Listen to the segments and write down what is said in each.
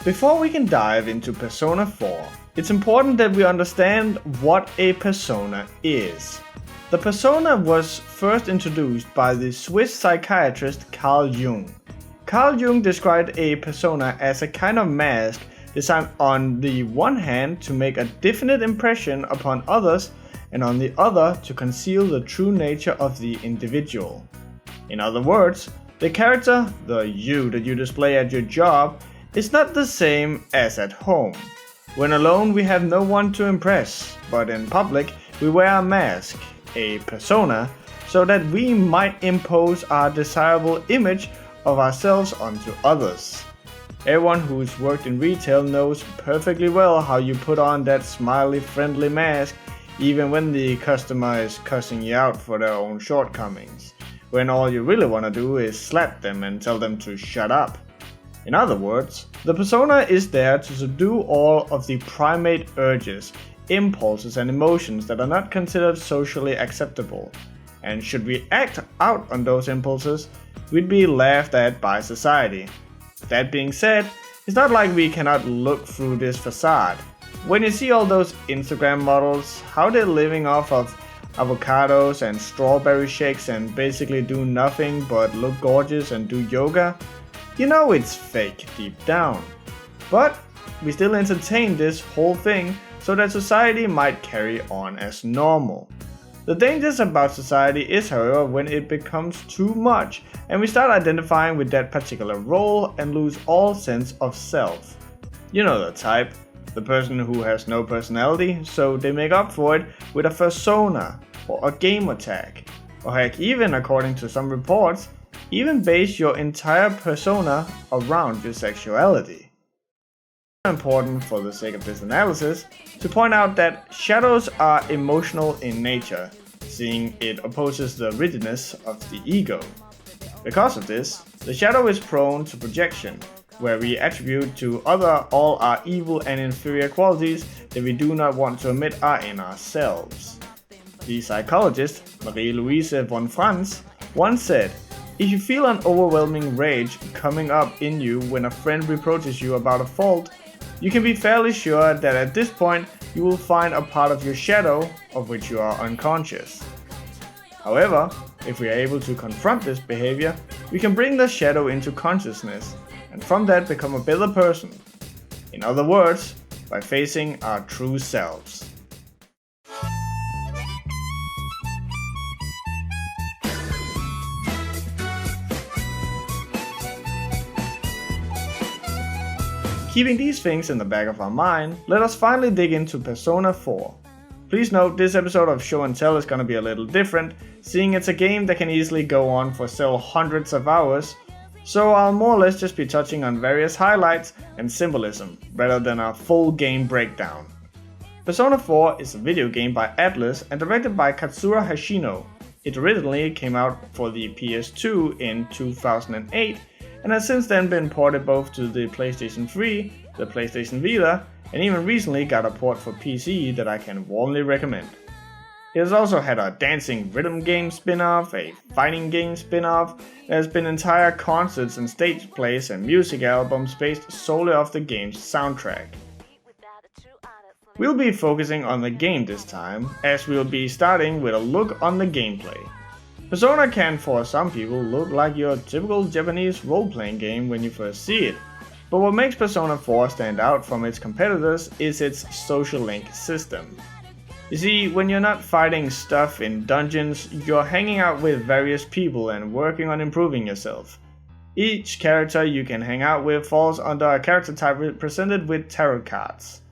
Before we can dive into Persona 4, it's important that we understand what a persona is. The persona was first introduced by the Swiss psychiatrist Carl Jung. Carl Jung described a persona as a kind of mask designed on the one hand to make a definite impression upon others and on the other to conceal the true nature of the individual. In other words, the character, the you that you display at your job, is not the same as at home. When alone we have no one to impress, but in public we wear a mask, a persona, so that we might impose our desirable image of ourselves onto others. Everyone who's worked in retail knows perfectly well how you put on that smiley friendly mask even when the customer is cussing you out for their own shortcomings, when all you really want to do is slap them and tell them to shut up. In other words, the persona is there to subdue all of the primate urges, impulses and emotions that are not considered socially acceptable. And should we act out on those impulses, we'd be laughed at by society. That being said, it's not like we cannot look through this facade. When you see all those Instagram models, how they're living off of avocados and strawberry shakes and basically do nothing but look gorgeous and do yoga, you know it's fake deep down. But we still entertain this whole thing so that society might carry on as normal. The dangers about society is, however, when it becomes too much and we start identifying with that particular role and lose all sense of self. You know the type, the person who has no personality, so they make up for it with a persona or a gamer tag, or heck, even according to some reports, even base your entire persona around your sexuality. It's important for the sake of this analysis to point out that shadows are emotional in nature, seeing it opposes the rigidness of the ego. Because of this, the shadow is prone to projection, where we attribute to other all our evil and inferior qualities that we do not want to admit are in ourselves. The psychologist Marie-Louise von Franz once said, "If you feel an overwhelming rage coming up in you when a friend reproaches you about a fault, you can be fairly sure that at this point you will find a part of your shadow of which you are unconscious." However, if we are able to confront this behavior, we can bring the shadow into consciousness and from that become a better person. In other words, by facing our true selves. Keeping these things in the back of our mind, let us finally dig into Persona 4. Please note this episode of Show and Tell is gonna be a little different, seeing it's a game that can easily go on for several hundreds of hours, so I'll more or less just be touching on various highlights and symbolism, rather than a full game breakdown. Persona 4 is a video game by Atlus and directed by Katsura Hashino. It originally came out for the PS2 in 2008, and has since then been ported both to the PlayStation 3, the PlayStation Vita, and even recently got a port for PC that I can warmly recommend. It has also had a dancing rhythm game spin-off, a fighting game spin-off, there has been entire concerts and stage plays and music albums based solely off the game's soundtrack. We'll be focusing on the game this time, as we'll be starting with a look on the gameplay. Persona can for some people look like your typical Japanese role-playing game when you first see it, but what makes Persona 4 stand out from its competitors is its social link system. You see, when you're not fighting stuff in dungeons, you're hanging out with various people and working on improving yourself. Each character you can hang out with falls under a character type represented with tarot cards.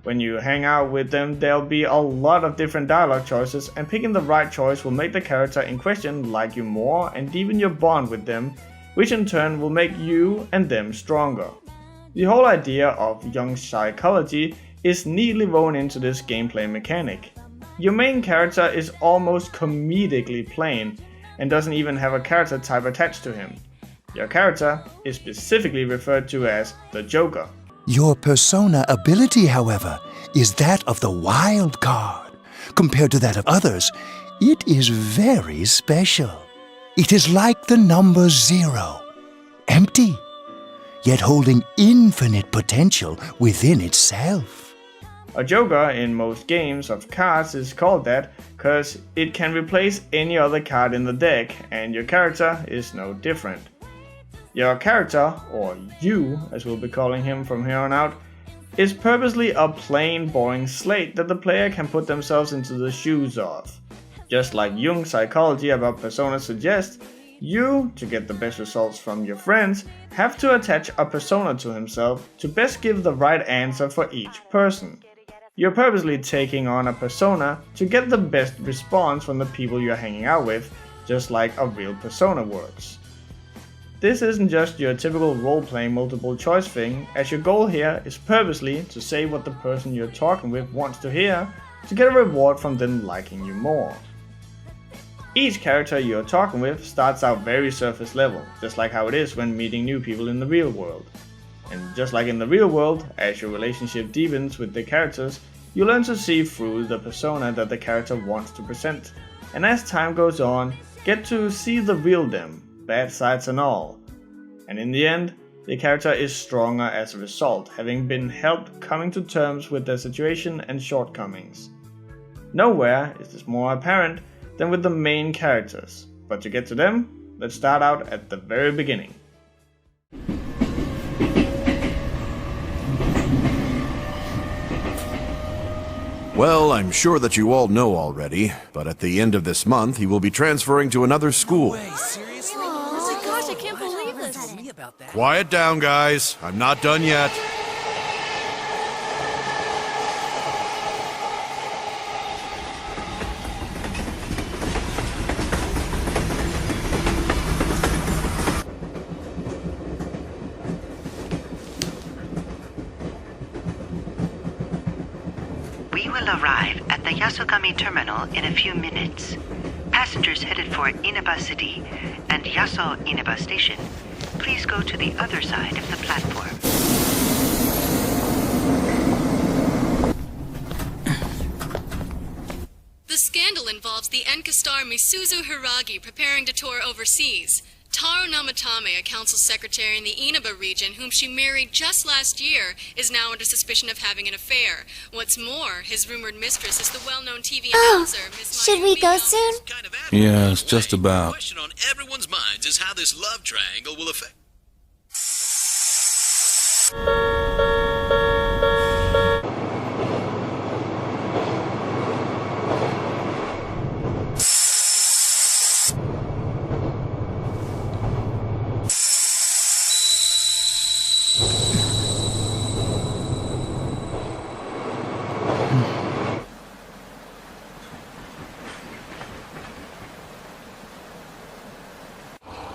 When you hang out with them, there'll be a lot of different dialogue choices, and picking the right choice will make the character in question like you more and deepen your bond with them, which in turn will make you and them stronger. The whole idea of Jung's psychology is neatly woven into this gameplay mechanic. Your main character is almost comedically plain and doesn't even have a character type attached to him. Your character is specifically referred to as the Joker. Your persona ability, however, is that of the wild card. Compared to that of others, it is very special. It is like the number 0, empty. yet holding infinite potential within itself. A joker in most games of cards is called that because it can replace any other card in the deck, and your character is no different. Your character, or you as we'll be calling him from here on out, is purposely a plain boring slate that the player can put themselves into the shoes of. Just like Jung's psychology about personas suggests, you, to get the best results from your friends, have to attach a persona to himself to best give the right answer for each person. You're purposely taking on a persona to get the best response from the people you're hanging out with, just like a real persona works. This isn't just your typical role-playing multiple choice thing, as your goal here is purposely to say what the person you're talking with wants to hear to get a reward from them liking you more. Each character you're talking with starts out very surface level, just like how it is when meeting new people in the real world. And just like in the real world, as your relationship deepens with the characters, you learn to see through the persona that the character wants to present, and as time goes on, get to see the real them, bad sides and all. And in the end, the character is stronger as a result, having been helped coming to terms with their situation and shortcomings. Nowhere is this more apparent than with the main characters, but to get to them, let's start out at the very beginning. Well, I'm sure that you all know already, but at the end of this month, he will be transferring to another school. Seriously? Oh my gosh, I can't believe this. Quiet down, guys. I'm not done yet. We will arrive at the Yasogami terminal in a few minutes. Passengers headed for Inaba City and Yaso Inaba Station, please go to the other side of the platform. The scandal involves the Enkastar Misuzu Hiragi preparing to tour overseas. Taro Namatame, a council secretary in the Inaba region, whom she married just last year, is now under suspicion of having an affair. What's more, his rumored mistress is the well-known TV announcer, Miss Should we go soon? Yes, just about. The question on everyone's minds is how this love triangle will affect...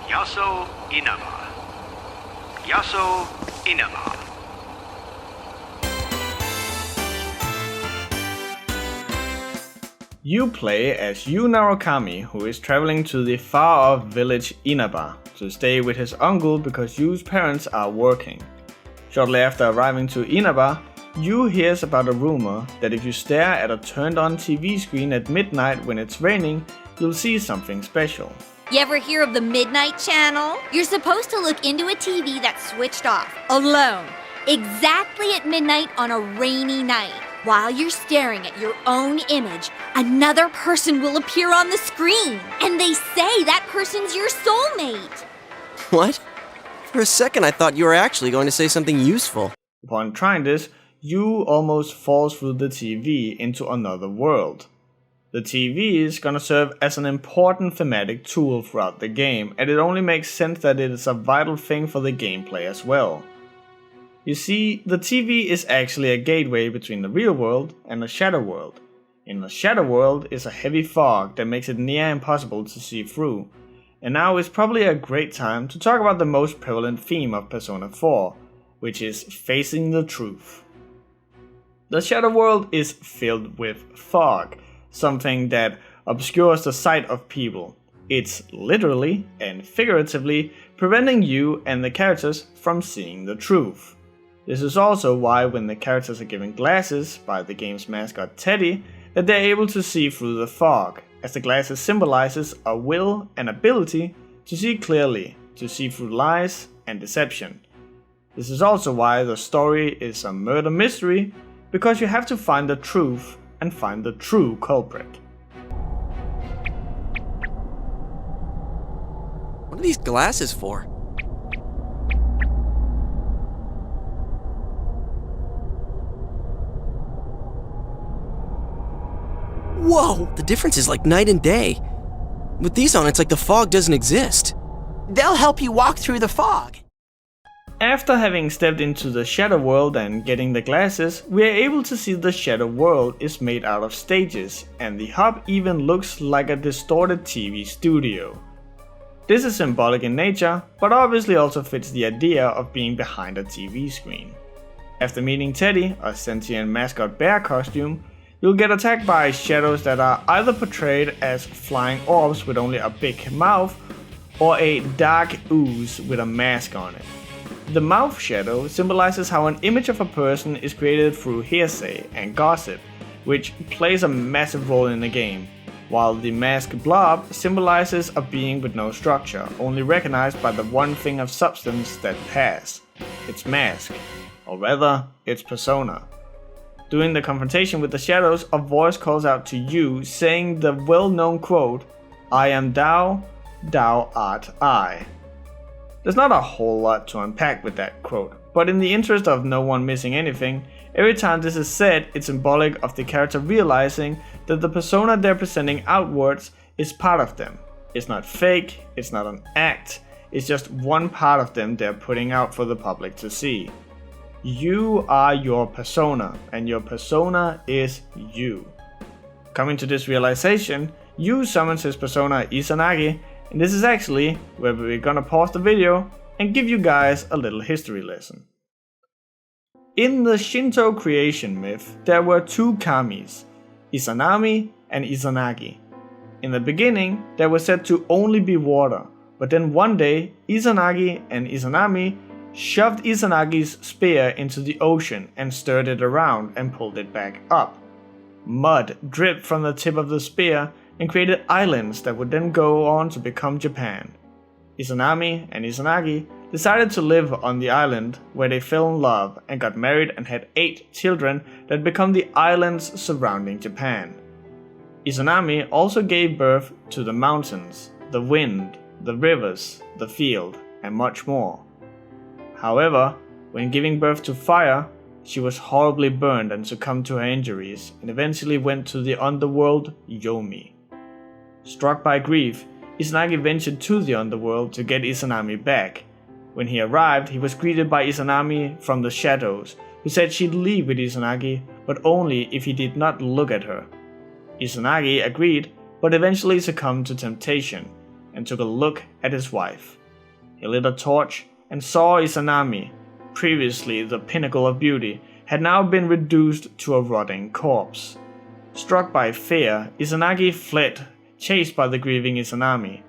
Yaso Inaba. Yaso Inaba. You play as Yu Narukami, who is traveling to the far-off village Inaba to stay with his uncle because Yu's parents are working. Shortly after arriving to Inaba, Yu hears about a rumor that if you stare at a turned-on TV screen at midnight when it's raining, you'll see something special. You ever hear of the Midnight Channel? You're supposed to look into a TV that's switched off, alone, exactly at midnight on a rainy night. While you're staring at your own image, another person will appear on the screen, and they say that person's your soulmate. What? For a second I thought you were actually going to say something useful. Upon trying this, Yu almost falls through the TV into another world. The TV is gonna serve as an important thematic tool throughout the game, and it only makes sense that it is a vital thing for the gameplay as well. You see, the TV is actually a gateway between the real world and the shadow world. In the shadow world is a heavy fog that makes it near impossible to see through, and now is probably a great time to talk about the most prevalent theme of Persona 4, which is facing the truth. The shadow world is filled with fog, something that obscures the sight of people. It's literally and figuratively preventing you and the characters from seeing the truth. This is also why when the characters are given glasses by the game's mascot Teddy, that they're able to see through the fog, as the glasses symbolizes a will and ability to see clearly, to see through lies and deception. This is also why the story is a murder mystery, because you have to find the truth and find the true culprit. What are these glasses for? Whoa! The difference is like night and day. With these on, it's like the fog doesn't exist. They'll help you walk through the fog. After having stepped into the shadow world and getting the glasses, we are able to see the shadow world is made out of stages, and the hub even looks like a distorted TV studio. This is symbolic in nature, but obviously also fits the idea of being behind a TV screen. After meeting Teddy, a sentient mascot bear costume, you'll get attacked by shadows that are either portrayed as flying orbs with only a big mouth, or a dark ooze with a mask on it. The mouth shadow symbolizes how an image of a person is created through hearsay and gossip, which plays a massive role in the game, while the mask blob symbolizes a being with no structure, only recognized by the one thing of substance that has, its mask, or rather, its persona. During the confrontation with the shadows, a voice calls out to you saying the well-known quote, "I am Tao, Thou art I." There's not a whole lot to unpack with that quote, but in the interest of no one missing anything, every time this is said, it's symbolic of the character realizing that the persona they're presenting outwards is part of them. It's not fake, it's not an act, it's just one part of them they're putting out for the public to see. You are your persona, and your persona is you. Coming to this realization, Yu summons his persona Izanagi, and this is actually where we're gonna pause the video and give you guys a little history lesson. In the Shinto creation myth, there were two kamis, Izanami and Izanagi. In the beginning, they were said to only be water, but then one day, Izanagi and Izanami shoved Izanagi's spear into the ocean and stirred it around and pulled it back up. Mud dripped from the tip of the spear and created islands that would then go on to become Japan. Izanami and Izanagi decided to live on the island, where they fell in love and got married and had 8 children that become the islands surrounding Japan. Izanami also gave birth to the mountains, the wind, the rivers, the field, and much more. However, when giving birth to fire, she was horribly burned and succumbed to her injuries, and eventually went to the underworld Yomi. Struck by grief, Izanagi ventured to the underworld to get Izanami back. When he arrived, he was greeted by Izanami from the shadows, who said she'd leave with Izanagi, but only if he did not look at her. Izanagi agreed, but eventually succumbed to temptation, and took a look at his wife. He lit a torch and saw Izanami, previously the pinnacle of beauty, had now been reduced to a rotting corpse. Struck by fear, Izanagi fled, chased by the grieving Izanami.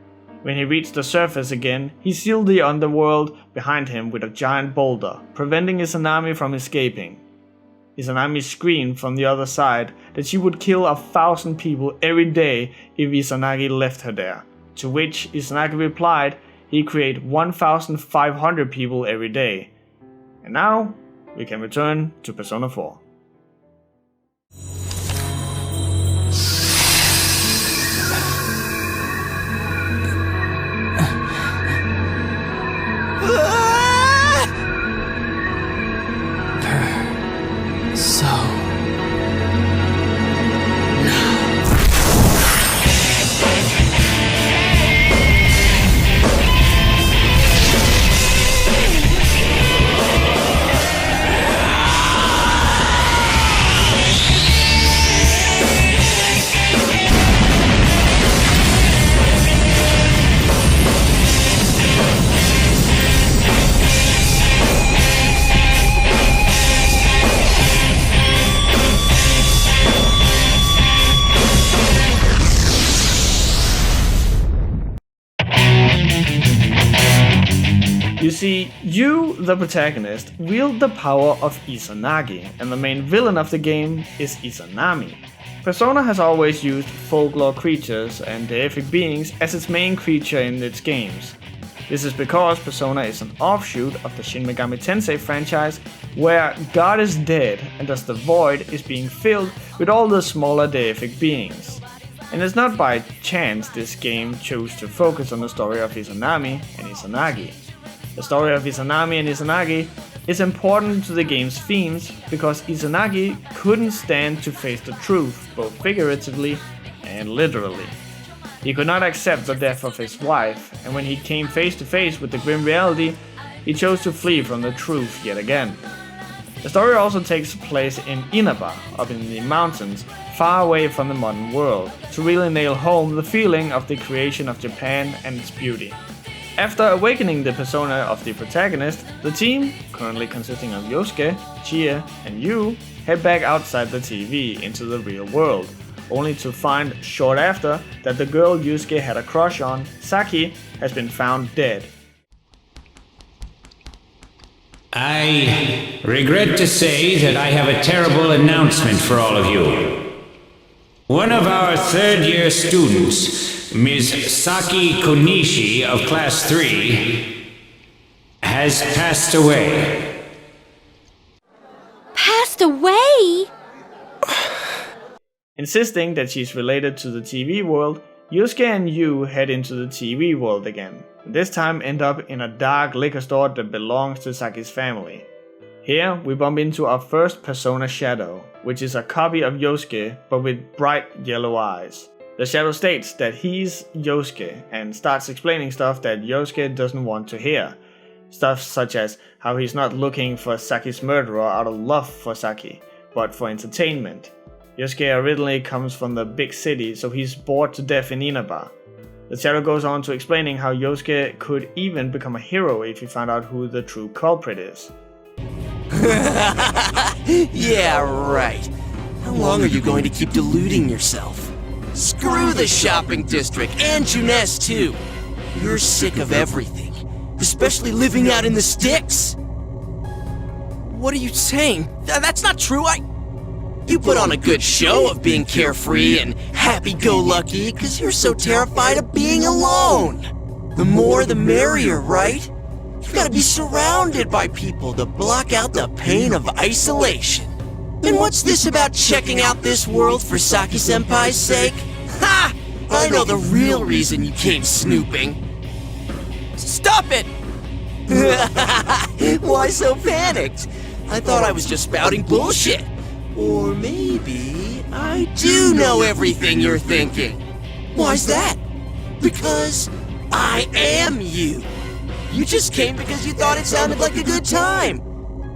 When he reached the surface again, he sealed the underworld behind him with a giant boulder, preventing Izanami from escaping. Izanami screamed from the other side that she would kill 1,000 people every day if Izanagi left her there, to which Izanagi replied he'd create 1,500 people every day. And now, we can return to Persona 4. You see, you, the protagonist, wield the power of Izanagi, and the main villain of the game is Izanami. Persona has always used folklore creatures and deific beings as its main creature in its games. This is because Persona is an offshoot of the Shin Megami Tensei franchise, where God is dead and thus the void is being filled with all the smaller deific beings. And it's not by chance this game chose to focus on the story of Izanami and Izanagi. The story of Izanami and Izanagi is important to the game's themes because Izanagi couldn't stand to face the truth, both figuratively and literally. He could not accept the death of his wife, and when he came face to face with the grim reality, he chose to flee from the truth yet again. The story also takes place in Inaba, up in the mountains, far away from the modern world, to really nail home the feeling of the creation of Japan and its beauty. After awakening the persona of the protagonist, the team, currently consisting of Yosuke, Chie, and Yu, head back outside the TV into the real world, only to find short after that the girl Yusuke had a crush on, Saki, has been found dead. I regret to say that I have a terrible announcement for all of you. One of our third-year students, Ms. Saki Konishi of Class 3, has passed away. Passed away? Insisting that she's related to the TV world, Yusuke and Yu head into the TV world again, and this time end up in a dark liquor store that belongs to Saki's family. Here, we bump into our first persona Shadow, which is a copy of Yosuke but with bright yellow eyes. The Shadow states that he's Yosuke and starts explaining stuff that Yosuke doesn't want to hear. Stuff such as how he's not looking for Saki's murderer out of love for Saki, but for entertainment. Yosuke originally comes from the big city, so he's bored to death in Inaba. The Shadow goes on to explaining how Yosuke could even become a hero if he found out who the true culprit is. Yeah, right. How long are you going to keep deluding yourself? Screw the shopping district and Junes too. You're sick of everything, especially living out in the sticks. What are you saying? That's not true. You put on a good show of being carefree and happy-go-lucky because you're so terrified of being alone. The more the merrier, right? You gotta be surrounded by people to block out the pain of isolation. And what's this about checking out this world for Saki-senpai's sake? Ha! I know the real reason you came snooping. Stop it! Why so panicked? I thought I was just spouting bullshit. Or maybe I do know everything you're thinking. Why's that? Because I am you. You just came because you thought it sounded like a good time.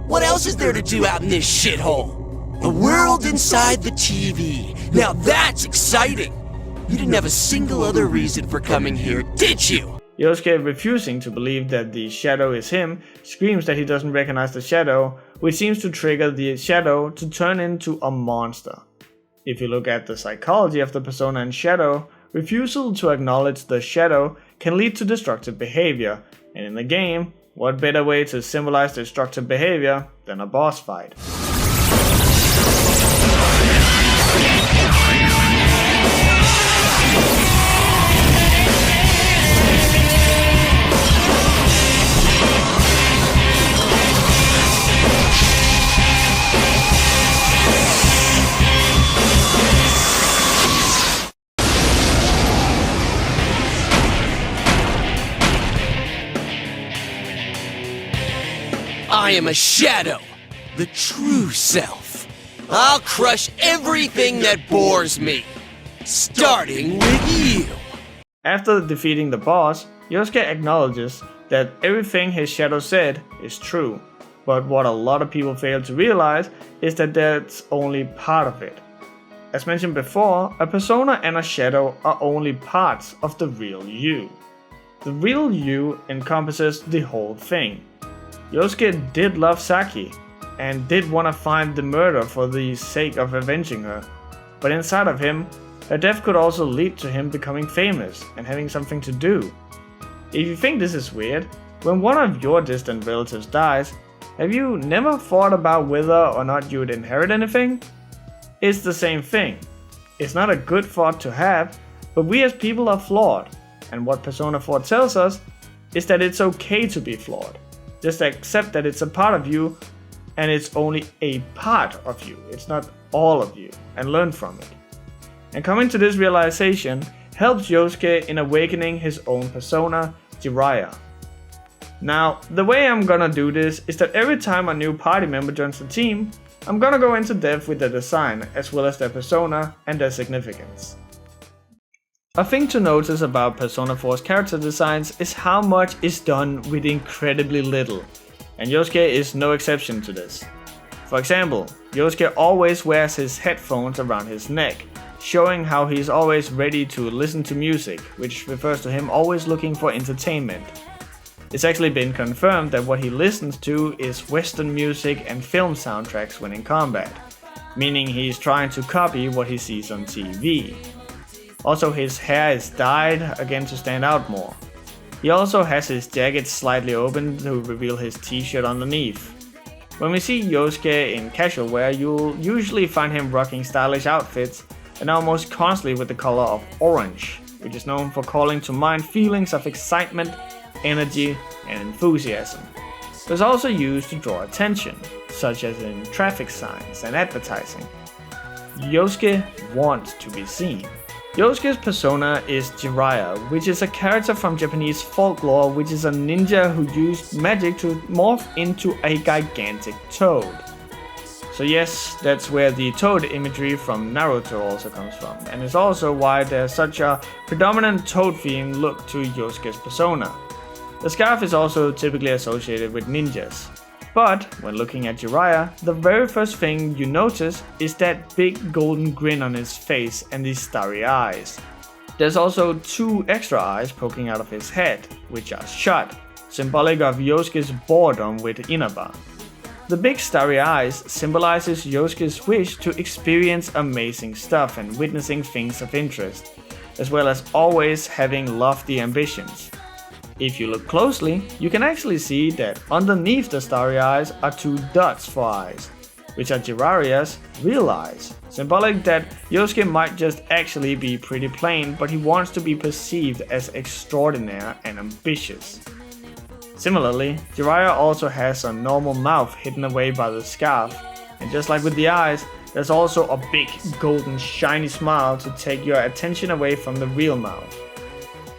What else is there to do out in this shithole? The world inside the TV. Now that's exciting. You didn't have a single other reason for coming here, did you? Yosuke, refusing to believe that the Shadow is him, screams that he doesn't recognize the Shadow, which seems to trigger the Shadow to turn into a monster. If you look at the psychology of the persona and Shadow, refusal to acknowledge the Shadow can lead to destructive behavior, and in the game, what better way to symbolize destructive behavior than a boss fight? I am a shadow, the true self. I'll crush everything that bores me, starting with you. After defeating the boss, Yosuke acknowledges that everything his Shadow said is true, but what a lot of people fail to realize is that that's only part of it. As mentioned before, a persona and a Shadow are only parts of the real you. The real you encompasses the whole thing. Yosuke did love Saki, and did want to find the murderer for the sake of avenging her, but inside of him, her death could also lead to him becoming famous and having something to do. If you think this is weird, when one of your distant relatives dies, have you never thought about whether or not you would inherit anything? It's the same thing. It's not a good thought to have, but we as people are flawed, and what Persona 4 tells us is that it's okay to be flawed. Just accept that it's a part of you, and it's only a part of you. It's not all of you, and learn from it. And coming to this realization helps Yosuke in awakening his own persona, Jiraiya. Now, the way I'm gonna do this is that every time a new party member joins the team, I'm gonna go into depth with their design, as well as their persona and their significance. A thing to notice about Persona 4's character designs is how much is done with incredibly little, and Yosuke is no exception to this. For example, Yosuke always wears his headphones around his neck, showing how he's always ready to listen to music, which refers to him always looking for entertainment. It's actually been confirmed that what he listens to is Western music and film soundtracks when in combat, meaning he's trying to copy what he sees on TV. Also, his hair is dyed, again to stand out more. He also has his jacket slightly open to reveal his t-shirt underneath. When we see Yosuke in casual wear, you'll usually find him rocking stylish outfits, and almost constantly with the color of orange, which is known for calling to mind feelings of excitement, energy, and enthusiasm. It was also used to draw attention, such as in traffic signs and advertising. Yosuke wants to be seen. Yosuke's persona is Jiraiya, which is a character from Japanese folklore, which is a ninja who used magic to morph into a gigantic toad. So yes, that's where the toad imagery from Naruto also comes from, and is also why there's such a predominant toad-themed look to Yosuke's persona. The scarf is also typically associated with ninjas. But when looking at Jiraiya, the very first thing you notice is that big golden grin on his face and these starry eyes. There's also 2 extra eyes poking out of his head, which are shut, symbolic of Yosuke's boredom with Inaba. The big starry eyes symbolizes Yosuke's wish to experience amazing stuff and witnessing things of interest, as well as always having lofty ambitions. If you look closely, you can actually see that underneath the starry eyes are 2 dots for eyes, which are Jiraiya's real eyes, symbolic that Yosuke might just actually be pretty plain, but he wants to be perceived as extraordinary and ambitious. Similarly, Jiraiya also has a normal mouth hidden away by the scarf, and just like with the eyes, there's also a big golden shiny smile to take your attention away from the real mouth.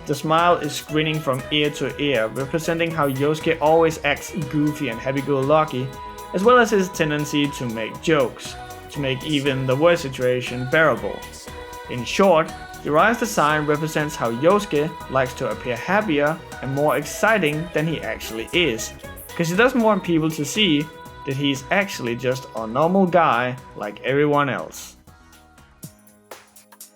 The smile is grinning from ear to ear, representing how Yosuke always acts goofy and happy-go-lucky, as well as his tendency to make jokes, to make even the worst situation bearable. In short, Jiraiya's design represents how Yosuke likes to appear happier and more exciting than he actually is, because he doesn't want people to see that he's actually just a normal guy like everyone else.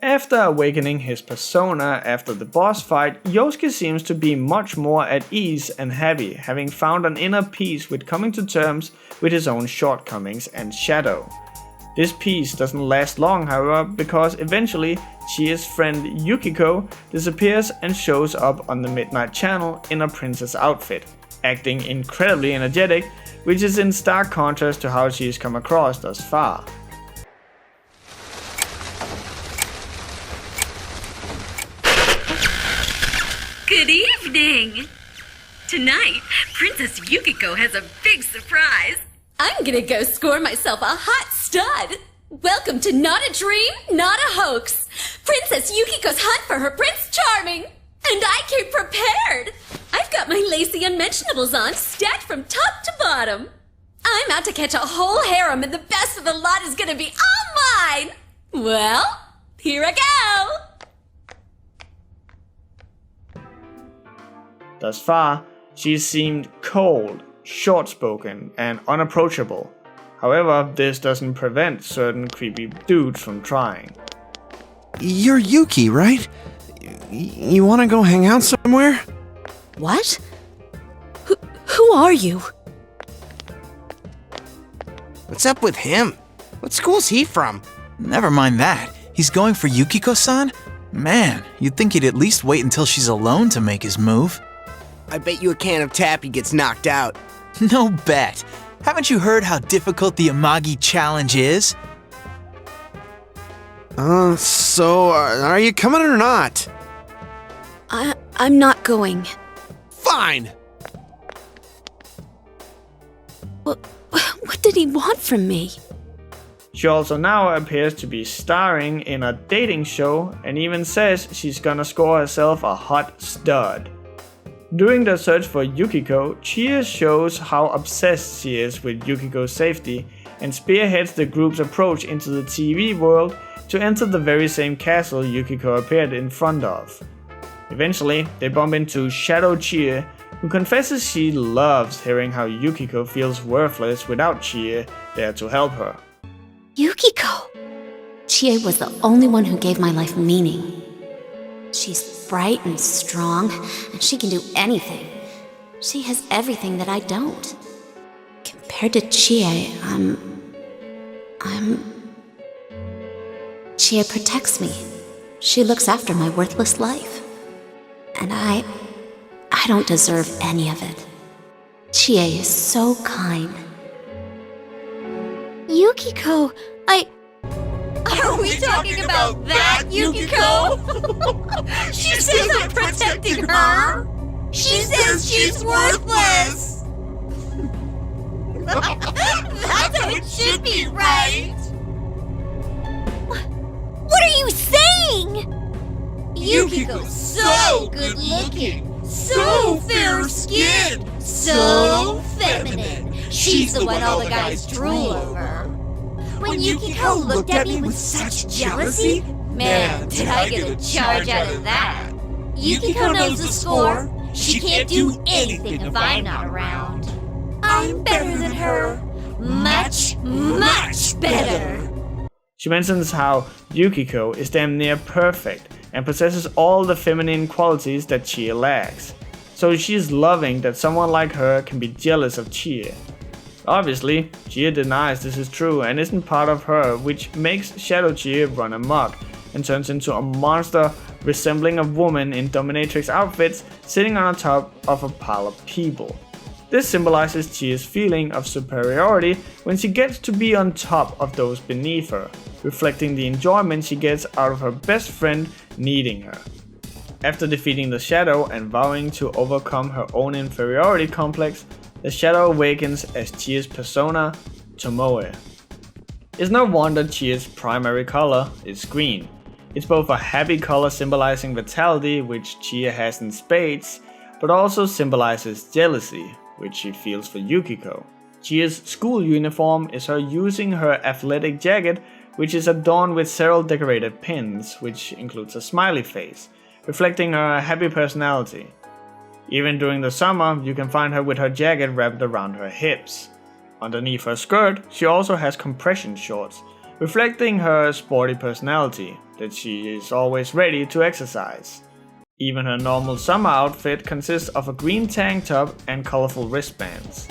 After awakening his persona after the boss fight, Yosuke seems to be much more at ease and happy, having found an inner peace with coming to terms with his own shortcomings and shadow. This peace doesn't last long, however, because eventually Chie's friend Yukiko disappears and shows up on the Midnight Channel in a princess outfit, acting incredibly energetic, which is in stark contrast to how she's come across thus far. Good evening! Tonight, Princess Yukiko has a big surprise. I'm gonna go score myself a hot stud. Welcome to Not a Dream, Not a Hoax. Princess Yukiko's hunt for her Prince Charming. And I came prepared. I've got my lacy unmentionables on, stacked from top to bottom. I'm out to catch a whole harem, and the best of the lot is gonna be all mine. Well, here I go. Thus far, she seemed cold, short-spoken, and unapproachable. However, this doesn't prevent certain creepy dudes from trying. You're Yuki, right? You wanna go hang out somewhere? What? Who are you? What's up with him? What school's he from? Never mind that. He's going for Yukiko-san? Man, you'd think he'd at least wait until she's alone to make his move. I bet you a can of tappy gets knocked out. No bet. Haven't you heard how difficult the Amagi challenge is? So are you coming or not? I'm not going. fine! What did he want from me? She also now appears to be starring in a dating show and even says she's gonna score herself a hot stud. During their search for Yukiko, Chie shows how obsessed she is with Yukiko's safety and spearheads the group's approach into the TV world to enter the very same castle Yukiko appeared in front of. Eventually, they bump into Shadow Chie, who confesses she loves hearing how Yukiko feels worthless without Chie there to help her. Yukiko! Chie was the only one who gave my life meaning. She's bright and strong, and she can do anything. She has everything that I don't. Compared to Chie, Chie protects me. She looks after my worthless life. And I don't deserve any of it. Chie is so kind. Yukiko, Are we talking about that, Yukiko? She says I'm protecting her! She says she's worthless! That's how it should be, right? What are you saying? Yukiko's so good looking, so fair skinned, so feminine. She's the one all the guys drool over. When Yukiko looked at me with such jealousy, man, did I get a charge out of that. Yukiko knows the score. She can't do anything if I'm not around. I'm better than her. Much, much better. She mentions how Yukiko is damn near perfect and possesses all the feminine qualities that Chie lacks. So she's loving that someone like her can be jealous of Chie. Obviously, Chie denies this is true and isn't part of her, which makes Shadow Chie run amok and turns into a monster resembling a woman in dominatrix outfits sitting on top of a pile of people. This symbolizes Chie's feeling of superiority when she gets to be on top of those beneath her, reflecting the enjoyment she gets out of her best friend needing her. After defeating the Shadow and vowing to overcome her own inferiority complex, the Shadow awakens as Chie's persona, Tomoe. It's no wonder Chie's primary color is green. It's both a happy color symbolizing vitality, which Chie has in spades, but also symbolizes jealousy, which she feels for Yukiko. Chie's school uniform is her using her athletic jacket, which is adorned with several decorated pins, which includes a smiley face, reflecting her happy personality. Even during the summer, you can find her with her jacket wrapped around her hips. Underneath her skirt, she also has compression shorts, reflecting her sporty personality, that she is always ready to exercise. Even her normal summer outfit consists of a green tank top and colorful wristbands.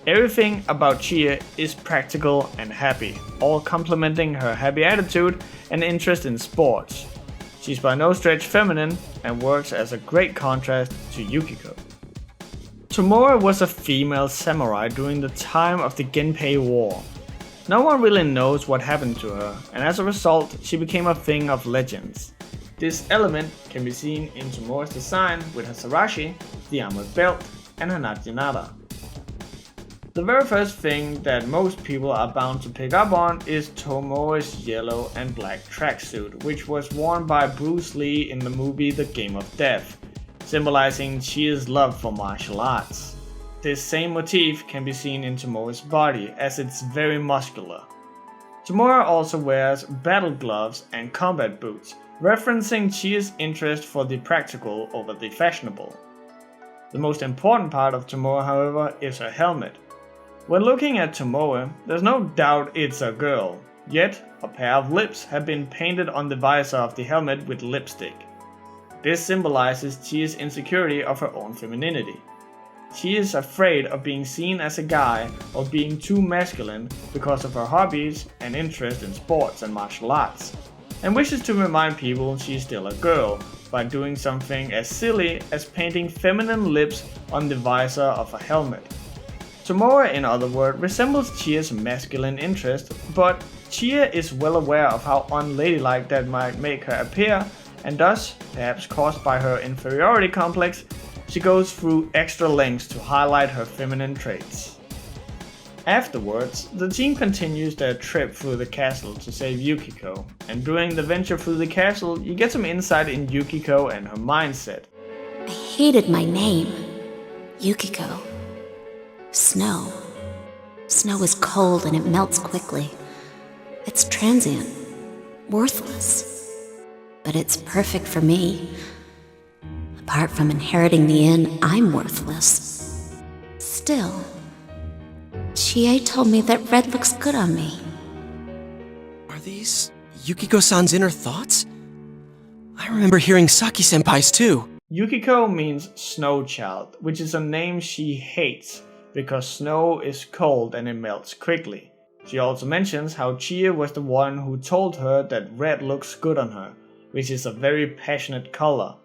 Everything about Chie is practical and happy, all complementing her happy attitude and interest in sports. She's by no stretch feminine and works as a great contrast to Yukiko. Tomoe was a female samurai during the time of the Genpei War. No one really knows what happened to her, and as a result, she became a thing of legends. This element can be seen in Tomoe's design with her sarashi, the armored belt, and her naginata. The very first thing that most people are bound to pick up on is Tomoe's yellow and black tracksuit, which was worn by Bruce Lee in the movie The Game of Death, symbolizing Chie's love for martial arts. This same motif can be seen in Tomoe's body, as it's very muscular. Tomoe also wears battle gloves and combat boots, referencing Chie's interest for the practical over the fashionable. The most important part of Tomoe, however, is her helmet. When looking at Tomoe, there's no doubt it's a girl, yet a pair of lips have been painted on the visor of the helmet with lipstick. This symbolizes Chie's insecurity of her own femininity. She is afraid of being seen as a guy or being too masculine because of her hobbies and interest in sports and martial arts, and wishes to remind people she's still a girl by doing something as silly as painting feminine lips on the visor of a helmet. Tomoe, in other words, resembles Chie's masculine interest, but Chie is well aware of how unladylike that might make her appear, and thus, perhaps caused by her inferiority complex, she goes through extra lengths to highlight her feminine traits. Afterwards, the team continues their trip through the castle to save Yukiko, and during the venture through the castle, you get some insight in Yukiko and her mindset. I hated my name. Yukiko. Snow. Snow is cold and it melts quickly. It's transient. Worthless. But it's perfect for me. Apart from inheriting the inn, I'm worthless. Still, Chie told me that red looks good on me. Are these Yukiko-san's inner thoughts? I remember hearing Saki-senpai's too. Yukiko means snow child, which is a name she hates because snow is cold and it melts quickly. She also mentions how Chie was the one who told her that red looks good on her, which is a very passionate color,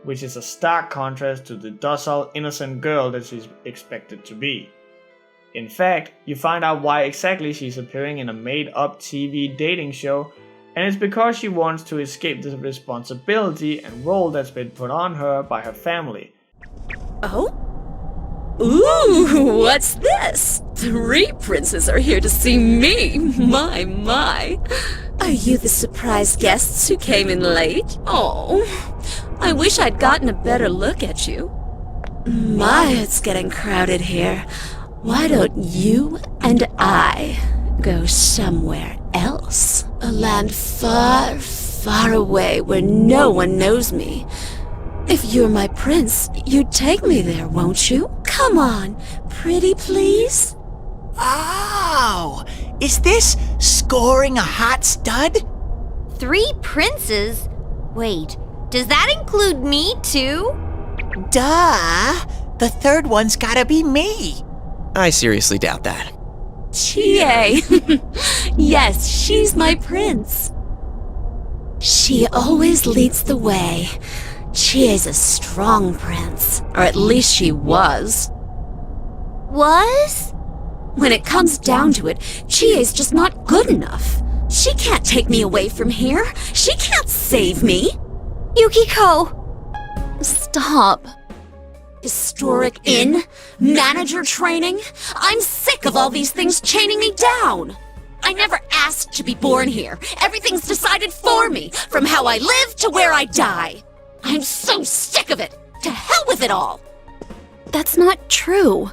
which is a stark contrast to the docile, innocent girl that she's expected to be. In fact, you find out why exactly she's appearing in a made-up TV dating show, and it's because she wants to escape the responsibility and role that's been put on her by her family. Oh? Ooh, what's this? 3 princes are here to see me. My. Are you the surprise guests who came in late? Oh, I wish I'd gotten a better look at you. My, it's getting crowded here. Why don't you and I go somewhere else? A land far, far away where no one knows me. If you're my prince, you'd take me there, won't you? Come on, pretty please? Oh, is this scoring a hot stud? 3 princes? Wait, does that include me too? Duh! The 3rd one's gotta be me. I seriously doubt that. Chie! Yes, she's my prince. She always leads the way. Chie's a strong prince, or at least she was. Was? When it comes down to it, Chie's just not good enough. She can't take me away from here. She can't save me. Yukiko! Stop. Historic inn? Manager training? I'm sick of all these things chaining me down. I never asked to be born here. Everything's decided for me, from how I live to where I die. I'm so sick of it. To hell with it all. That's not true.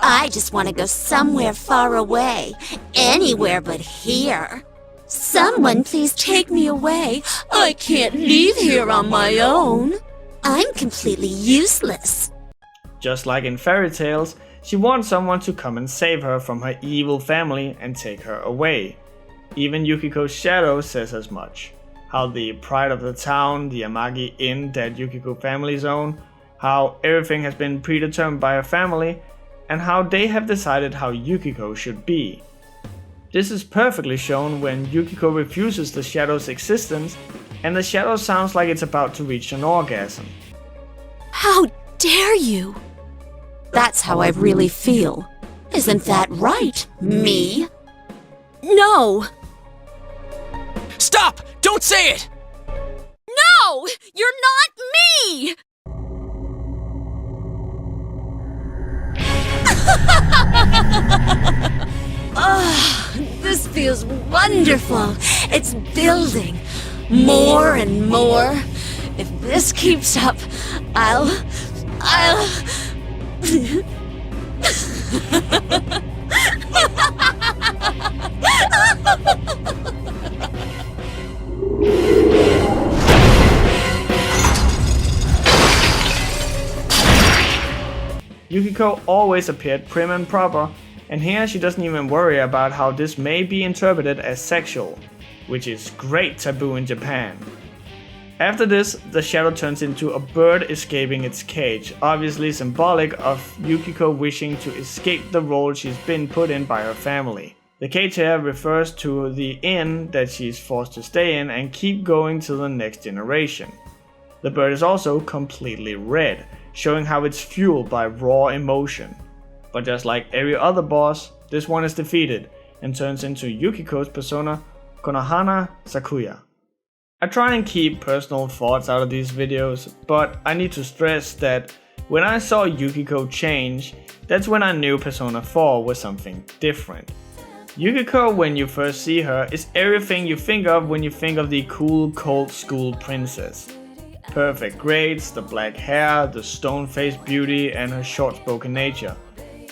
I just want to go somewhere far away. Anywhere but here. Someone please take me away. I can't leave here on my own. I'm completely useless. Just like in fairy tales, she wants someone to come and save her from her evil family and take her away. Even Yukiko's shadow says as much. How the pride of the town, the Amagi Inn that Yukiko families own, how everything has been predetermined by her family, and how they have decided how Yukiko should be. This is perfectly shown when Yukiko refuses the shadow's existence, and the shadow sounds like it's about to reach an orgasm. How dare you? That's how I really feel. Isn't that right, me? No! Stop! Don't say it! No! You're not me! This feels wonderful. It's building. More and more. If this keeps up, I'll... Yukiko always appeared prim and proper, and here she doesn't even worry about how this may be interpreted as sexual, which is great taboo in Japan. After this, the shadow turns into a bird escaping its cage, obviously symbolic of Yukiko wishing to escape the role she's been put in by her family. The cage here refers to the inn that she's forced to stay in and keep going to the next generation. The bird is also completely red, showing how it's fueled by raw emotion. But just like every other boss, this one is defeated and turns into Yukiko's persona, Konohana Sakuya. I try and keep personal thoughts out of these videos, but I need to stress that when I saw Yukiko change, that's when I knew Persona 4 was something different. Yukiko, when you first see her, is everything you think of when you think of the cool, cold school princess. Perfect grades, the black hair, the stone-faced beauty, and her short-spoken nature.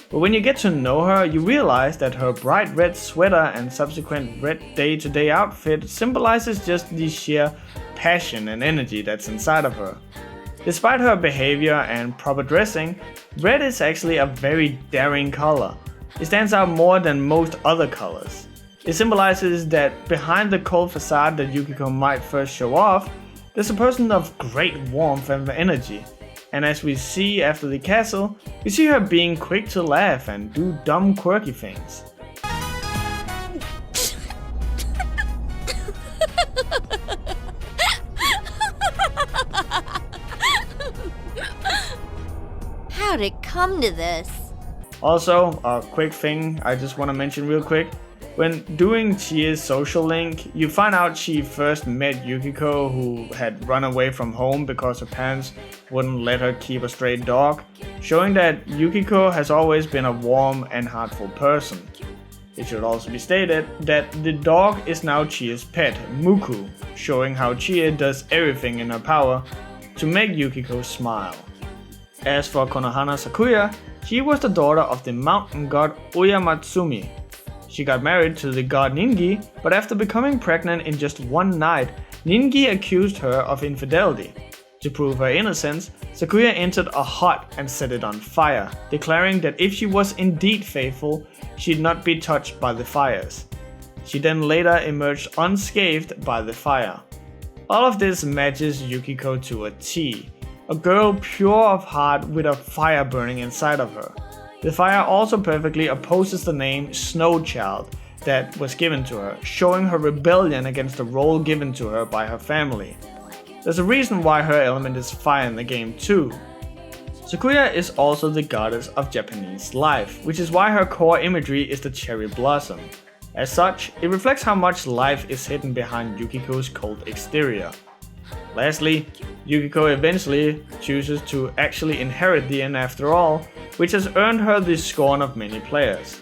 But when you get to know her, you realize that her bright red sweater and subsequent red day-to-day outfit symbolizes just the sheer passion and energy that's inside of her. Despite her behavior and proper dressing, red is actually a very daring color. It stands out more than most other colors. It symbolizes that behind the cold facade that Yukiko might first show off, there's a person of great warmth and energy. And as we see after the castle, we see her being quick to laugh and do dumb quirky things. How'd it come to this? Also, a quick thing I just want to mention real quick. When doing Chie's social link, you find out she first met Yukiko, who had run away from home because her parents wouldn't let her keep a stray dog, showing that Yukiko has always been a warm and heartful person. It should also be stated that the dog is now Chie's pet, Muku, showing how Chie does everything in her power to make Yukiko smile. As for Konohana Sakuya, she was the daughter of the mountain god Oyamatsumi. She got married to the god Ningi, but after becoming pregnant in just one night, Ningi accused her of infidelity. To prove her innocence, Sakuya entered a hut and set it on fire, declaring that if she was indeed faithful, she'd not be touched by the fires. She then later emerged unscathed by the fire. All of this matches Yukiko to a T, a girl pure of heart with a fire burning inside of her. The fire also perfectly opposes the name Snow Child that was given to her, showing her rebellion against the role given to her by her family. There's a reason why her element is fire in the game too. Sakuya is also the goddess of Japanese life, which is why her core imagery is the cherry blossom. As such, it reflects how much life is hidden behind Yukiko's cold exterior. Lastly, Yukiko eventually chooses to actually inherit the inn after all, which has earned her the scorn of many players.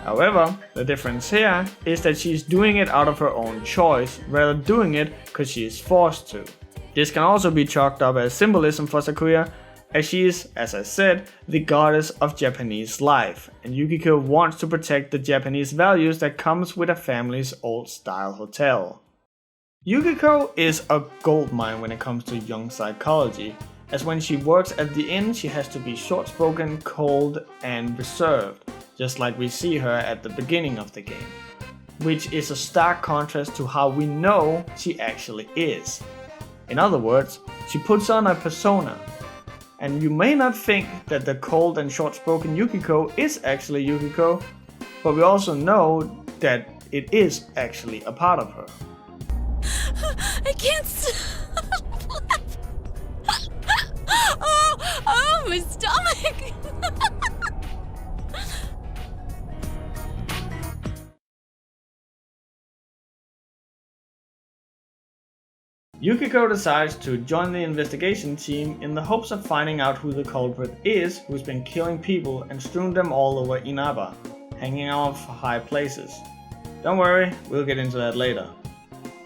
However, the difference here is that she's doing it out of her own choice, rather doing it because she is forced to. This can also be chalked up as symbolism for Sakuya, as she is, as I said, the goddess of Japanese life, and Yukiko wants to protect the Japanese values that comes with a family's old-style hotel. Yukiko is a goldmine when it comes to Jung psychology, as when she works at the inn she has to be short-spoken, cold, and reserved, just like we see her at the beginning of the game, which is a stark contrast to how we know she actually is. In other words, she puts on a persona, and you may not think that the cold and short-spoken Yukiko is actually Yukiko, but we also know that it is actually a part of her. I can't stop. Oh, my stomach. Yukiko decides to join the investigation team in the hopes of finding out who the culprit is who's been killing people and strewn them all over Inaba, hanging out for high places. Don't worry, we'll get into that later.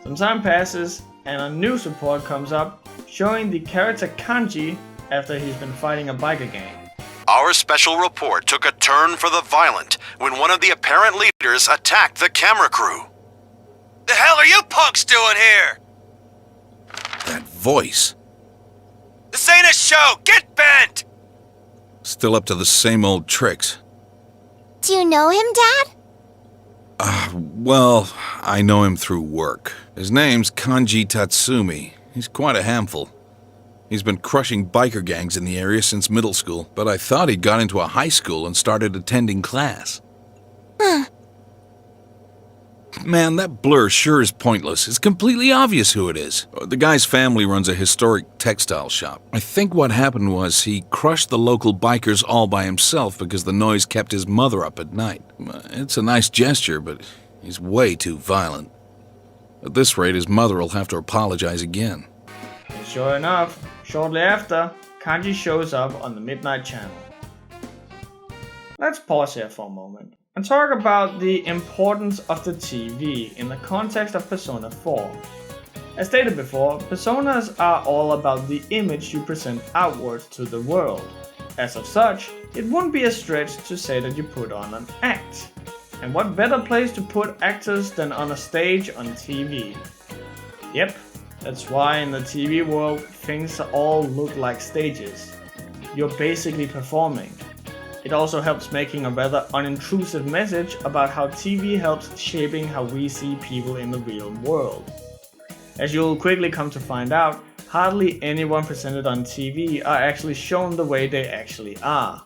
Some time passes and a new support comes up, showing the character Kanji after he's been fighting a biker gang. Our special report took a turn for the violent when one of the apparent leaders attacked the camera crew. The hell are you punks doing here? That voice. This ain't a show! Get bent! Still up to the same old tricks. Do you know him, Dad? Well, I know him through work. His name's Kanji Tatsumi. He's quite a handful. He's been crushing biker gangs in the area since middle school, but I thought he'd got into a high school and started attending class. Man, that blur sure is pointless. It's completely obvious who it is. The guy's family runs a historic textile shop. I think what happened was he crushed the local bikers all by himself because the noise kept his mother up at night. It's a nice gesture, but he's way too violent. At this rate, his mother will have to apologize again. And sure enough, shortly after, Kanji shows up on the Midnight Channel. Let's pause here for a moment and talk about the importance of the TV in the context of Persona 4. As stated before, personas are all about the image you present outwards to the world. As of such, it wouldn't be a stretch to say that you put on an act. And what better place to put actors than on a stage on TV? Yep, that's why in the TV world things all look like stages. You're basically performing. It also helps making a rather unintrusive message about how TV helps shaping how we see people in the real world. As you'll quickly come to find out, hardly anyone presented on TV are actually shown the way they actually are.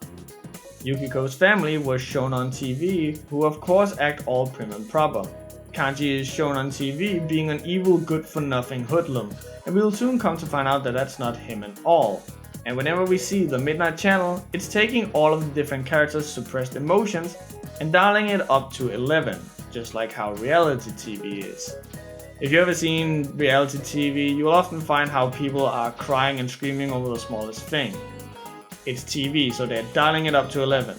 Yukiko's family was shown on TV, who of course act all prim and proper. Kanji is shown on TV being an evil good-for-nothing hoodlum, and we'll soon come to find out that that's not him at all. And whenever we see the Midnight Channel, it's taking all of the different characters' suppressed emotions and dialing it up to 11, just like how reality TV is. If you've ever seen reality TV, you will often find how people are crying and screaming over the smallest thing. It's TV, so they're dialing it up to 11.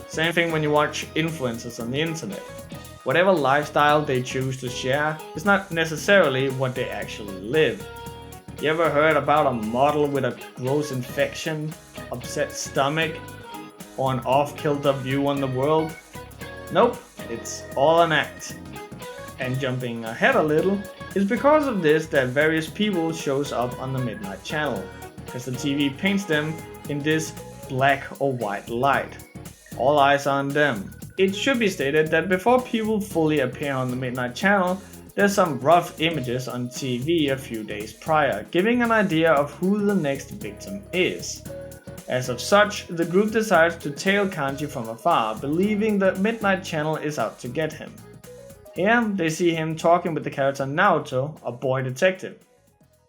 Same thing when you watch influencers on the internet. Whatever lifestyle they choose to share is not necessarily what they actually live. You ever heard about a model with a gross infection, upset stomach, or an off-kilter view on the world? Nope, it's all an act. And jumping ahead a little, it's because of this that various people shows up on the Midnight Channel, because the TV paints them in this black or white light. All eyes on them. It should be stated that before people fully appear on the Midnight Channel, there's some rough images on TV a few days prior, giving an idea of who the next victim is. As of such, the group decides to tail Kanji from afar, believing the Midnight Channel is out to get him. Here, they see him talking with the character Naoto, a boy detective.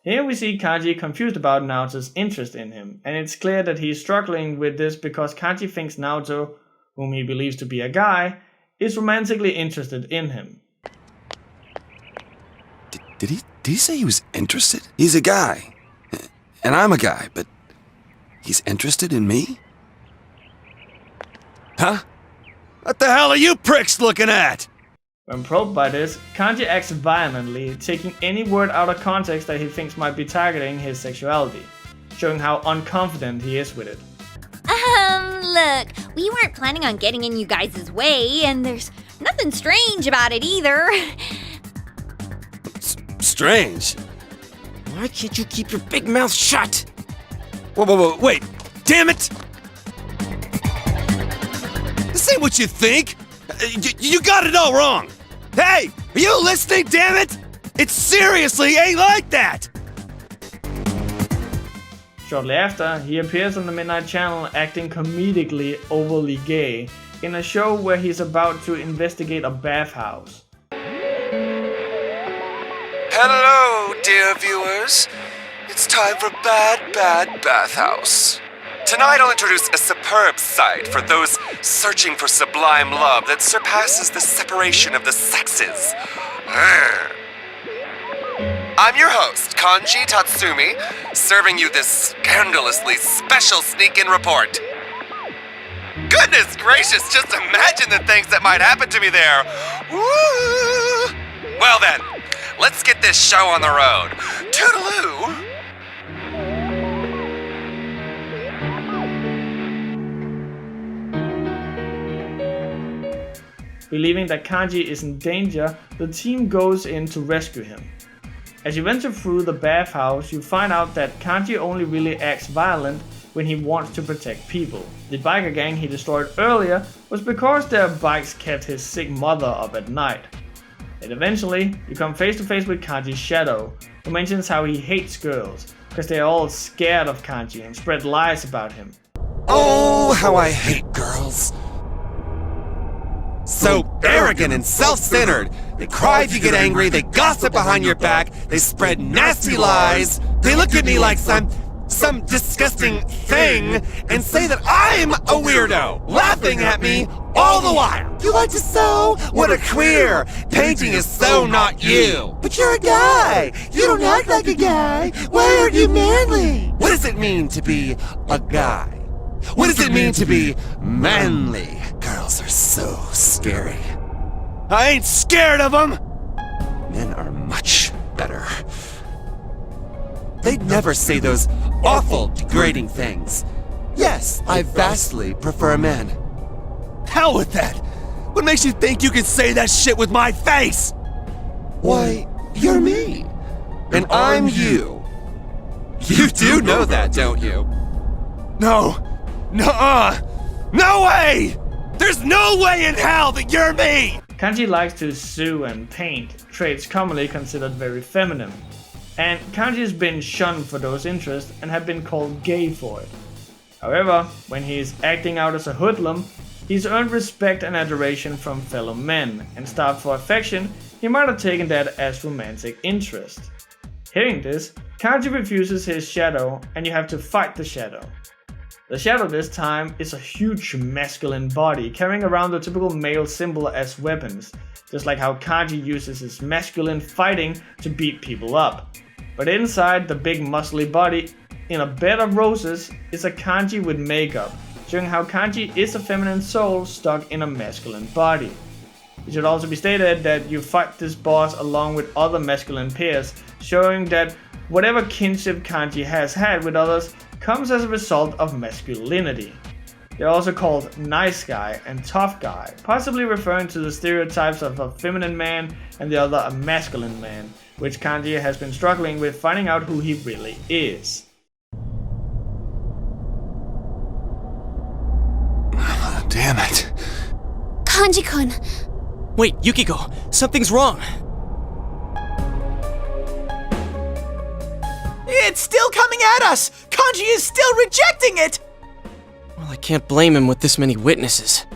Here we see Kanji confused about Naoto's interest in him, and it's clear that he's struggling with this because Kanji thinks Naoto, whom he believes to be a guy, is romantically interested in him. Did he say he was interested? He's a guy, and I'm a guy, but he's interested in me? Huh? What the hell are you pricks looking at? When probed by this, Kanji acts violently, taking any word out of context that he thinks might be targeting his sexuality, showing how unconfident he is with it. Look, we weren't planning on getting in you guys' way, and there's nothing strange about it either. Strange? Why can't you keep your big mouth shut? Whoa, wait! Damn it! This ain't what you think! You got it all wrong! Hey! Are you listening, damn it? It seriously ain't like that! Shortly after, he appears on the Midnight Channel acting comedically overly gay in a show where he's about to investigate a bathhouse. Hello, dear viewers. It's time for Bad Bathhouse. Tonight I'll introduce a superb sight for those searching for sublime love that surpasses the separation of the sexes. I'm your host, Kanji Tatsumi, serving you this scandalously special sneak-in report. Goodness gracious, just imagine the things that might happen to me there. Woo! Well then, let's get this show on the road. Toodaloo! Believing that Kanji is in danger, the team goes in to rescue him. As you venture through the bathhouse, you find out that Kanji only really acts violent when he wants to protect people. The biker gang he destroyed earlier was because their bikes kept his sick mother up at night. And eventually, you come face to face with Kanji's shadow, who mentions how he hates girls, because they're all scared of Kanji and spread lies about him. Oh, how I hate girls. So arrogant and self-centered. They cry if you get angry, they gossip behind your back, they spread nasty lies. They look at me like some some disgusting thing and say that I'm a weirdo, laughing at me all the while. You like to sew? What a queer! Painting is so not you. But you're a guy. You don't act like a guy. Why aren't you manly? What does it mean to be a guy? What does it mean to be manly? Girls are so scary. I ain't scared of them! Men are much better. They'd never say those awful, degrading things. Yes, I vastly prefer men. Hell with that! What makes you think you can say that shit with my face? Why, you're me. And I'm you. You do know that, don't you? No. Nuh-uh. No way! There's no way in hell that you're me! Kanji likes to sew and paint, traits commonly considered very feminine. And Kanji has been shunned for those interests and have been called gay for it. However, when he is acting out as a hoodlum, he's earned respect and adoration from fellow men, and starved for affection, he might have taken that as romantic interest. Hearing this, Kanji refuses his shadow, and you have to fight the shadow. The shadow this time is a huge masculine body carrying around the typical male symbol as weapons, just like how Kanji uses his masculine fighting to beat people up. But inside the big muscly body, in a bed of roses, is a Kanji with makeup, showing how Kanji is a feminine soul stuck in a masculine body. It should also be stated that you fight this boss along with other masculine peers, showing that whatever kinship Kanji has had with others comes as a result of masculinity. They're also called nice guy and tough guy, possibly referring to the stereotypes of a feminine man and the other a masculine man, which Kanji has been struggling with finding out who he really is. Damn it. Kanji-kun! Wait, Yukiko, something's wrong. It's still coming at us! Kanji is still rejecting it! Well, I can't blame him with this many witnesses.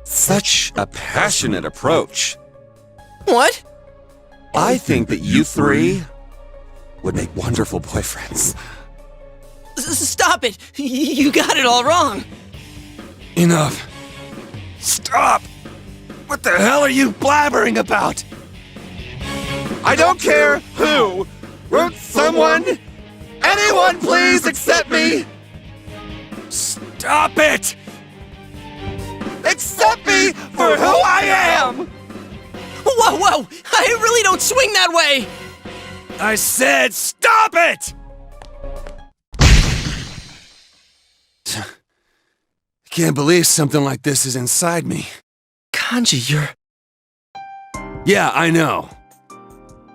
Such a passionate approach. What? I think that you three would make wonderful boyfriends. Stop it! You got it all wrong! Enough. Stop! What the hell are you blabbering about? I don't care who! Won't someone? Anyone please accept me? Stop it! Accept me for who I am! Whoa, whoa! I really don't swing that way! I said stop it! I can't believe something like this is inside me. Kanji, you're... Yeah, I know.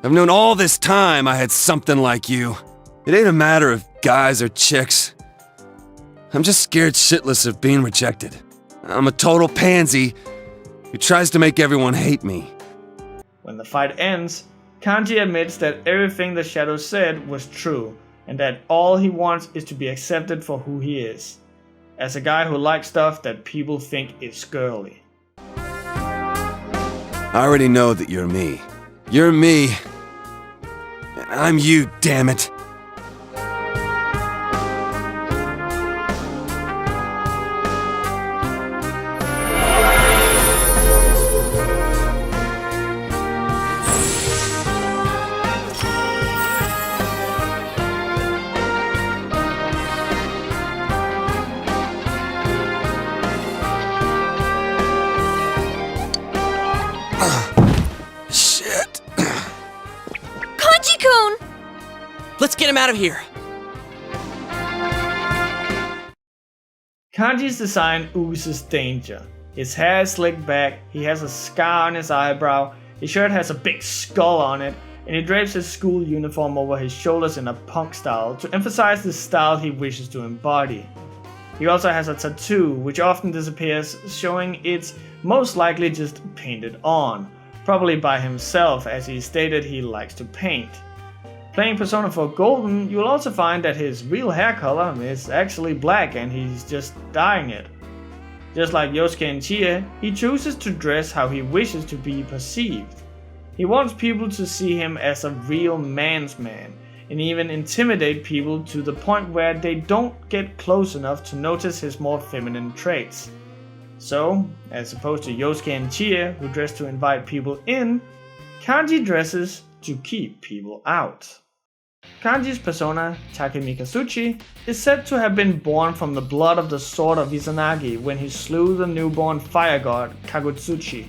I've known all this time I had something like you. It ain't a matter of guys or chicks. I'm just scared shitless of being rejected. I'm a total pansy who tries to make everyone hate me. When the fight ends, Kanji admits that everything the shadow said was true, and that all he wants is to be accepted for who he is, as a guy who likes stuff that people think is girly. I already know that you're me. You're me. And I'm you, damn it. Shit. Kanji-kun! Let's get him out of here. Kanji's design oozes danger. His hair is slicked back, he has a scar on his eyebrow, his shirt has a big skull on it, and he drapes his school uniform over his shoulders in a punk style to emphasize the style he wishes to embody. He also has a tattoo, which often disappears, showing it's most likely just painted on, probably by himself, as he stated he likes to paint. Playing Persona 4 Golden, you'll also find that his real hair color is actually black and he's just dyeing it. Just like Yosuke and Chie, he chooses to dress how he wishes to be perceived. He wants people to see him as a real man's man, and even intimidate people to the point where they don't get close enough to notice his more feminine traits. So, as opposed to Yosuke and Chie, who dress to invite people in, Kanji dresses to keep people out. Kanji's persona, Takemikazuchi, is said to have been born from the blood of the sword of Izanagi when he slew the newborn fire god Kagutsuchi.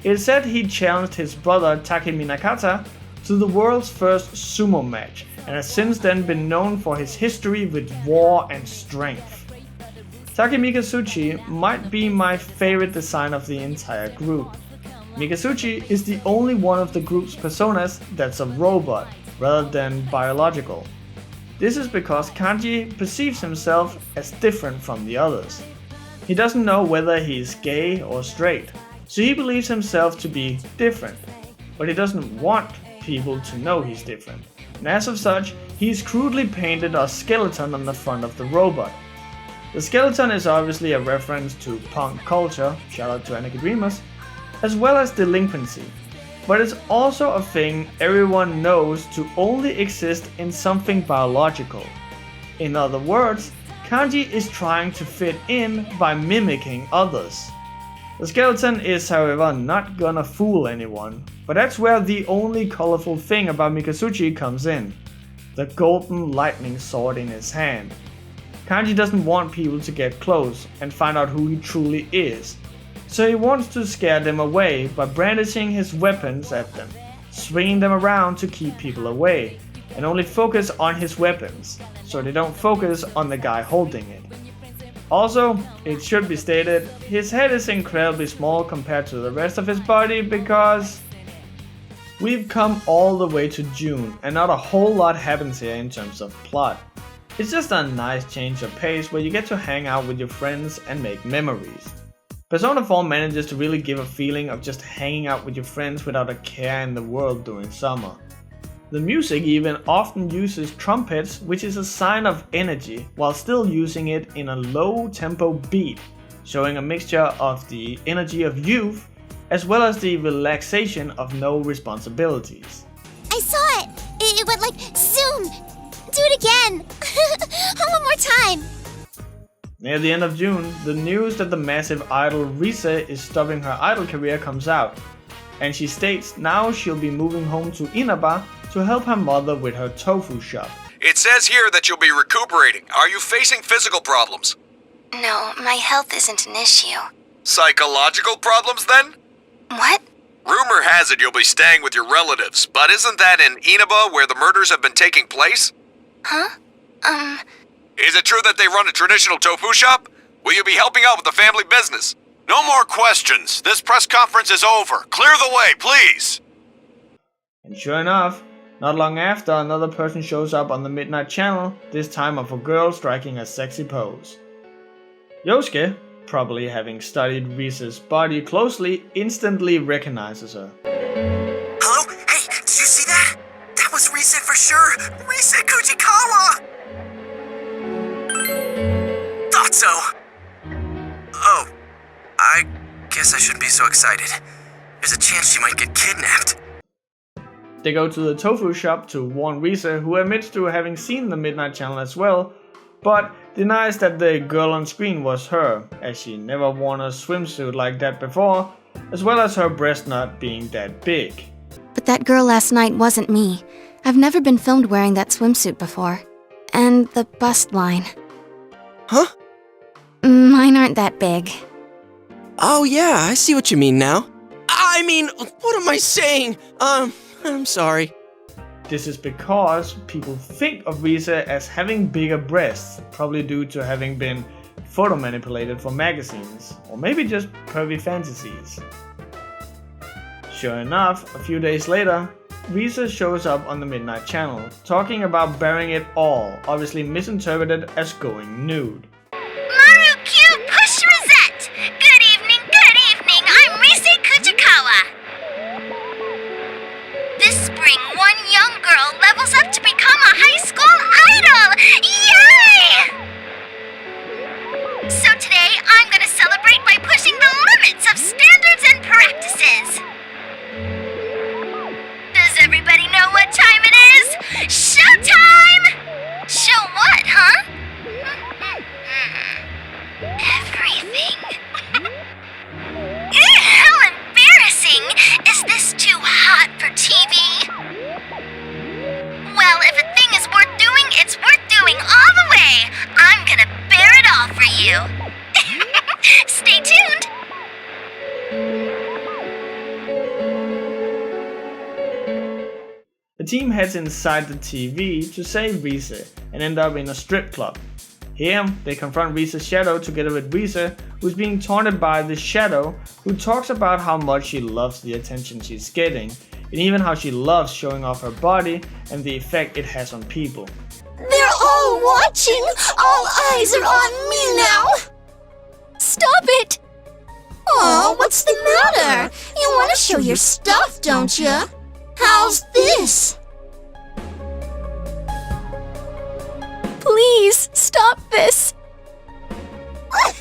It is said he challenged his brother Takeminakata to the world's first sumo match and has since then been known for his history with war and strength. Takemikazuchi might be my favorite design of the entire group. Mikazuchi is the only one of the group's personas that's a robot, rather than biological. This is because Kanji perceives himself as different from the others. He doesn't know whether he is gay or straight, so he believes himself to be different, but he doesn't want people to know he's different. And as of such, he's crudely painted a skeleton on the front of the robot. The skeleton is obviously a reference to punk culture, shout out to Anarchy Dreamers, as well as delinquency. But it's also a thing everyone knows to only exist in something biological. In other words, Kanji is trying to fit in by mimicking others. The skeleton is, however, not gonna fool anyone, but that's where the only colorful thing about Mikazuchi comes in: the golden lightning sword in his hand. Kanji doesn't want people to get close and find out who he truly is, so he wants to scare them away by brandishing his weapons at them, swinging them around to keep people away, and only focus on his weapons, so they don't focus on the guy holding it. Also, it should be stated, his head is incredibly small compared to the rest of his body because we've come all the way to June and not a whole lot happens here in terms of plot. It's just a nice change of pace where you get to hang out with your friends and make memories. Persona 4 manages to really give a feeling of just hanging out with your friends without a care in the world during summer. The music even often uses trumpets, which is a sign of energy, while still using it in a low tempo beat, showing a mixture of the energy of youth as well as the relaxation of no responsibilities. I saw it! It went like zoom! Do it again! One more time! Near the end of June, the news that the massive idol Rise is stopping her idol career comes out, and she states now she'll be moving home to Inaba to help her mother with her tofu shop. It says here that you'll be recuperating. Are you facing physical problems? No, my health isn't an issue. Psychological problems then? What? Rumor has it you'll be staying with your relatives, but isn't that in Inaba where the murders have been taking place? Huh? Is it true that they run a traditional tofu shop? Will you be helping out with the family business? No more questions. This press conference is over. Clear the way, please. And sure enough, not long after, another person shows up on the Midnight Channel, this time of a girl striking a sexy pose. Yosuke, probably having studied Rise's body closely, instantly recognizes her. Hello? Hey, did you see that? That was Rise for sure! Rise Kujikawa! Thought so. Oh, I guess I shouldn't be so excited. There's a chance she might get kidnapped. They go to the tofu shop to warn Rise, who admits to having seen the Midnight Channel as well, but denies that the girl on screen was her, as she never worn a swimsuit like that before, as well as her breast not being that big. But that girl last night wasn't me. I've never been filmed wearing that swimsuit before. And the bust line. Huh? Mine aren't that big. Oh yeah, I see what you mean now. I mean, what am I saying? I'm sorry. This is because people think of Rise as having bigger breasts, probably due to having been photo manipulated for magazines, or maybe just pervy fantasies. Sure enough, a few days later, Rise shows up on the Midnight Channel, talking about bearing it all, obviously misinterpreted as going nude. Maru Q Push Rosette! Good evening, I'm Rise Kujikawa! This spring, one young girl levels up to become a high school idol! Yay! So today, I'm gonna celebrate by pushing the limits of standards and practices! Does everybody know what time it is? Shut team heads inside the TV to save Reese and end up in a strip club. Here, they confront Reese's shadow together with Reese, who's being taunted by the shadow, who talks about how much she loves the attention she's getting, and even how she loves showing off her body and the effect it has on people. They're all watching! All eyes are on me now! Stop it! Oh, what's the matter? You want to show your stuff, don't you? How's this? Please, stop this!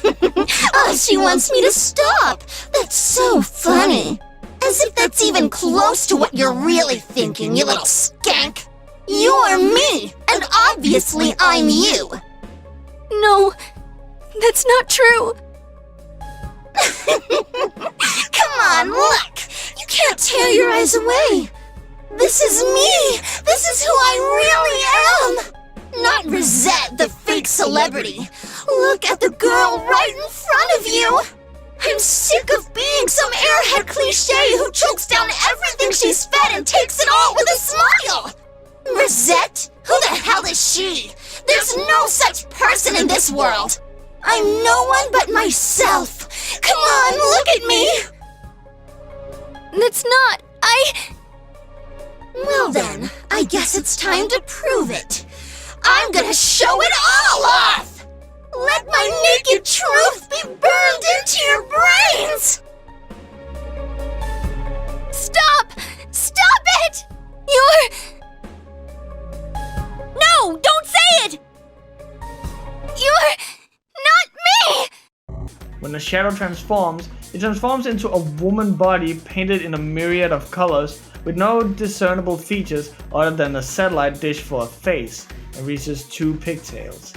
Oh, she wants me to stop! That's so funny! As if that's even close to what you're really thinking, you little skank! You're me, and obviously I'm you! No, that's not true! Come on, look! You can't tear your eyes away! This is me! This is who I really am! Not Rosette, the fake celebrity. Look at the girl right in front of you! I'm sick of being some airhead cliche who chokes down everything she's fed and takes it all with a smile! Rosette? Who the hell is she? There's no such person in this world! I'm no one but myself! Come on, look at me! That's not... Well then, I guess it's time to prove it. I'm gonna show it all off! Let my naked truth be burned into your brains! Stop! Stop it! No, don't say it! You're not me! When the shadow transforms, it transforms into a woman body painted in a myriad of colors with no discernible features other than a satellite dish for a face and Reese's 2 pigtails.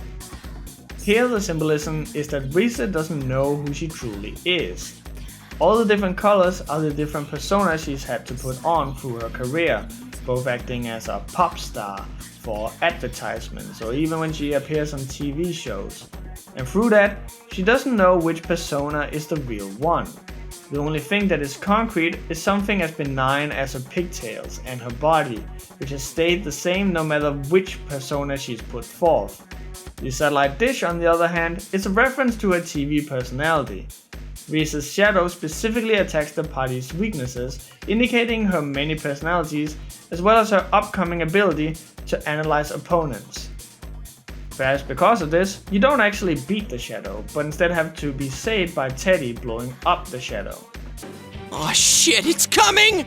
Here the symbolism is that Reese doesn't know who she truly is. All the different colors are the different personas she's had to put on through her career, both acting as a pop star for advertisements or even when she appears on TV shows. And through that, she doesn't know which persona is the real one. The only thing that is concrete is something as benign as her pigtails and her body, which has stayed the same no matter which persona she's put forth. The satellite dish, on the other hand, is a reference to her TV personality. Reese's shadow specifically attacks the party's weaknesses, indicating her many personalities as well as her upcoming ability to analyze opponents. Perhaps because of this, you don't actually beat the shadow, but instead have to be saved by Teddy blowing up the shadow. Oh shit, it's coming!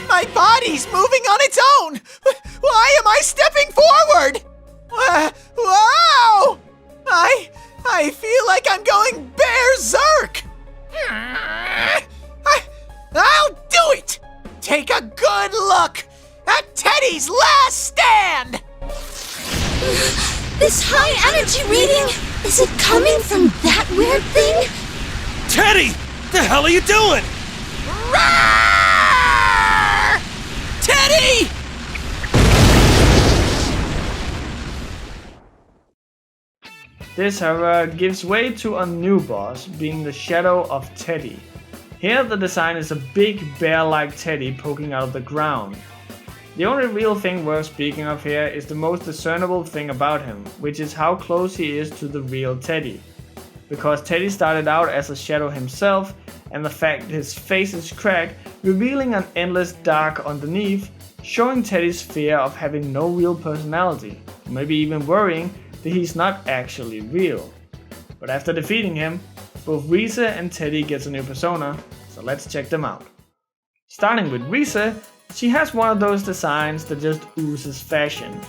My body's moving on its own! Why am I stepping forward? Wow! I feel like I'm going berserk! I'll do it! Take a good look at Teddy's last stand! This high energy reading, is it coming from that weird thing? Teddy! The hell are you doing? Roar! Teddy! This, however, gives way to a new boss, being the shadow of Teddy. Here the design is a big bear-like Teddy poking out of the ground. The only real thing worth speaking of here is the most discernible thing about him, which is how close he is to the real Teddy. Because Teddy started out as a shadow himself, and the fact his face is cracked, revealing an endless dark underneath, showing Teddy's fear of having no real personality, maybe even worrying that he's not actually real. But after defeating him, both Reese and Teddy gets a new persona, so let's check them out. Starting with Reese, she has one of those designs that just oozes fashion.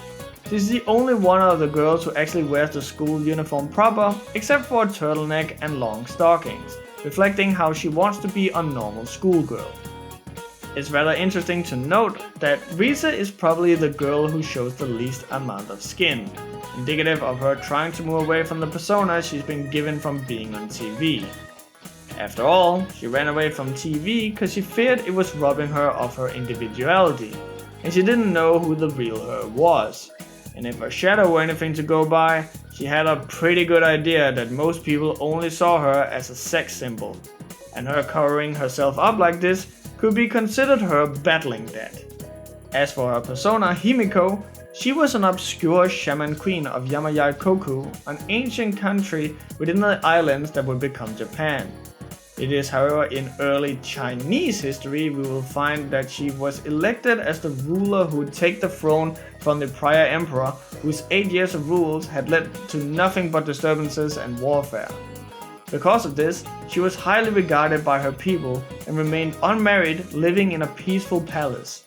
She's the only one of the girls who actually wears the school uniform proper, except for a turtleneck and long stockings, reflecting how she wants to be a normal schoolgirl. It's rather interesting to note that Reese is probably the girl who shows the least amount of skin, indicative of her trying to move away from the persona she's been given from being on TV. After all, she ran away from TV because she feared it was robbing her of her individuality, and she didn't know who the real her was. And if her shadow were anything to go by, she had a pretty good idea that most people only saw her as a sex symbol, and her covering herself up like this could be considered her battling dead. As for her persona, Himiko, she was an obscure shaman queen of Yamayakoku, an ancient country within the islands that would become Japan. It is, however, in early Chinese history we will find that she was elected as the ruler who would take the throne from the prior emperor, whose 8 years of rules had led to nothing but disturbances and warfare. Because of this, she was highly regarded by her people and remained unmarried, living in a peaceful palace.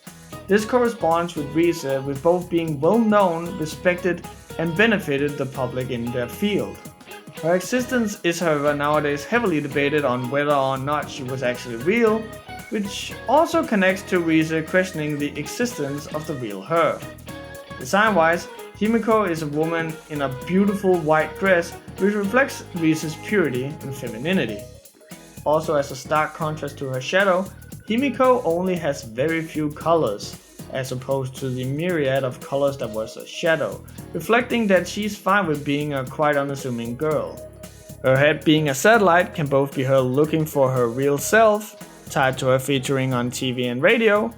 This corresponds with Rize, with both being well known, respected, and benefited the public in their field. Her existence is, however, nowadays heavily debated on whether or not she was actually real, which also connects to Rize questioning the existence of the real her. Design-wise, Himiko is a woman in a beautiful white dress which reflects Rize's purity and femininity. Also, as a stark contrast to her shadow, Himiko only has very few colors, as opposed to the myriad of colors that was a shadow, reflecting that she's fine with being a quite unassuming girl. Her head being a satellite can both be her looking for her real self, tied to her featuring on TV and radio,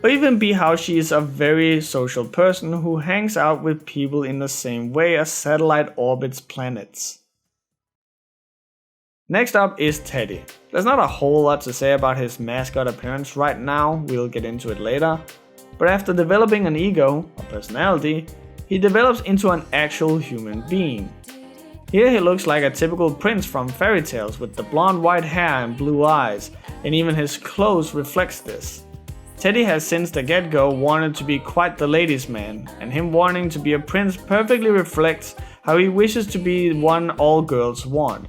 or even be how she is a very social person who hangs out with people in the same way a satellite orbits planets. Next up is Teddy. There's not a whole lot to say about his mascot appearance right now, we'll get into it later, but after developing an ego, a personality, he develops into an actual human being. Here he looks like a typical prince from fairy tales with the blonde white hair and blue eyes, and even his clothes reflects this. Teddy has since the get-go wanted to be quite the ladies' man, and him wanting to be a prince perfectly reflects how he wishes to be one all girls want.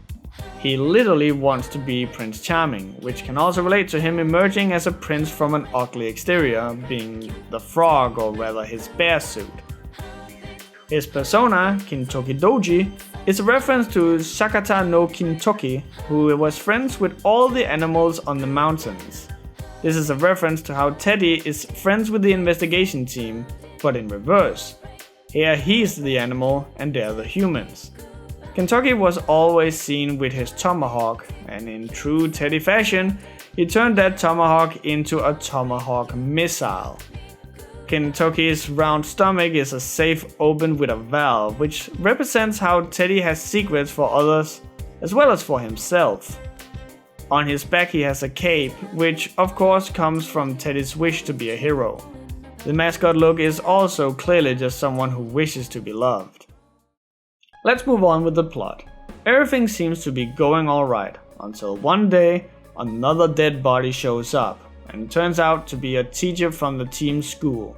He literally wants to be Prince Charming, which can also relate to him emerging as a prince from an ugly exterior, being the frog or rather his bear suit. His persona, Kintoki Doji, is a reference to Shakata no Kintoki, who was friends with all the animals on the mountains. This is a reference to how Teddy is friends with the investigation team, but in reverse. Here he's the animal and they're the humans. Kentucky was always seen with his tomahawk, and in true Teddy fashion, he turned that tomahawk into a tomahawk missile. Kentucky's round stomach is a safe opened with a valve, which represents how Teddy has secrets for others as well as for himself. On his back he has a cape, which of course comes from Teddy's wish to be a hero. The mascot look is also clearly just someone who wishes to be loved. Let's move on with the plot. Everything seems to be going alright, until one day another dead body shows up, and it turns out to be a teacher from the team's school.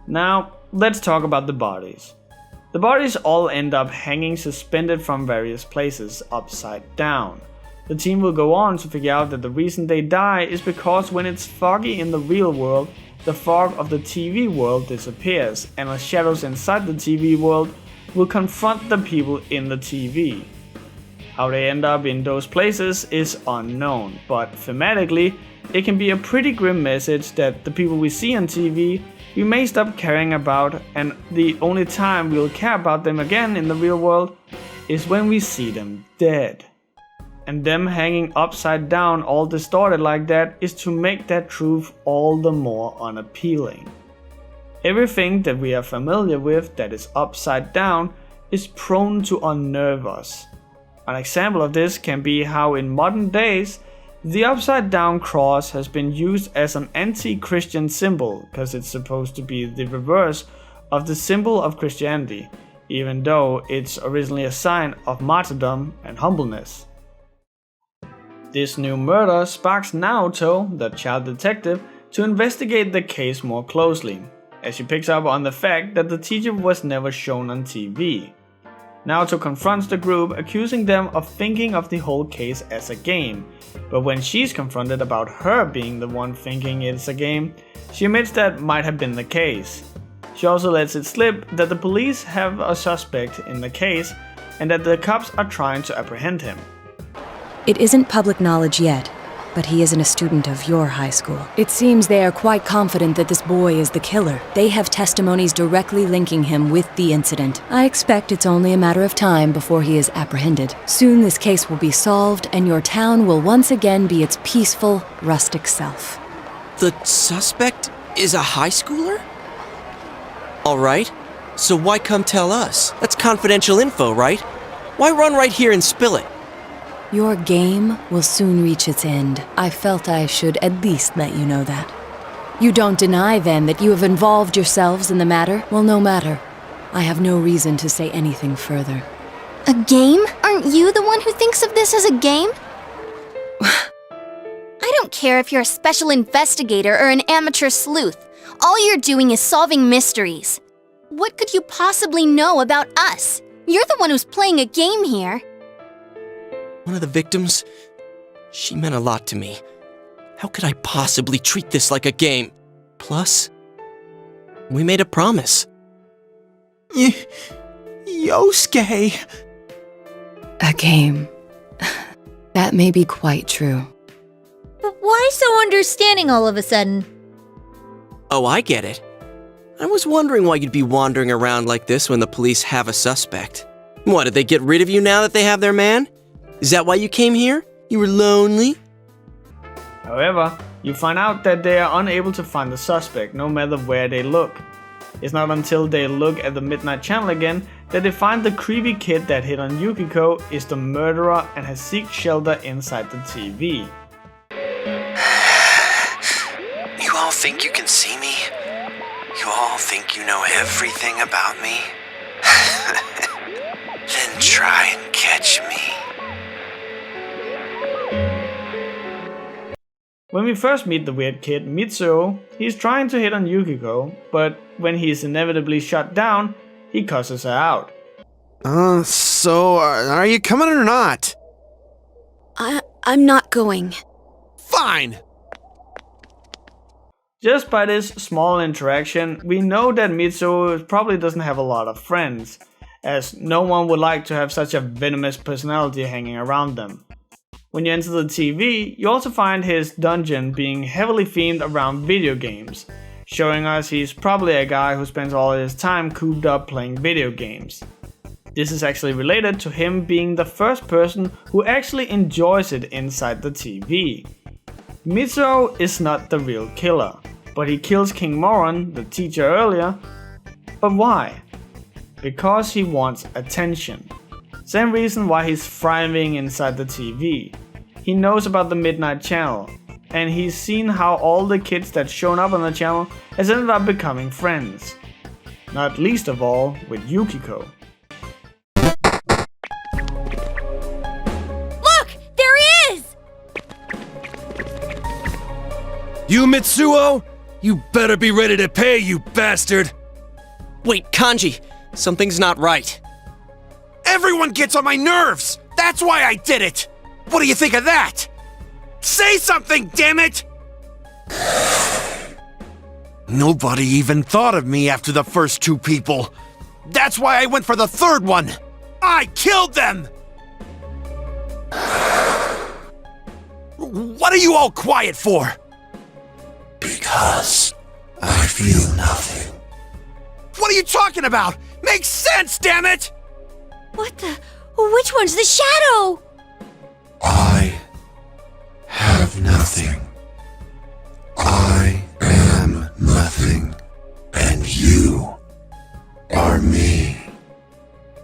Now, let's talk about the bodies. The bodies all end up hanging suspended from various places, upside down. The team will go on to figure out that the reason they die is because when it's foggy in the real world, the fog of the TV world disappears, and the shadows inside the TV world will confront the people in the TV. How they end up in those places is unknown, but thematically, it can be a pretty grim message that the people we see on TV, we may stop caring about, and the only time we'll care about them again in the real world is when we see them dead. And them hanging upside down all distorted like that is to make that truth all the more unappealing. Everything that we are familiar with that is upside down is prone to unnerve us. An example of this can be how in modern days, the upside down cross has been used as an anti-Christian symbol because it's supposed to be the reverse of the symbol of Christianity, even though it's originally a sign of martyrdom and humbleness. This new murder sparks Naoto, the child detective, to investigate the case more closely, as she picks up on the fact that the teacher was never shown on TV. Naoto confronts the group, accusing them of thinking of the whole case as a game, but when she's confronted about her being the one thinking it's a game, she admits that might have been the case. She also lets it slip that the police have a suspect in the case and that the cops are trying to apprehend him. It isn't public knowledge yet, but he isn't a student of your high school. It seems they are quite confident that this boy is the killer. They have testimonies directly linking him with the incident. I expect it's only a matter of time before he is apprehended. Soon this case will be solved, and your town will once again be its peaceful, rustic self. The suspect is a high schooler? All right. So why come tell us? That's confidential info, right? Why run right here and spill it? Your game will soon reach its end. I felt I should at least let you know that. You don't deny, then, that you have involved yourselves in the matter? Well, no matter. I have no reason to say anything further. A game? Aren't you the one who thinks of this as a game? I don't care if you're a special investigator or an amateur sleuth. All you're doing is solving mysteries. What could you possibly know about us? You're the one who's playing a game here. One of the victims? She meant a lot to me. How could I possibly treat this like a game? Plus, we made a promise. Yosuke! A game. That may be quite true. But why so understanding all of a sudden? Oh, I get it. I was wondering why you'd be wandering around like this when the police have a suspect. What, did they get rid of you now that they have their man? Is that why you came here? You were lonely? However, you find out that they are unable to find the suspect no matter where they look. It's not until they look at the Midnight Channel again that they find the creepy kid that hit on Yukiko is the murderer and has sought shelter inside the TV. You all think you can see me? You all think you know everything about me? Then try and catch me. When we first meet the weird kid, Mitsuo, he's trying to hit on Yukiko, but when he is inevitably shut down, he cusses her out. So are you coming or not? I'm not going. Fine! Just by this small interaction, we know that Mitsuo probably doesn't have a lot of friends, as no one would like to have such a venomous personality hanging around them. When you enter the TV, you also find his dungeon being heavily themed around video games, showing us he's probably a guy who spends all his time cooped up playing video games. This is actually related to him being the first person who actually enjoys it inside the TV. Mitsuo is not the real killer, but he kills King Moron, the teacher, earlier. But why? Because he wants attention. Same reason why he's thriving inside the TV. He knows about the Midnight Channel, and he's seen how all the kids that's shown up on the channel has ended up becoming friends. Not least of all with Yukiko. Look! There he is! You, Mitsuo? You better be ready to pay, you bastard! Wait, Kanji, something's not right. Everyone gets on my nerves! That's why I did it! What do you think of that? Say something, damn it! Nobody even thought of me after the first two people. That's why I went for the third one. I killed them! What are you all quiet for? Because I feel nothing. What are you talking about? Makes sense, damn it! What the? Which one's the shadow? I have nothing. I am nothing. And you are me.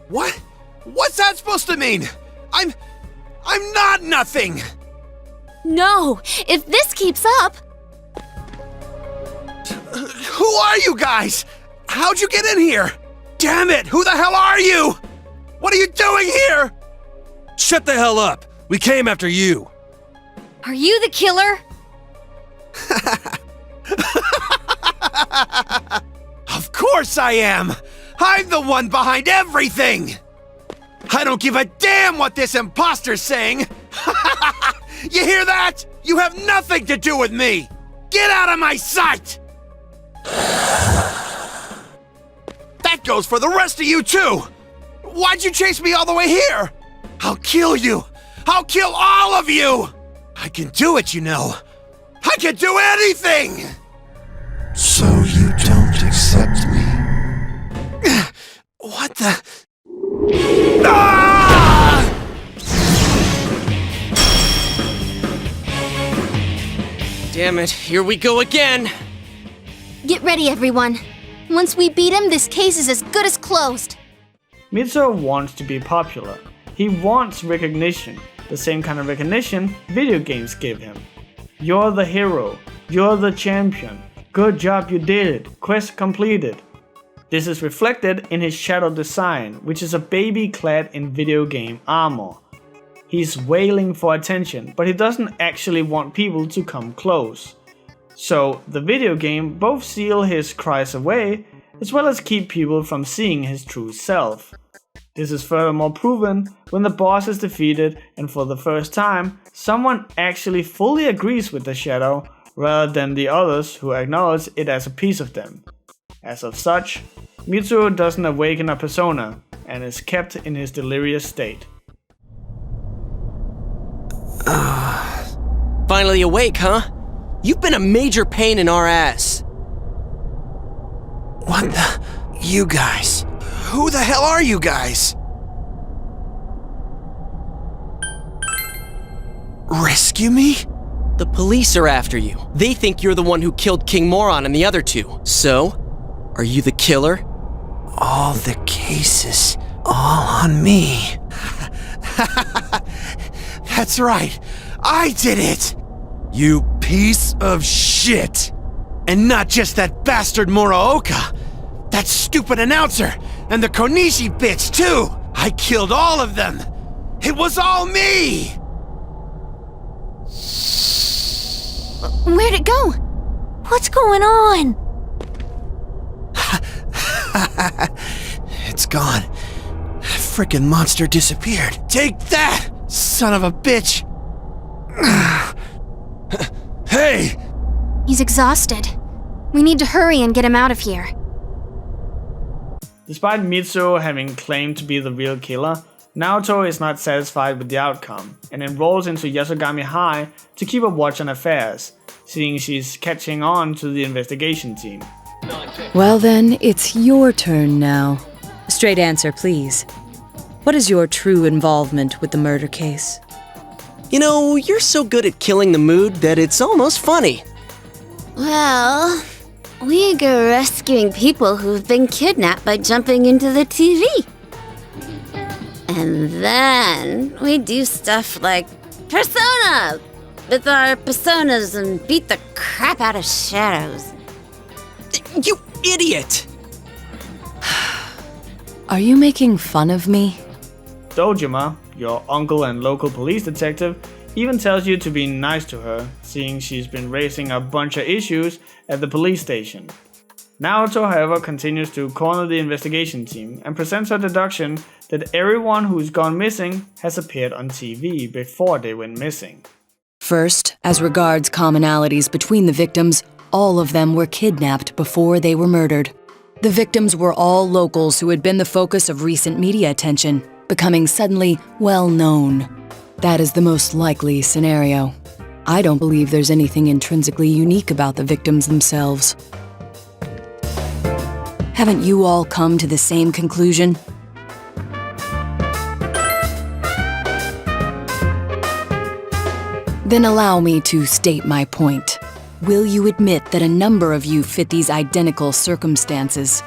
What? What's that supposed to mean? I'm not nothing! No! If this keeps up... Who are you guys? How'd you get in here? Damn it! Who the hell are you? What are you doing here? Shut the hell up! We came after you! Are you the killer? Of course I am! I'm the one behind everything! I don't give a damn what this imposter's saying! You hear that? You have nothing to do with me! Get out of my sight! That goes for the rest of you too! Why'd you chase me all the way here? I'll kill you! I'll kill all of you! I can do it, you know. I can do anything! So you don't accept me? What the... Ah! Damn it, here we go again! Get ready, everyone. Once we beat him, this case is as good as closed. Mitsuo wants to be popular. He wants recognition, the same kind of recognition video games give him. You're the hero. You're the champion. Good job, you did it. Quest completed. This is reflected in his shadow design, which is a baby clad in video game armor. He's wailing for attention, but he doesn't actually want people to come close. So the video game both seal his cries away, as well as keep people from seeing his true self. This is furthermore proven when the boss is defeated and for the first time, someone actually fully agrees with the shadow, rather than the others who acknowledge it as a piece of them. As of such, Mitsuo doesn't awaken a persona, and is kept in his delirious state. Finally awake, huh? You've been a major pain in our ass. What the? You guys? Who the hell are you guys? Rescue me? The police are after you. They think you're the one who killed King Moron and the other two. So, are you the killer? All the cases, all on me. That's right, I did it! You piece of shit! And not just that bastard Muraoka! That stupid announcer! And the Konishi bitch, too! I killed all of them! It was all me! Where'd it go? What's going on? It's gone. Frickin' monster disappeared. Take that, son of a bitch! Hey! He's exhausted. We need to hurry and get him out of here. Despite Mitsuo having claimed to be the real killer, Naoto is not satisfied with the outcome and enrolls into Yasogami High to keep a watch on affairs, seeing she's catching on to the investigation team. Well then, it's your turn now. Straight answer, please. What is your true involvement with the murder case? You know, you're so good at killing the mood that it's almost funny. Well, we go rescuing people who've been kidnapped by jumping into the TV. And then we do stuff like Persona! With our personas and beat the crap out of shadows. You idiot! Are you making fun of me? Dojima, your uncle and local police detective, even tells you to be nice to her, seeing she's been raising a bunch of issues at the police station. Naoto, however, continues to corner the investigation team and presents her deduction that everyone who's gone missing has appeared on TV before they went missing. First, as regards commonalities between the victims, all of them were kidnapped before they were murdered. The victims were all locals who had been the focus of recent media attention, becoming suddenly well-known. That is the most likely scenario. I don't believe there's anything intrinsically unique about the victims themselves. Haven't you all come to the same conclusion? Then allow me to state my point. Will you admit that a number of you fit these identical circumstances?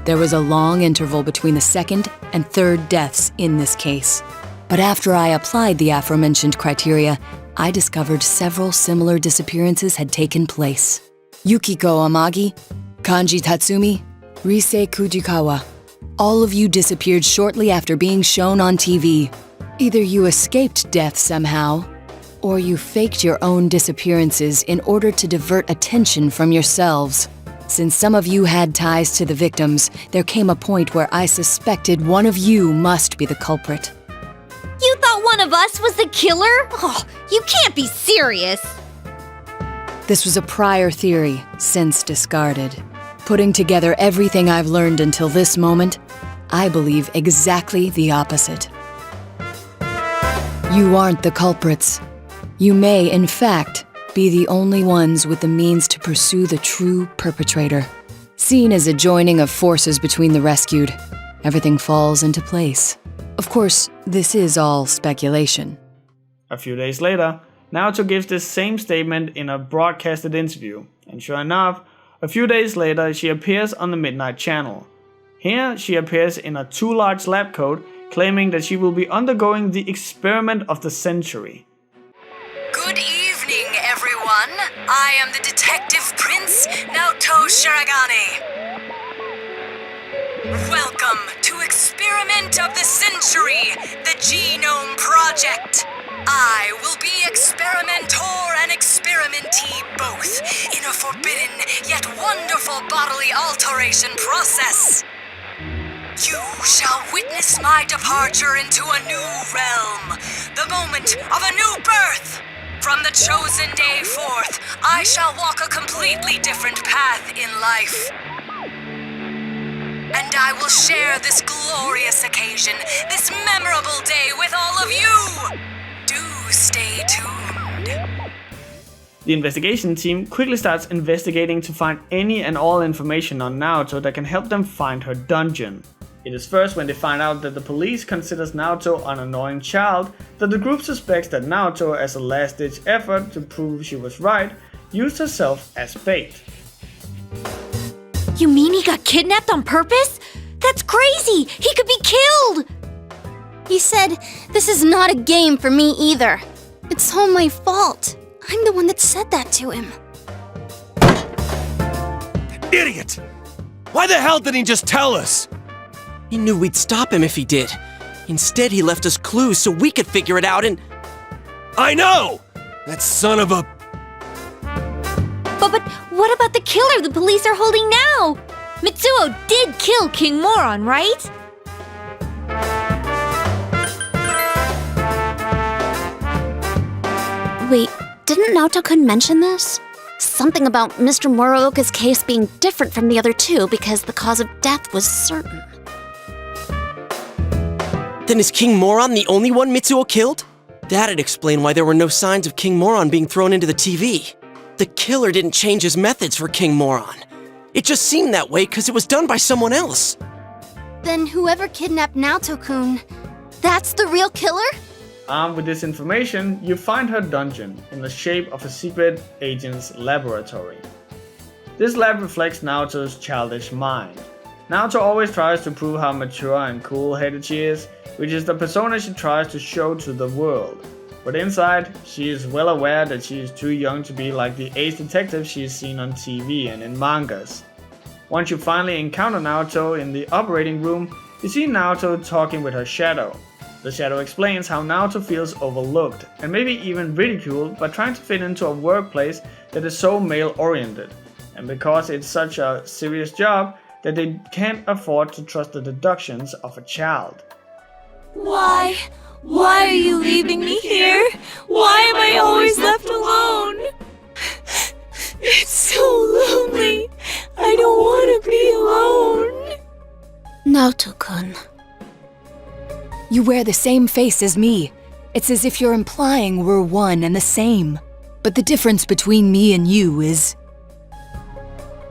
There was a long interval between the second and third deaths in this case. But after I applied the aforementioned criteria, I discovered several similar disappearances had taken place. Yukiko Amagi, Kanji Tatsumi, Rise Kujikawa. All of you disappeared shortly after being shown on TV. Either you escaped death somehow, or you faked your own disappearances in order to divert attention from yourselves. Since some of you had ties to the victims, there came a point where I suspected one of you must be the culprit. You thought one of us was the killer? Oh, you can't be serious. This was a prior theory, since discarded. Putting together everything I've learned until this moment, I believe exactly the opposite. You aren't the culprits. You may, in fact, be the only ones with the means to pursue the true perpetrator. Seen as a joining of forces between the rescued, everything falls into place. Of course, this is all speculation. A few days later, Naoto gives this same statement in a broadcasted interview, and sure enough, a few days later she appears on the Midnight Channel. Here she appears in a too large lab coat, claiming that she will be undergoing the experiment of the century. Good evening, everyone. I am the Detective Prince, Naoto Shiragane. Welcome to Experiment of the Century, the Genome Project. I will be experimenter and experimentee both in a forbidden yet wonderful bodily alteration process. You shall witness my departure into a new realm, the moment of a new birth. From the chosen day forth, I shall walk a completely different path in life. And I will share this glorious occasion, this memorable day with all of you. Do stay tuned. The investigation team quickly starts investigating to find any and all information on Naoto that can help them find her dungeon. It is first when they find out that the police considers Naoto an annoying child that the group suspects that Naoto, as a last-ditch effort to prove she was right, used herself as bait. You mean he got kidnapped on purpose? That's crazy! He could be killed! He said, "This is not a game for me either. It's all my fault. I'm the one that said that to him." Idiot! Why the hell didn't he just tell us? He knew we'd stop him if he did. Instead, he left us clues so we could figure it out and... I know! That son of a... But what about the killer the police are holding now? Mitsuo did kill King Moron, right? Wait, didn't Naoto-kun mention this? Something about Mr. Muraoka's case being different from the other two because the cause of death was certain. Then is King Moron the only one Mitsuo killed? That'd explain why there were no signs of King Moron being thrown into the TV. The killer didn't change his methods for King Moron. It just seemed that way because it was done by someone else. Then whoever kidnapped Naoto-kun, that's the real killer? Armed with this information, you find her dungeon in the shape of a secret agent's laboratory. This lab reflects Naoto's childish mind. Naoto always tries to prove how mature and cool-headed she is, which is the persona she tries to show to the world. But inside, she is well aware that she is too young to be like the ace detective she has seen on TV and in mangas. Once you finally encounter Naoto in the operating room, you see Naoto talking with her shadow. The shadow explains how Naoto feels overlooked and maybe even ridiculed by trying to fit into a workplace that is so male-oriented, and because it's such a serious job that they can't afford to trust the deductions of a child. Why? Why are you leaving me here? Why am I always left alone? It's so lonely. I don't want to be alone. Naoto-kun. You wear the same face as me. It's as if you're implying we're one and the same. But the difference between me and you is...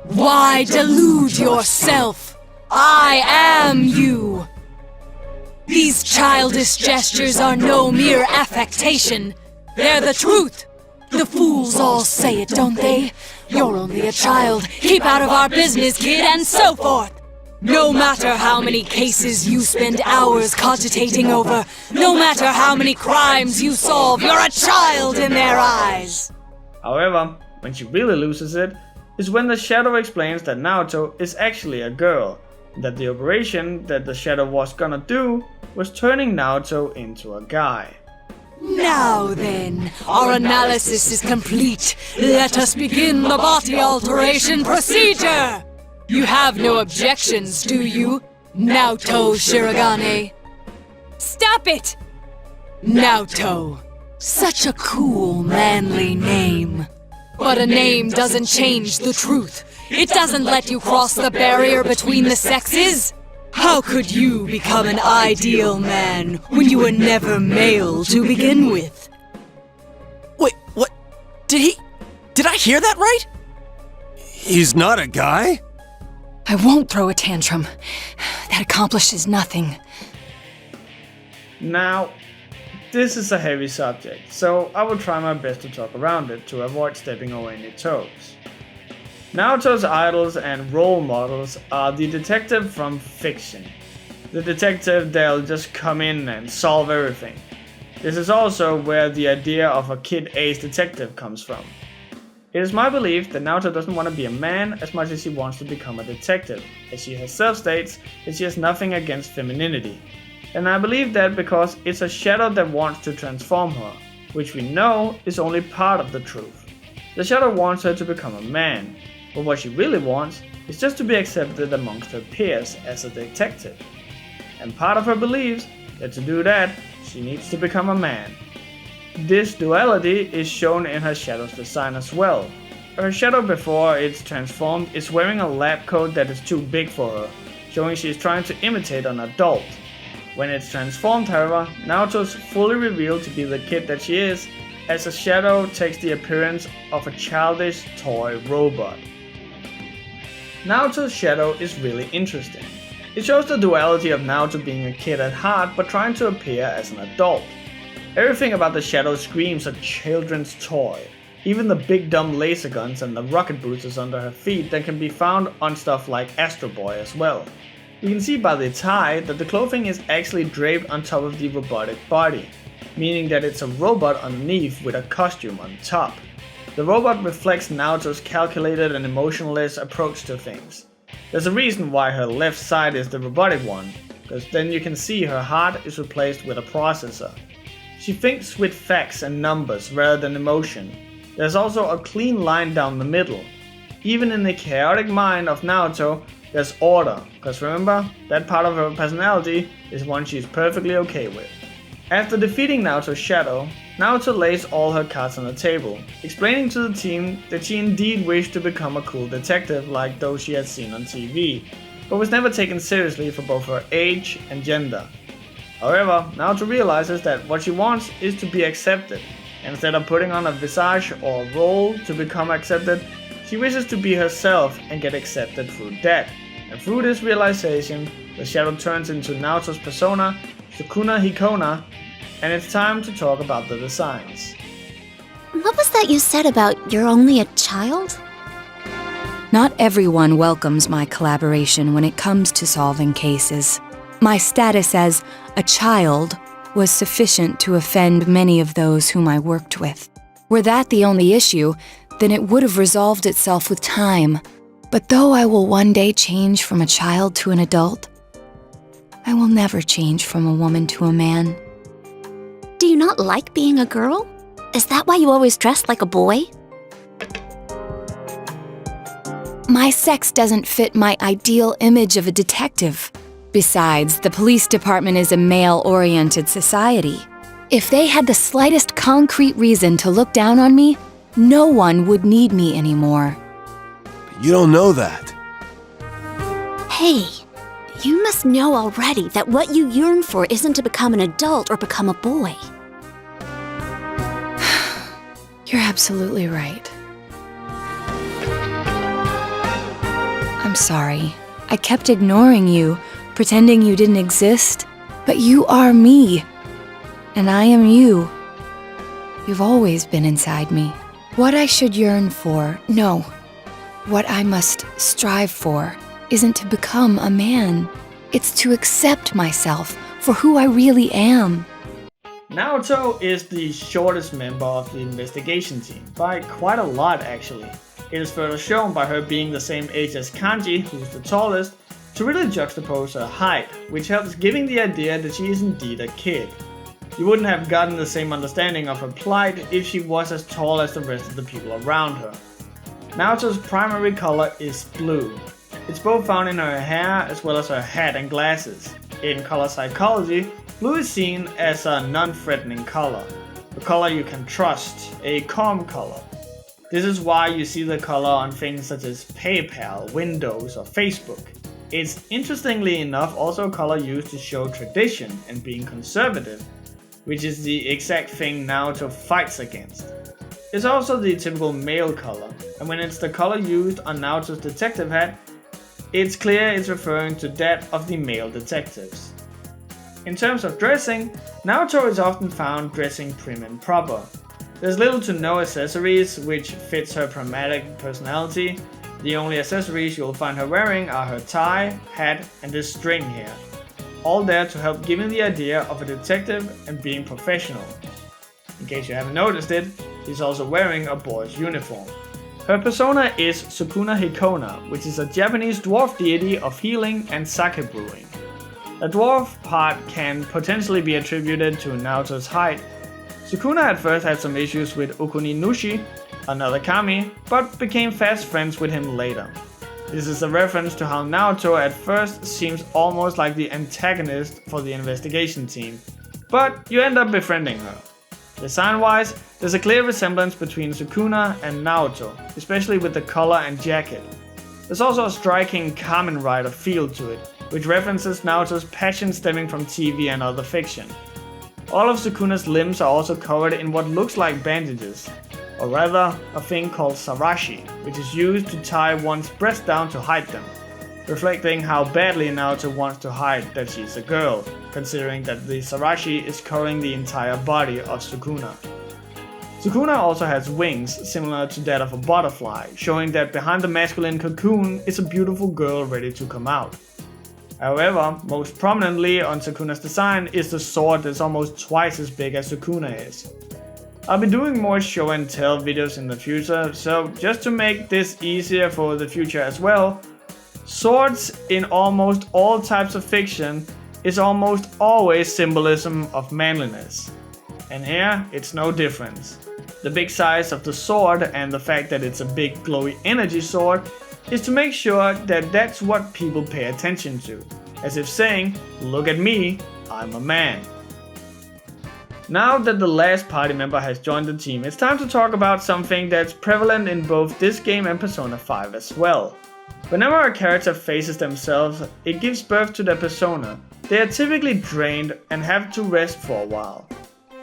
Why delude yourself? I am you! These childish gestures are no mere affectation. They're the truth. The fools all say it, don't they? You're only a child. Keep out of our business, kid, and so forth. No matter how many cases you spend hours cogitating over, no matter how many crimes you solve, you're a child in their eyes. However, when she really loses it, is when the shadow explains that Naoto is actually a girl, and that the operation that the shadow was gonna do was turning Naoto into a guy. Now then, our analysis is complete. Let us begin the body alteration procedure! You have no objections, do you, Naoto Shiragane? Stop it! Naoto. Such a cool, manly name. But a name doesn't change the truth. It doesn't let you cross the barrier between the sexes. How could you become an ideal man when you were never male to begin with? Wait, what? Did I hear that right? He's not a guy? I won't throw a tantrum. That accomplishes nothing. Now, This is a heavy subject, so I will try my best to talk around it to avoid stepping over any toes. Naoto's idols and role models are the detective from fiction. The detective that'll just come in and solve everything. This is also where the idea of a kid ace detective comes from. It is my belief that Naoto doesn't want to be a man as much as he wants to become a detective, as she herself states that she has nothing against femininity. And I believe that because it's a shadow that wants to transform her, which we know is only part of the truth. The shadow wants her to become a man, but what she really wants is just to be accepted amongst her peers as a detective. And part of her believes that to do that, she needs to become a man. This duality is shown in her shadow's design as well. Her shadow before it's transformed is wearing a lab coat that is too big for her, showing she is trying to imitate an adult. When it's transformed, however, Naoto's fully revealed to be the kid that she is, as a shadow takes the appearance of a childish toy robot. Naoto's shadow is really interesting. It shows the duality of Naoto being a kid at heart but trying to appear as an adult. Everything about the shadow screams a children's toy. Even the big dumb laser guns and the rocket boosters under her feet that can be found on stuff like Astro Boy as well. You can see by the tie that the clothing is actually draped on top of the robotic body, meaning that it's a robot underneath with a costume on top. The robot reflects Naoto's calculated and emotionless approach to things. There's a reason why her left side is the robotic one, because then you can see her heart is replaced with a processor. She thinks with facts and numbers rather than emotion. There's also a clean line down the middle. Even in the chaotic mind of Naoto, there's order, because remember, that part of her personality is one she's perfectly okay with. After defeating Naoto's shadow, Naoto lays all her cards on the table, explaining to the team that she indeed wished to become a cool detective like those she had seen on TV, but was never taken seriously for both her age and gender. However, Naoto realizes that what she wants is to be accepted. Instead of putting on a visage or a role to become accepted, she wishes to be herself and get accepted through that. And through this realization, the shadow turns into Naoto's persona, Sukuna Hikona, and it's time to talk about the designs. What was that you said about you're only a child? Not everyone welcomes my collaboration when it comes to solving cases. My status as a child was sufficient to offend many of those whom I worked with. Were that the only issue, then it would have resolved itself with time. But though I will one day change from a child to an adult, I will never change from a woman to a man. Do you not like being a girl? Is that why you always dress like a boy? My sex doesn't fit my ideal image of a detective. Besides, the police department is a male-oriented society. If they had the slightest concrete reason to look down on me, no one would need me anymore. You don't know that. Hey, you must know already that what you yearn for isn't to become an adult or become a boy. You're absolutely right. I'm sorry. I kept ignoring you, pretending you didn't exist. But you are me. And I am you. You've always been inside me. What I should yearn for, no. What I must strive for isn't to become a man. It's to accept myself for who I really am. Naoto is the shortest member of the investigation team, by quite a lot actually. It is further shown by her being the same age as Kanji, who's the tallest, to really juxtapose her height, which helps giving the idea that she is indeed a kid. You wouldn't have gotten the same understanding of her plight if she was as tall as the rest of the people around her. Naoto's primary color is blue. It's both found in her hair as well as her hat and glasses. In color psychology, blue is seen as a non-threatening color, a color you can trust, a calm color. This is why you see the color on things such as PayPal, Windows, or Facebook. It's interestingly enough also a color used to show tradition and being conservative, which is the exact thing Naoto fights against. It's also the typical male color, and when it's the color used on Naoto's detective hat, it's clear it's referring to that of the male detectives. In terms of dressing, Naoto is often found dressing prim and proper. There's little to no accessories, which fits her pragmatic personality. The only accessories you'll find her wearing are her tie, hat, and this string here. All there to help giving the idea of a detective and being professional. In case you haven't noticed it, she's also wearing a boy's uniform. Her persona is Sukuna Hikona, which is a Japanese dwarf deity of healing and sake brewing. The dwarf part can potentially be attributed to Naoto's height. Sukuna at first had some issues with Okuni Nushi, another kami, but became fast friends with him later. This is a reference to how Naoto at first seems almost like the antagonist for the investigation team, but you end up befriending her. Design-wise, there's a clear resemblance between Sukuna and Naoto, especially with the collar and jacket. There's also a striking Kamen Rider feel to it, which references Naoto's passion stemming from TV and other fiction. All of Sukuna's limbs are also covered in what looks like bandages, or rather, a thing called sarashi, which is used to tie one's breasts down to hide them, reflecting how badly Naoto wants to hide that she's a girl, considering that the sarashi is covering the entire body of Sukuna. Sukuna also has wings similar to that of a butterfly, showing that behind the masculine cocoon is a beautiful girl ready to come out. However, most prominently on Sukuna's design is the sword that's almost twice as big as Sukuna is. I'll be doing more show and tell videos in the future, so just to make this easier for the future as well, swords in almost all types of fiction is almost always symbolism of manliness. And here, it's no different. The big size of the sword and the fact that it's a big glowy energy sword is to make sure that that's what people pay attention to, as if saying, look at me, I'm a man. Now that the last party member has joined the team, it's time to talk about something that's prevalent in both this game and Persona 5 as well. Whenever a character faces themselves, it gives birth to their persona. They are typically drained and have to rest for a while.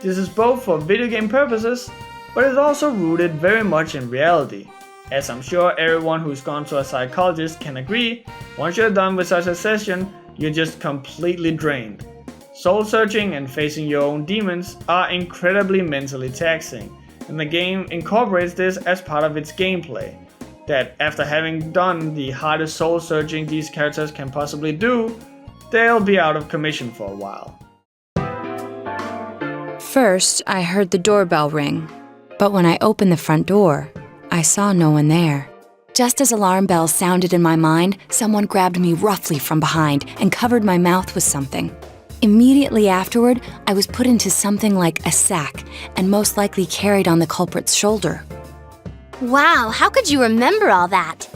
This is both for video game purposes, but it's also rooted very much in reality. As I'm sure everyone who's gone to a psychologist can agree, once you're done with such a session, you're just completely drained. Soul searching and facing your own demons are incredibly mentally taxing, and the game incorporates this as part of its gameplay. That after having done the hardest soul searching these characters can possibly do, they'll be out of commission for a while. First, I heard the doorbell ring, but when I opened the front door, I saw no one there. Just as alarm bells sounded in my mind, someone grabbed me roughly from behind and covered my mouth with something. Immediately afterward, I was put into something like a sack and most likely carried on the culprit's shoulder. Wow, how could you remember all that?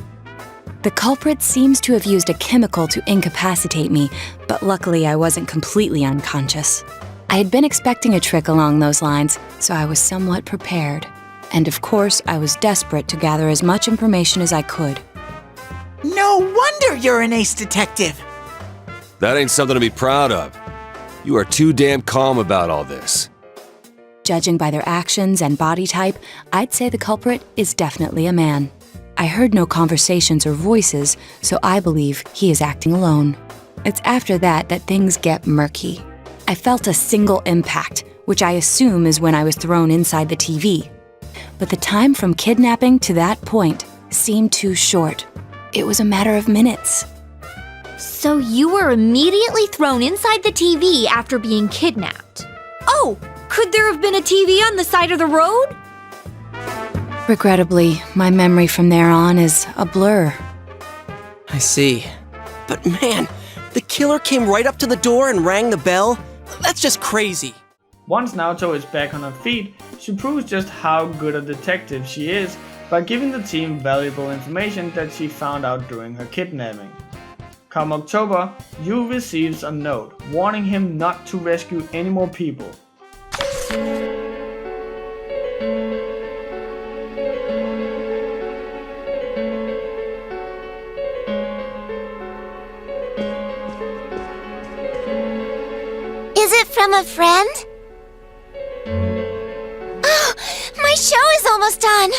The culprit seems to have used a chemical to incapacitate me, but luckily I wasn't completely unconscious. I had been expecting a trick along those lines, so I was somewhat prepared. And of course, I was desperate to gather as much information as I could. No wonder you're an ace detective! That ain't something to be proud of. You are too damn calm about all this. Judging by their actions and body type, I'd say the culprit is definitely a man. I heard no conversations or voices, so I believe he is acting alone. It's after that that things get murky. I felt a single impact, which I assume is when I was thrown inside the TV. But the time from kidnapping to that point seemed too short. It was a matter of minutes. So you were immediately thrown inside the TV after being kidnapped. Oh, could there have been a TV on the side of the road? Regrettably, my memory from there on is a blur. I see. But man, the killer came right up to the door and rang the bell? That's just crazy. Once Naoto is back on her feet, she proves just how good a detective she is by giving the team valuable information that she found out during her kidnapping. Come October, Yu receives a note warning him not to rescue any more people. Is it from a friend? Oh, my show is almost done!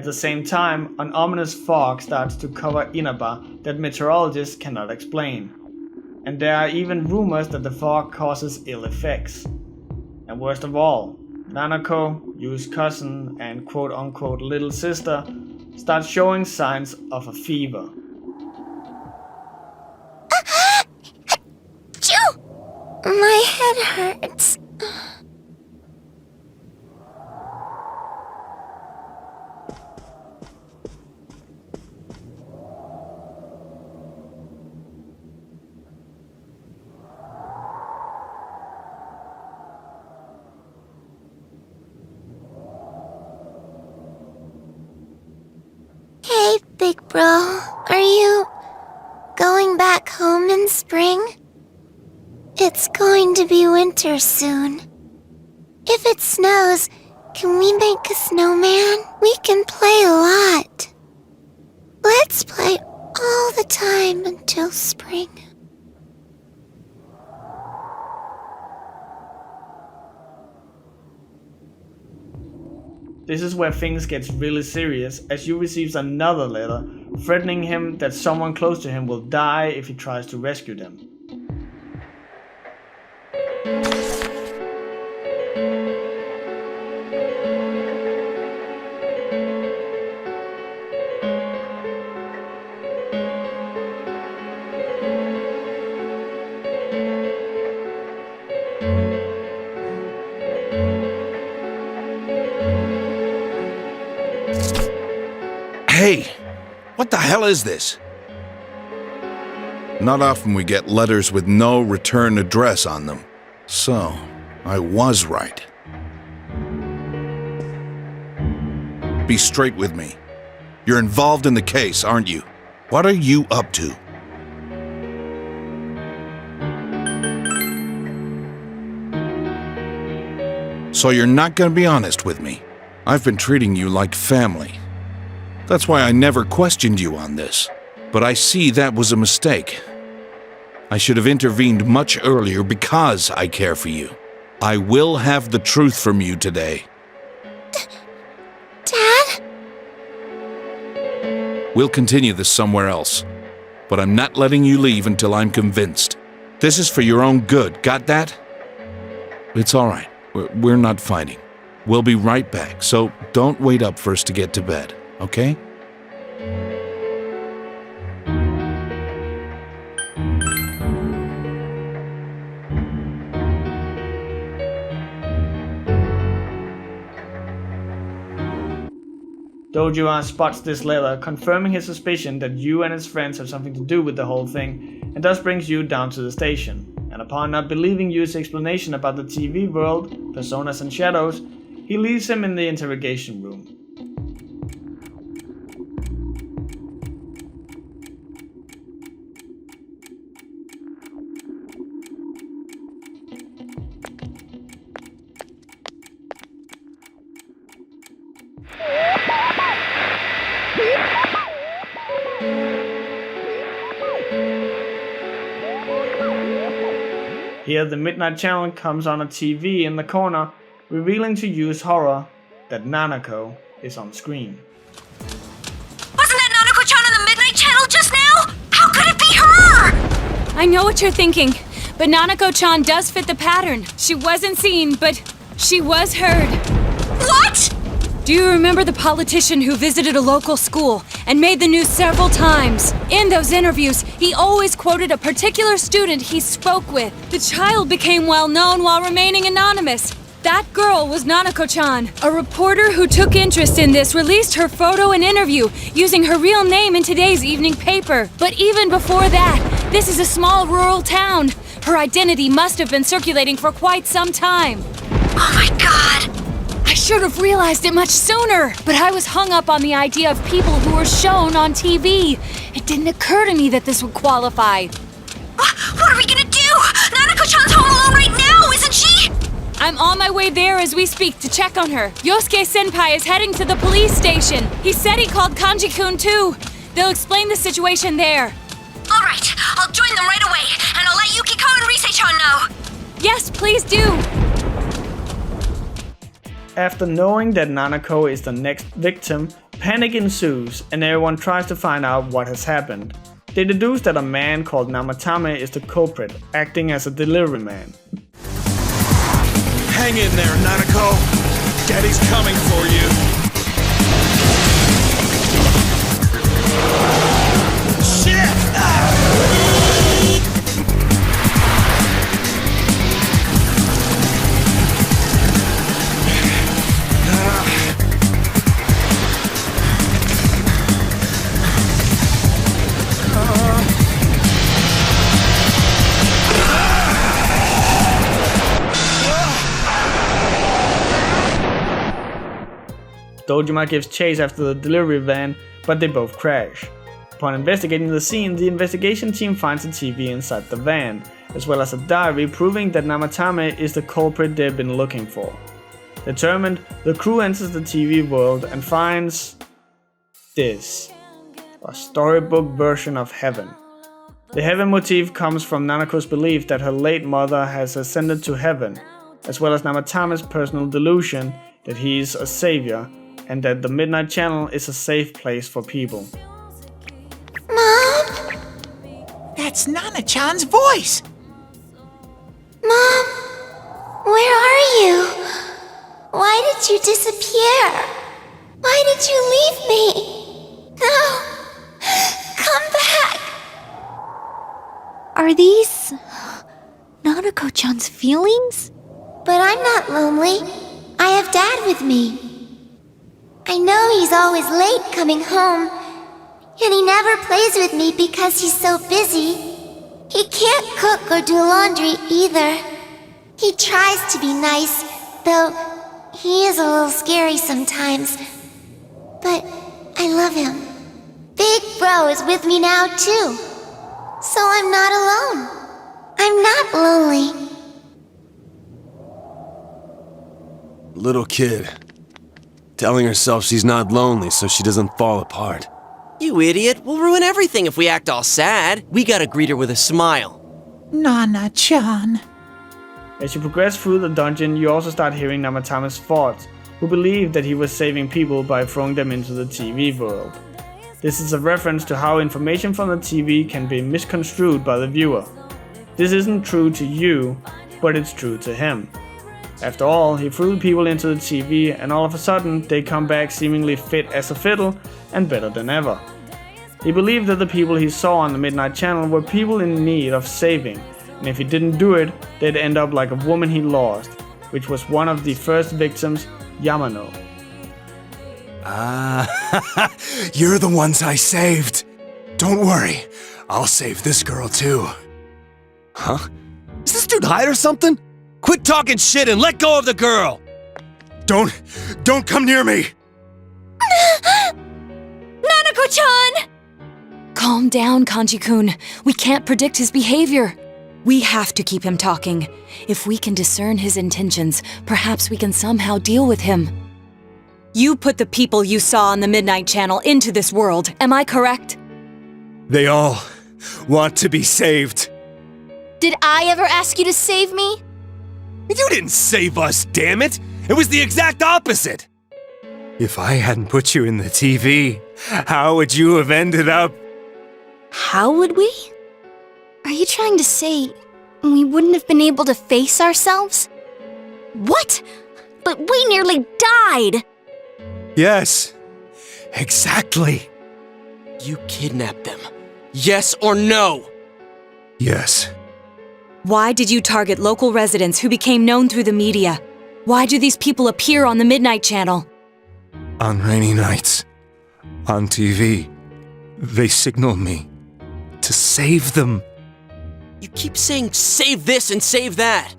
At the same time, an ominous fog starts to cover Inaba that meteorologists cannot explain. And there are even rumors that the fog causes ill effects. And worst of all, Nanako, Yu's cousin and quote-unquote little sister, starts showing signs of a fever. My head hurts. Hey, big bro. Are you going back home in spring? It's going to be winter soon. If it snows, can we make a snowman? We can play a lot. Let's play all the time until spring. This is where things get really serious, as Yu receives another letter threatening him that someone close to him will die if he tries to rescue them. Hey, what the hell is this? Not often we get letters with no return address on them. So, I was right. Be straight with me. You're involved in the case, aren't you? What are you up to? So you're not gonna be honest with me. I've been treating you like family. That's why I never questioned you on this. But I see that was a mistake. I should have intervened much earlier because I care for you. I will have the truth from you today. Dad? We'll continue this somewhere else. But I'm not letting you leave until I'm convinced. This is for your own good, got that? It's all right. We're not fighting. We'll be right back, so don't wait up for us to get to bed. Okay? Dojuan spots this letter, confirming his suspicion that Yu and his friends have something to do with the whole thing, and thus brings Yu down to the station. And upon not believing Yu's explanation about the TV world, personas and shadows, he leaves him in the interrogation room. Here the Midnight Channel comes on a TV in the corner, revealing to Yu's horror that Nanako is on screen. Wasn't that Nanako-chan on the Midnight Channel just now? How could it be her? I know what you're thinking, but Nanako-chan does fit the pattern. She wasn't seen, but she was heard. What? Do you remember the politician who visited a local school and made the news several times? In those interviews, he always quoted a particular student he spoke with. The child became well known while remaining anonymous. That girl was Nanako-chan. A reporter who took interest in this released her photo and interview using her real name in today's evening paper. But even before that, this is a small rural town. Her identity must have been circulating for quite some time. Oh my god! I should have realized it much sooner, but I was hung up on the idea of people who were shown on TV. It didn't occur to me that this would qualify. What are we gonna do? Nanako-chan's home alone right now, isn't she? I'm on my way there as we speak to check on her. Yosuke-senpai is heading to the police station. He said he called Kanji-kun too. They'll explain the situation there. Alright, I'll join them right away, and I'll let Yukiko and Rise-chan know. Yes, please do. After knowing that Nanako is the next victim, Panic ensues, and everyone tries to find out what has happened. They deduce that a man called Namatame is the culprit, acting as a delivery man. Hang in there, Nanako! Daddy's coming for you! Shit! Dojima gives chase after the delivery van, but they both crash. Upon investigating the scene, the investigation team finds a TV inside the van, as well as a diary proving that Namatame is the culprit they've been looking for. Determined, the crew enters the TV world and finds this, a storybook version of heaven. The heaven motif comes from Nanako's belief that her late mother has ascended to heaven, as well as Namatame's personal delusion that he is a savior, and that the Midnight Channel is a safe place for people. Mom? That's Nana-chan's voice! Mom, where are you? Why did you disappear? Why did you leave me? No! Come back! Are these Nanako-chan's feelings? But I'm not lonely. I have Dad with me. I know he's always late coming home, and he never plays with me because he's so busy. He can't cook or do laundry either. He tries to be nice, though he is a little scary sometimes. But I love him. Big Bro is with me now too, so I'm not alone. I'm not lonely. Little kid. Telling herself she's not lonely so she doesn't fall apart. You idiot, we'll ruin everything if we act all sad. We gotta greet her with a smile. Nana-chan. As you progress through the dungeon, you also start hearing Namatame's thoughts, who believed that he was saving people by throwing them into the TV world. This is a reference to how information from the TV can be misconstrued by the viewer. This isn't true to you, but it's true to him. After all, he threw people into the TV, and all of a sudden they come back seemingly fit as a fiddle and better than ever. He believed that the people he saw on the Midnight Channel were people in need of saving, and if he didn't do it, they'd end up like a woman he lost, which was one of the first victims, Yamano. You're the ones I saved. Don't worry, I'll save this girl too. Huh? Is this dude high or something? Quit talking shit and let go of the girl! Don't come near me! Nanako-chan! Calm down, Kanji-kun. We can't predict his behavior. We have to keep him talking. If we can discern his intentions, perhaps we can somehow deal with him. You put the people you saw on the Midnight Channel into this world, am I correct? They all want to be saved. Did I ever ask you to save me? You didn't save us, damn it! It was the exact opposite! If I hadn't put you in the TV, how would you have ended up? How would we? Are you trying to say we wouldn't have been able to face ourselves? What? But we nearly died! Yes, exactly. You kidnapped them. Yes or no? Yes. Why did you target local residents who became known through the media? Why do these people appear on the Midnight Channel? On rainy nights, on TV, they signal me to save them. You keep saying save this and save that.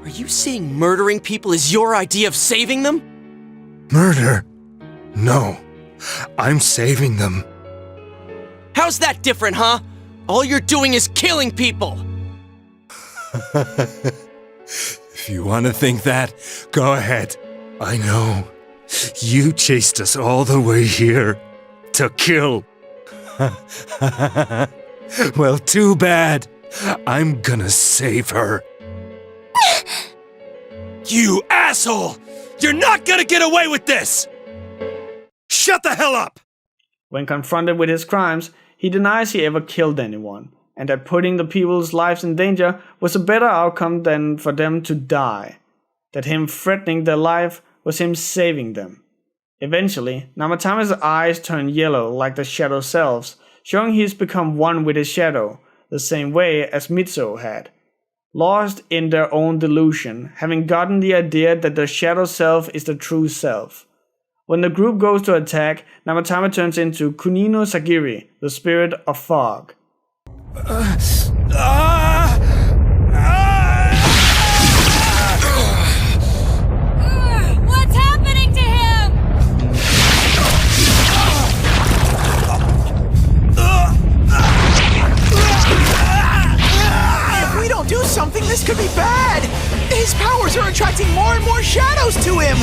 Are you saying murdering people is your idea of saving them? Murder? No, I'm saving them. How's that different, huh? All you're doing is killing people! If you want to think that, go ahead. I know. You chased us all the way here to kill. Well, too bad. I'm gonna save her. You asshole! You're not gonna get away with this! Shut shut the hell up! When confronted with his crimes, he denies he ever killed anyone, and that putting the people's lives in danger was a better outcome than for them to die. That him threatening their life was him saving them. Eventually, Namatame's eyes turn yellow like the shadow selves, showing he's become one with his shadow, the same way as Mitsuo had. Lost in their own delusion, having gotten the idea that the shadow self is the true self. When the group goes to attack, Namatame turns into Kunino Sagiri, the spirit of fog. What's happening to him? If we don't do something, this could be bad! His powers are attracting more and more shadows to him!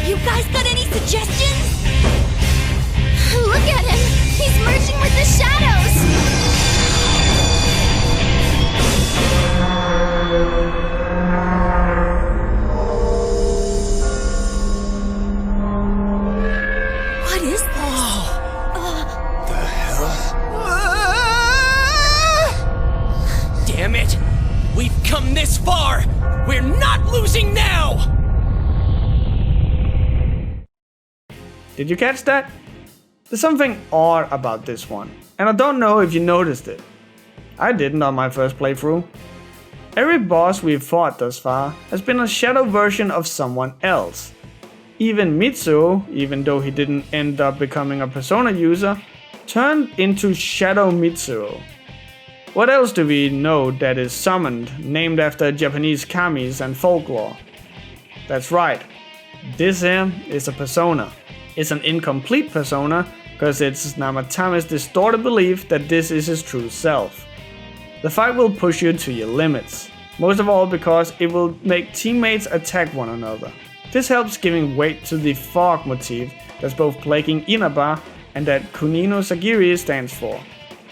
You guys got any suggestions? Look at him! He's merging with the shadows! What is this? Damn it! We've come this far! We're not losing now! Did you catch that? There's something odd about this one, and I don't know if you noticed it. I didn't on my first playthrough. Every boss we've fought thus far has been a shadow version of someone else. Even Mitsuo, even though he didn't end up becoming a Persona user, turned into Shadow Mitsuo. What else do we know that is summoned, named after Japanese kamis and folklore? That's right, this here is a persona. It's an incomplete persona, because it's Namatame's distorted belief that this is his true self. The fight will push you to your limits, most of all because it will make teammates attack one another. This helps giving weight to the fog motif that's both plaguing Inaba and that Kunino Sagiri stands for.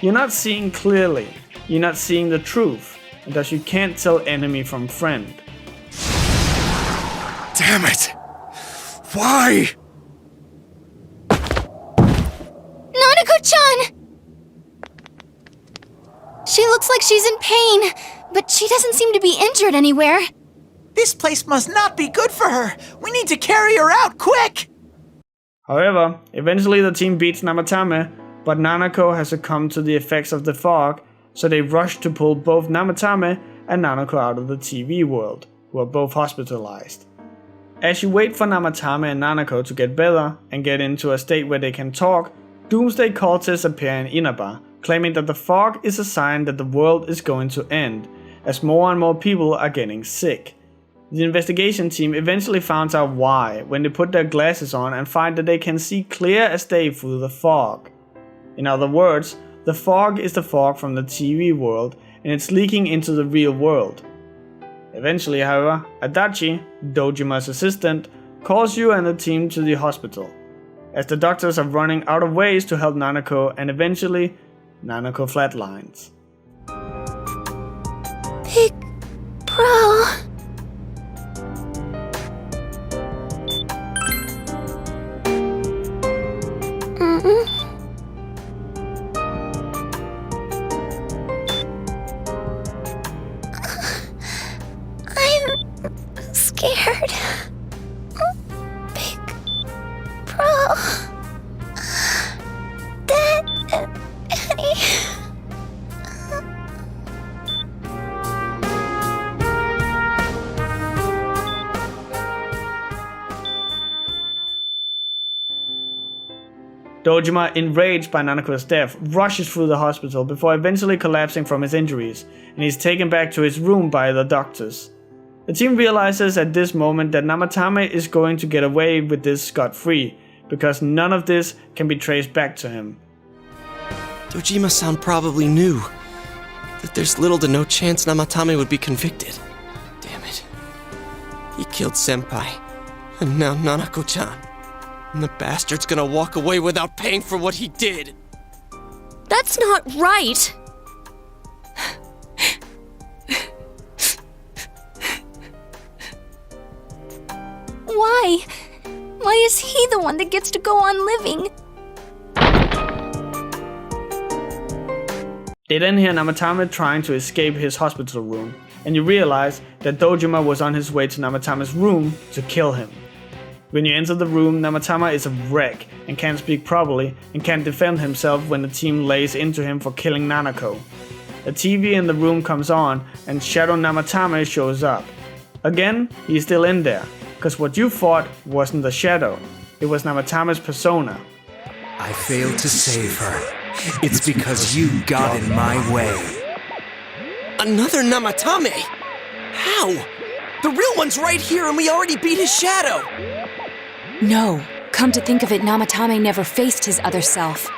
You're not seeing clearly, you're not seeing the truth, and thus you can't tell enemy from friend. Damn it! Why? Nanako-chan! She looks like she's in pain, but she doesn't seem to be injured anywhere. This place must not be good for her! We need to carry her out, quick! However, eventually the team beats Namatame, but Nanako has succumbed to the effects of the fog, so they rush to pull both Namatame and Nanako out of the TV world, who are both hospitalized. As you wait for Namatame and Nanako to get better and get into a state where they can talk, Doomsday cultists appear in Inaba, claiming that the fog is a sign that the world is going to end, as more and more people are getting sick. The investigation team eventually finds out why when they put their glasses on and find that they can see clear as day through the fog. In other words, the fog is the fog from the TV world and it's leaking into the real world. Eventually, however, Adachi, Dojima's assistant, calls you and the team to the hospital, as the doctors are running out of ways to help Nanako, and eventually, Nanako flatlines. Big Bro. I'm scared. Big Bro. Dad and Annie. Dojima, enraged by Nanako's death, rushes through the hospital before eventually collapsing from his injuries, and he's taken back to his room by the doctors. The team realizes at this moment that Namatame is going to get away with this scot-free, because none of this can be traced back to him. Dojima-san probably knew that there's little to no chance Namatame would be convicted. Damn it. He killed Senpai, and now Nanako-chan. And the bastard's gonna walk away without paying for what he did. That's not right! Why? one that gets to go on living. They then hear Namatame trying to escape his hospital room, and you realize that Dojima was on his way to Namatame's room to kill him. When you enter the room, Namatama is a wreck and can't speak properly and can't defend himself when the team lays into him for killing Nanako. The TV in the room comes on and Shadow Namatame shows up. Again, he's still in there, cause what you fought wasn't the Shadow, it was Namatame's persona. I failed to save her. It's because you got in my way. Another Namatame? How? The real one's right here and we already beat his shadow! No, come to think of it, Namatame never faced his other self.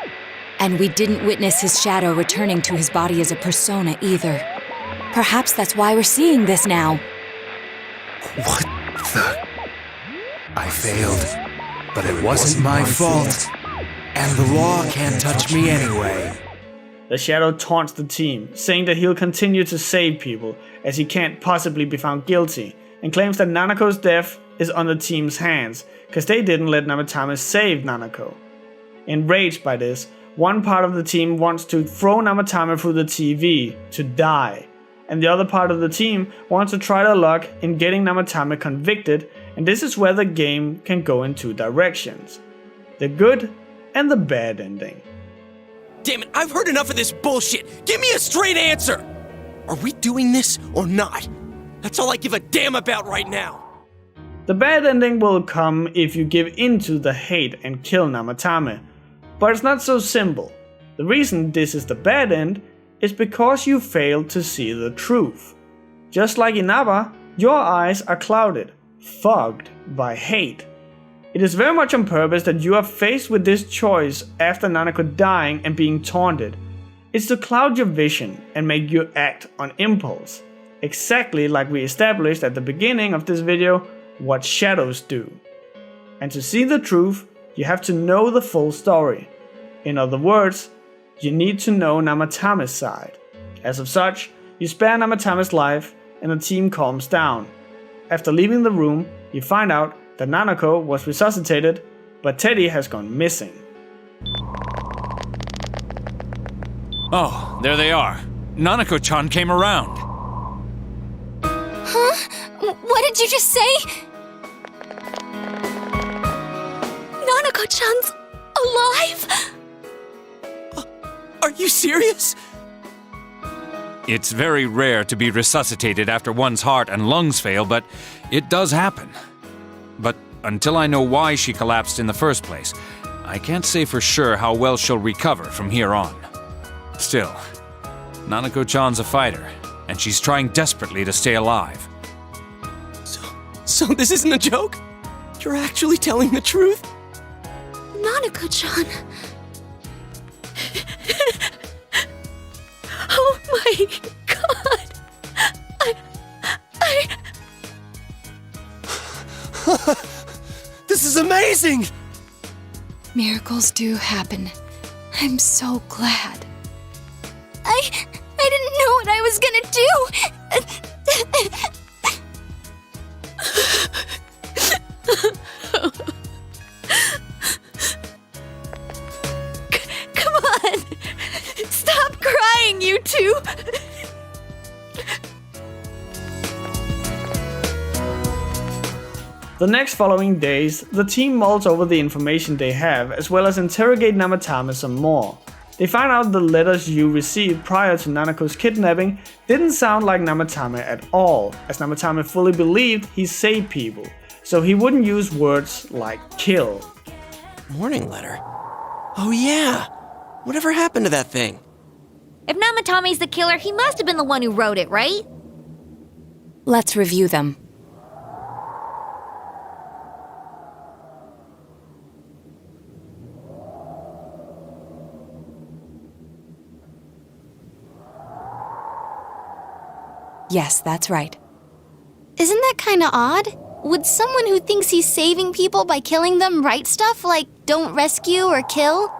And we didn't witness his shadow returning to his body as a persona either. Perhaps that's why we're seeing this now. What the? I failed, but it wasn't my fault. And the law can't touch me anyway. The Shadow taunts the team, saying that he'll continue to save people, as he can't possibly be found guilty, and claims that Nanako's death is on the team's hands, cause they didn't let Namatame save Nanako. Enraged by this, one part of the team wants to throw Namatame through the TV to die, and the other part of the team wants to try their luck in getting Namatame convicted, and this is where the game can go in two directions. The good and the bad ending. Damn it, I've heard enough of this bullshit! Give me a straight answer! Are we doing this or not? That's all I give a damn about right now! The bad ending will come if you give into the hate and kill Namatame, but it's not so simple. The reason this is the bad end is because you failed to see the truth. Just like Inaba, your eyes are clouded, fogged by hate. It is very much on purpose that you are faced with this choice after Nanako dying and being taunted. It's to cloud your vision and make you act on impulse. Exactly like we established at the beginning of this video, what shadows do. And to see the truth, you have to know the full story. In other words, you need to know Namatame's side. As of such, you spare Namatame's life and the team calms down. After leaving the room, you find out that Nanako was resuscitated, but Teddy has gone missing. Oh, there they are. Nanako-chan came around. Huh? What did you just say? Nanako-chan's alive? Are you serious? It's very rare to be resuscitated after one's heart and lungs fail, but it does happen. But until I know why she collapsed in the first place, I can't say for sure how well she'll recover from here on. Still, Nanako-chan's a fighter, and she's trying desperately to stay alive. So this isn't a joke? You're actually telling the truth? Nanako-chan. Oh my god. This is amazing! Miracles do happen. I'm so glad. I didn't know what I was gonna do. Come on! Stop crying, you two! The next following days, the team mulls over the information they have, as well as interrogate Namatame some more. They find out the letters you received prior to Nanako's kidnapping didn't sound like Namatame at all, as Namatame fully believed he saved people, so he wouldn't use words like kill. Warning letter? Oh yeah! Whatever happened to that thing? If Namatame's the killer, he must have been the one who wrote it, right? Let's review them. Yes, that's right. Isn't that kinda odd? Would someone who thinks he's saving people by killing them write stuff like don't rescue or kill?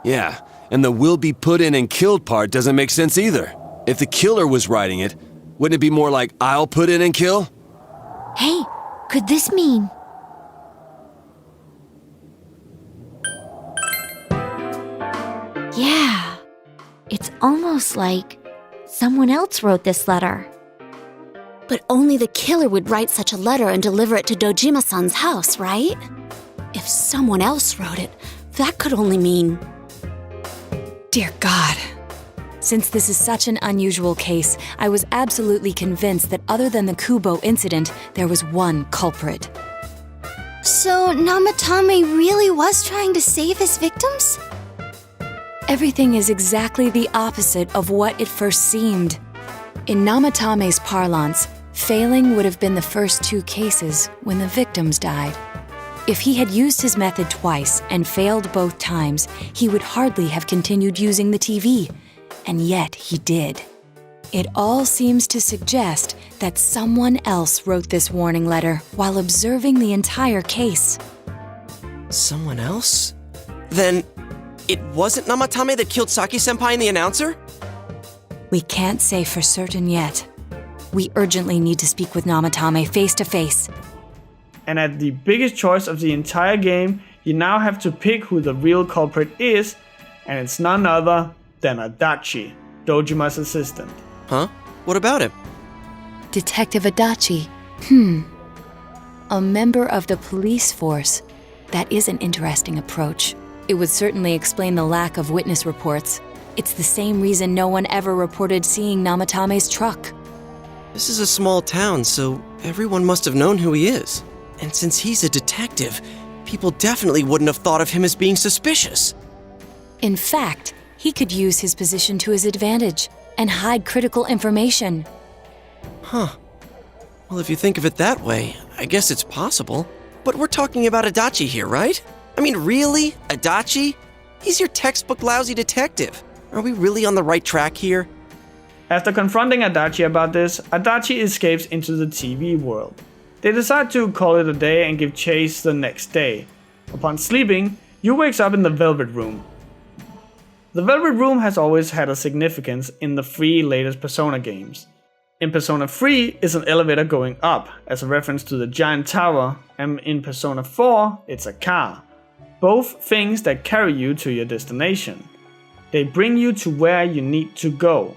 Yeah, and the will be put in and killed part doesn't make sense either. If the killer was writing it, wouldn't it be more like I'll put in and kill? Hey, could this mean... almost like someone else wrote this letter. But only the killer would write such a letter and deliver it to Dojima-san's house, right? If someone else wrote it, that could only mean... Dear God. Since this is such an unusual case, I was absolutely convinced that other than the Kubo incident, there was one culprit. So Namatame really was trying to save his victims? Everything is exactly the opposite of what it first seemed. In Namatame's parlance, failing would have been the first 2 cases when the victims died. If he had used his method twice and failed both times, he would hardly have continued using the TV. And yet he did. It all seems to suggest that someone else wrote this warning letter while observing the entire case. Someone else? Then, it wasn't Namatame that killed Saki-senpai and the announcer? We can't say for certain yet. We urgently need to speak with Namatame face to face. And at the biggest choice of the entire game, you now have to pick who the real culprit is, and it's none other than Adachi, Dojima's assistant. Huh? What about him? Detective Adachi. A member of the police force. That is an interesting approach. It would certainly explain the lack of witness reports. It's the same reason no one ever reported seeing Namatame's truck. This is a small town, so everyone must have known who he is. And since he's a detective, people definitely wouldn't have thought of him as being suspicious. In fact, he could use his position to his advantage and hide critical information. Huh. Well, if you think of it that way, I guess it's possible. But we're talking about Adachi here, right? I mean, really? Adachi? He's your textbook lousy detective. Are we really on the right track here? After confronting Adachi about this, Adachi escapes into the TV world. They decide to call it a day and give chase the next day. Upon sleeping, Yu wakes up in the Velvet Room. The Velvet Room has always had a significance in the 3 latest Persona games. In Persona 3 is an elevator going up, as a reference to the giant tower, and in Persona 4 it's a car. Both things that carry you to your destination. They bring you to where you need to go.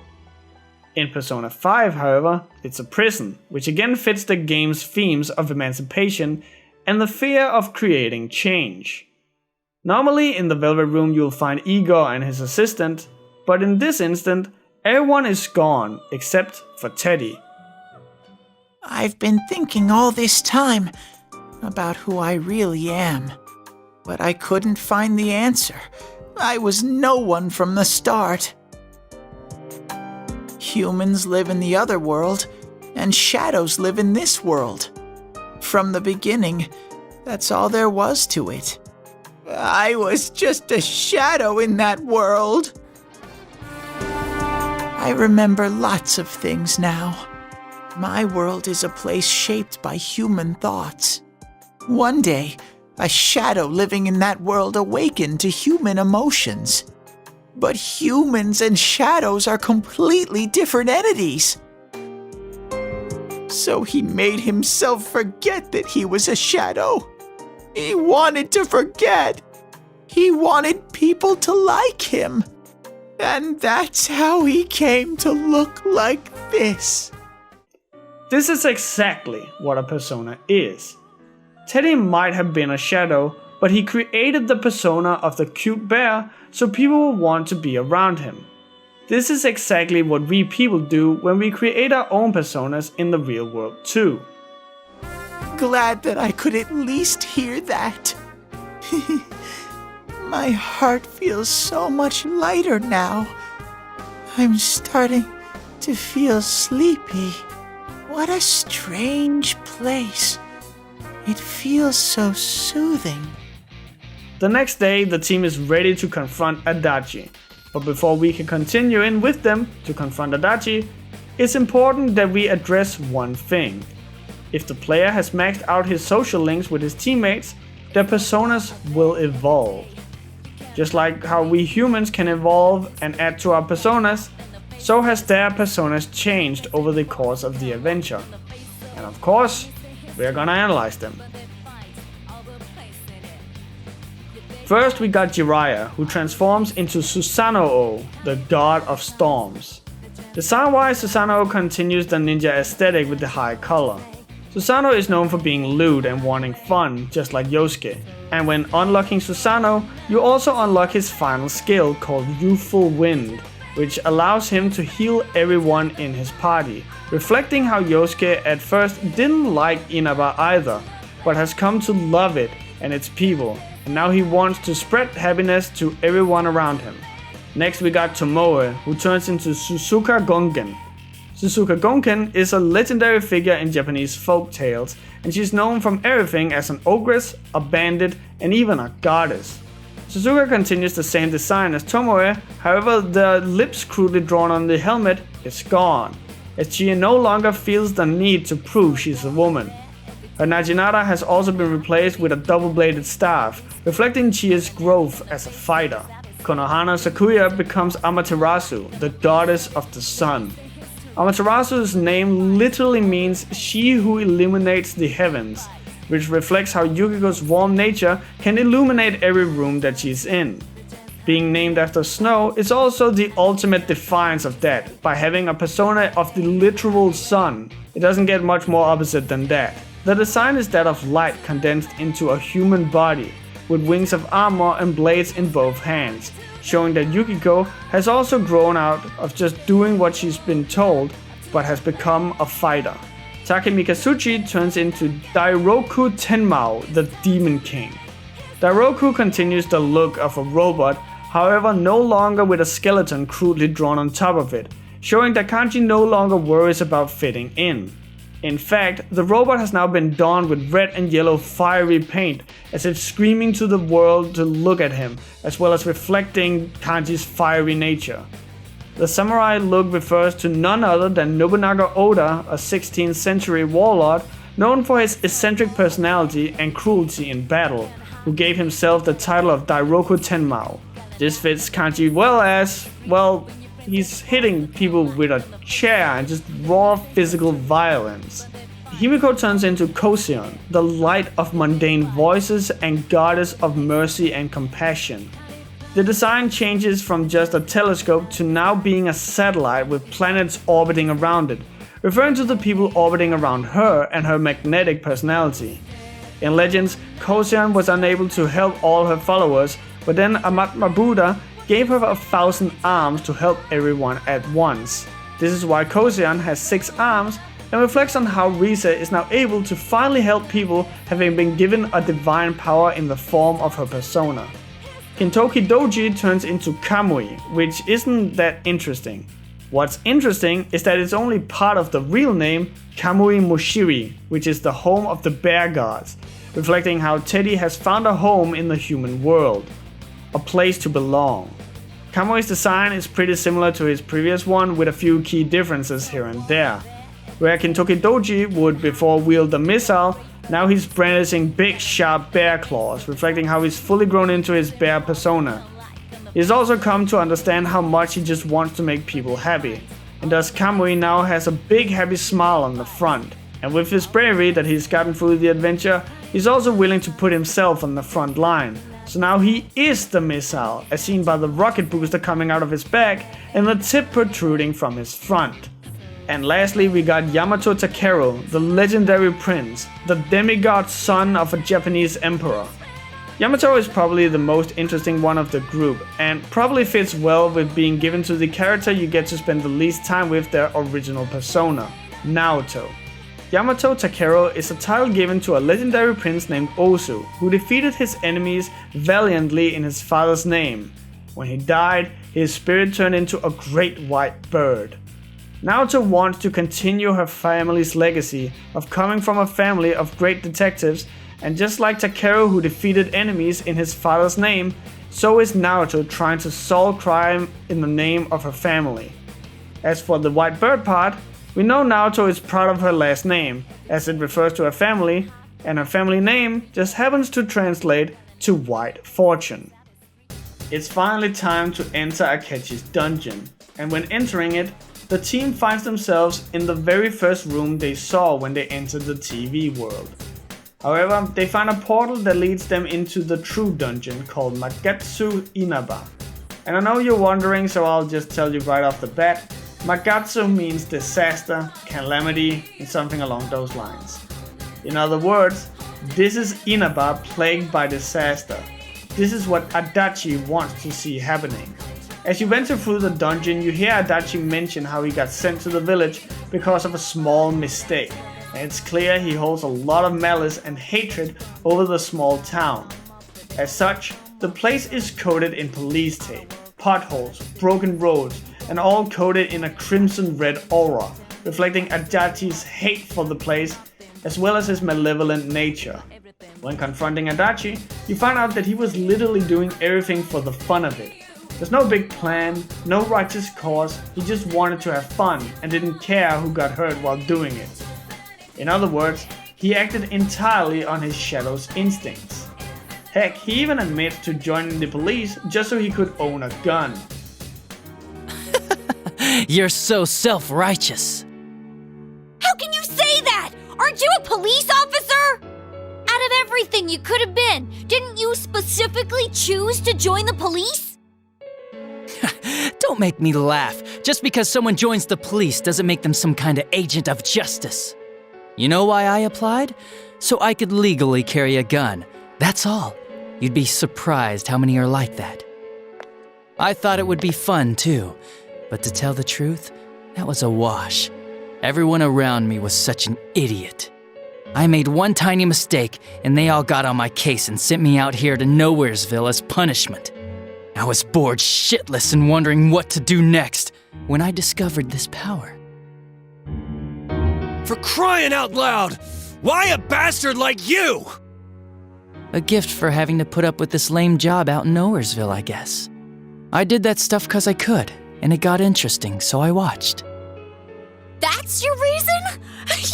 In Persona 5, however, it's a prison, which again fits the game's themes of emancipation and the fear of creating change. Normally in the Velvet Room you'll find Igor and his assistant, but in this instant, everyone is gone except for Teddy. I've been thinking all this time about who I really am, but I couldn't find the answer. I was no one from the start. Humans live in the other world, and shadows live in this world. From the beginning, that's all there was to it. I was just a shadow in that world. I remember lots of things now. My world is a place shaped by human thoughts. One day, a shadow living in that world awakened to human emotions. But humans and shadows are completely different entities. So he made himself forget that he was a shadow. He wanted to forget. He wanted people to like him. And that's how he came to look like this. This is exactly what a persona is. Teddy might have been a shadow, but he created the persona of the cute bear so people will want to be around him. This is exactly what we people do when we create our own personas in the real world too. Glad that I could at least hear that. My heart feels so much lighter now. I'm starting to feel sleepy. What a strange place. It feels so soothing. The next day, the team is ready to confront Adachi. But before we can continue in with them to confront Adachi, it's important that we address one thing. If the player has maxed out his social links with his teammates, their personas will evolve. Just like how we humans can evolve and add to our personas, so has their personas changed over the course of the adventure. And of course, we're gonna analyze them. First we got Jiraiya, who transforms into Susanoo, the god of storms. Design-wise, Susanoo continues the ninja aesthetic with the high color. Susanoo is known for being lewd and wanting fun, just like Yosuke. And when unlocking Susanoo, you also unlock his final skill called Youthful Wind, which allows him to heal everyone in his party, reflecting how Yosuke at first didn't like Inaba either, but has come to love it and its people, and now he wants to spread happiness to everyone around him. Next we got Tomoe, who turns into Suzuka Gongen. Suzuka Gongen is a legendary figure in Japanese folk tales, and she's known from everything as an ogress, a bandit, and even a goddess. Suzuka continues the same design as Tomoe, however the lips crudely drawn on the helmet is gone, as she no longer feels the need to prove she's a woman. Her Naginata has also been replaced with a double-bladed staff, reflecting Chia's growth as a fighter. Konohana Sakuya becomes Amaterasu, the goddess of the sun. Amaterasu's name literally means she who illuminates the heavens, which reflects how Yukiko's warm nature can illuminate every room that she's in. Being named after snow is also the ultimate defiance of that, by having a persona of the literal sun. It doesn't get much more opposite than that. The design is that of light condensed into a human body, with wings of armor and blades in both hands, showing that Yukiko has also grown out of just doing what she's been told, but has become a fighter. Take Mikasuchi turns into Dairoku Tenmao, the Demon King. Dairoku continues the look of a robot, however no longer with a skeleton crudely drawn on top of it, showing that Kanji no longer worries about fitting in. In fact, the robot has now been donned with red and yellow fiery paint, as if screaming to the world to look at him, as well as reflecting Kanji's fiery nature. The samurai look refers to none other than Nobunaga Oda, a 16th century warlord known for his eccentric personality and cruelty in battle, who gave himself the title of Dairoku Tenmao. This fits Kanji well as, well, he's hitting people with a chair and just raw physical violence. Himiko turns into Koseon, the light of mundane voices and goddess of mercy and compassion. The design changes from just a telescope to now being a satellite with planets orbiting around it, referring to the people orbiting around her and her magnetic personality. In Legends, Koseon was unable to help all her followers, but then Amatma Buddha gave her 1,000 arms to help everyone at once. This is why Koseon has 6 arms and reflects on how Risa is now able to finally help people, having been given a divine power in the form of her persona. Kintoki Doji turns into Kamui, which isn't that interesting. What's interesting is that it's only part of the real name Kamui Mushiri, which is the home of the bear gods, reflecting how Teddy has found a home in the human world. A place to belong. Kamui's design is pretty similar to his previous one, with a few key differences here and there. Where Kintoki Doji would before wield the missile, now he's brandishing big sharp bear claws, reflecting how he's fully grown into his bear persona. He's also come to understand how much he just wants to make people happy, and thus Kamui now has a big happy smile on the front. And with his bravery that he's gotten through the adventure, he's also willing to put himself on the front line. So now he is the missile, as seen by the rocket booster coming out of his back and the tip protruding from his front. And lastly we got Yamato Takeru, the legendary prince, the demigod son of a Japanese emperor. Yamato is probably the most interesting one of the group, and probably fits well with being given to the character you get to spend the least time with their original persona, Naoto. Yamato Takeru is a title given to a legendary prince named Osu, who defeated his enemies valiantly in his father's name. When he died, his spirit turned into a great white bird. Naoto wants to continue her family's legacy of coming from a family of great detectives, and just like Takeru who defeated enemies in his father's name, so is Naoto trying to solve crime in the name of her family. As for the white bird part, we know Naoto is proud of her last name, as it refers to her family, and her family name just happens to translate to White Fortune. It's finally time to enter Akechi's dungeon, and when entering it, the team finds themselves in the very first room they saw when they entered the TV world. However, they find a portal that leads them into the true dungeon called Magatsu Inaba. And I know you're wondering, so I'll just tell you right off the bat. Magatsu means disaster, calamity, and something along those lines. In other words, this is Inaba plagued by disaster. This is what Adachi wants to see happening. As you venture through the dungeon, you hear Adachi mention how he got sent to the village because of a small mistake. And it's clear he holds a lot of malice and hatred over the small town. As such, the place is coated in police tape, potholes, broken roads, and all coated in a crimson red aura, reflecting Adachi's hate for the place as well as his malevolent nature. When confronting Adachi, you find out that he was literally doing everything for the fun of it. There's no big plan, no righteous cause, he just wanted to have fun and didn't care who got hurt while doing it. In other words, he acted entirely on his shadow's instincts. Heck, he even admits to joining the police just so he could own a gun. You're so self-righteous. How can you say that? Aren't you a police officer? Out of everything you could have been, didn't you specifically choose to join the police? Don't make me laugh. Just because someone joins the police doesn't make them some kind of agent of justice. You know why I applied? So I could legally carry a gun. That's all. You'd be surprised how many are like that. I thought it would be fun too, but to tell the truth, that was a wash. Everyone around me was such an idiot. I made one tiny mistake, and they all got on my case and sent me out here to Nowheresville as punishment. I was bored shitless and wondering what to do next when I discovered this power. For crying out loud! Why a bastard like you? A gift for having to put up with this lame job out in Nowheresville, I guess. I did that stuff 'cause I could, and it got interesting, so I watched. That's your reason?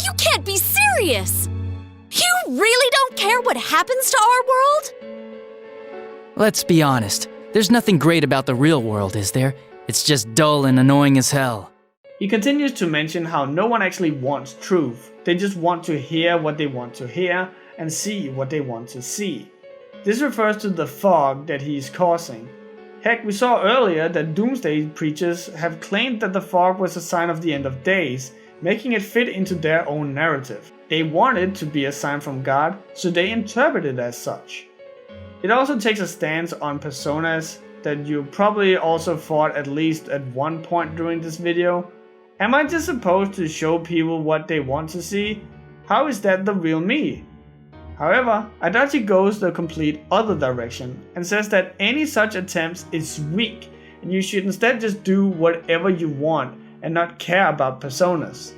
You can't be serious! You really don't care what happens to our world? Let's be honest, there's nothing great about the real world, is there? It's just dull and annoying as hell. He continues to mention how no one actually wants truth. They just want to hear what they want to hear and see what they want to see. This refers to the fog that he is causing. Heck, we saw earlier that doomsday preachers have claimed that the fog was a sign of the end of days, making it fit into their own narrative. They want it to be a sign from God, so they interpret it as such. It also takes a stance on personas that you probably also thought at least at one point during this video. Am I just supposed to show people what they want to see? How is that the real me? However, Adachi goes the complete other direction and says that any such attempts is weak and you should instead just do whatever you want and not care about personas.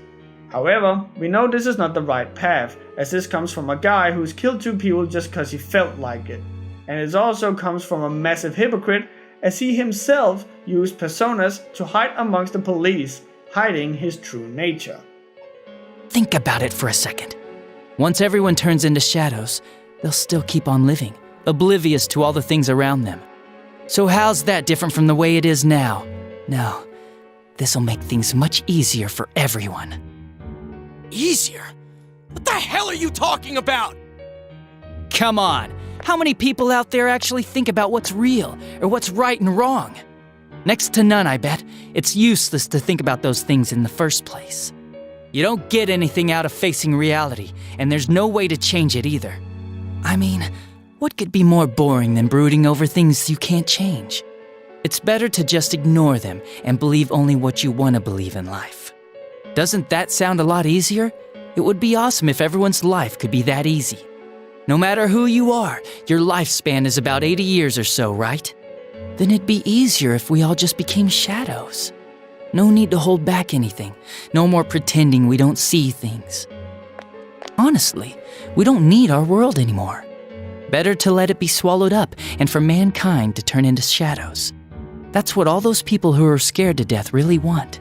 However, we know this is not the right path, as this comes from a guy who's killed 2 people just cause he felt like it. And it also comes from a massive hypocrite, as he himself used personas to hide amongst the police, hiding his true nature. Think about it for a second. Once everyone turns into shadows, they'll still keep on living, oblivious to all the things around them. So how's that different from the way it is now? No, this'll make things much easier for everyone. Easier? What the hell are you talking about? Come on, how many people out there actually think about what's real or what's right and wrong? Next to none, I bet. It's useless to think about those things in the first place. You don't get anything out of facing reality, and there's no way to change it either. I mean, what could be more boring than brooding over things you can't change? It's better to just ignore them and believe only what you want to believe in life. Doesn't that sound a lot easier? It would be awesome if everyone's life could be that easy. No matter who you are, your lifespan is about 80 years or so, right? Then it'd be easier if we all just became shadows. No need to hold back anything. No more pretending we don't see things. Honestly, we don't need our world anymore. Better to let it be swallowed up and for mankind to turn into shadows. That's what all those people who are scared to death really want.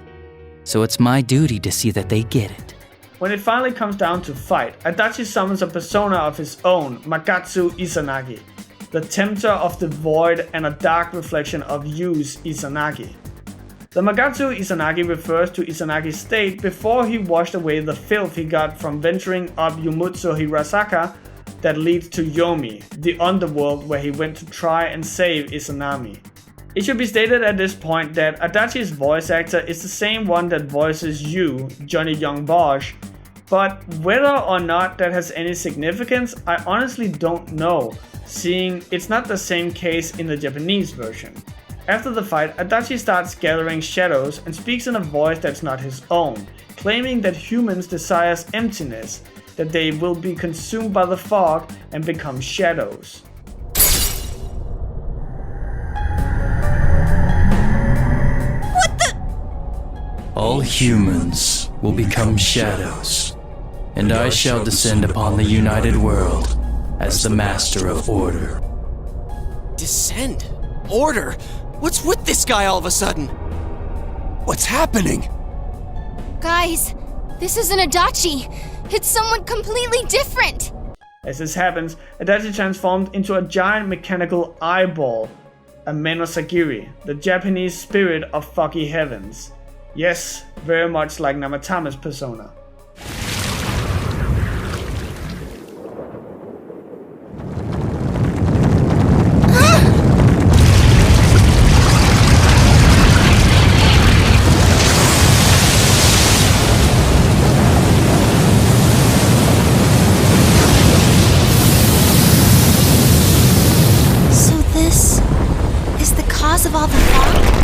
So it's my duty to see that they get it. When it finally comes down to fight, Adachi summons a persona of his own, Magatsu Izanagi, the Tempter of the Void and a dark reflection of Yu's Izanagi. The Magatsu Izanagi refers to Izanagi's state before he washed away the filth he got from venturing up Yumutsu Hirasaka that leads to Yomi, the underworld where he went to try and save Izanami. It should be stated at this point that Adachi's voice actor is the same one that voices Yu, Johnny Young Bosch, but whether or not that has any significance, I honestly don't know, seeing it's not the same case in the Japanese version. After the fight, Adachi starts gathering shadows and speaks in a voice that's not his own, claiming that humans desire emptiness, that they will be consumed by the fog and become shadows. All humans will become shadows, and I shall descend upon the united world as the master of order. Descend? Order? What's with this guy all of a sudden? What's happening? Guys, this isn't Adachi. It's someone completely different. As this happens, Adachi transformed into a giant mechanical eyeball, a Menosagiri, the Japanese spirit of foggy heavens. Yes, very much like Namatama's persona. So this is the cause of all the fog?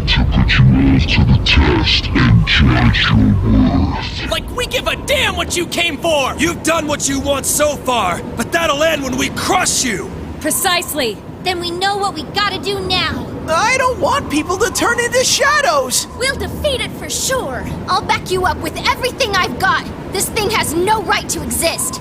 To put you all to the test and judge your worth. Like we give a damn what you came for! You've done what you want so far, but that'll end when we crush you! Precisely. Then we know what we gotta do now. I don't want people to turn into shadows! We'll defeat it for sure. I'll back you up with everything I've got. This thing has no right to exist.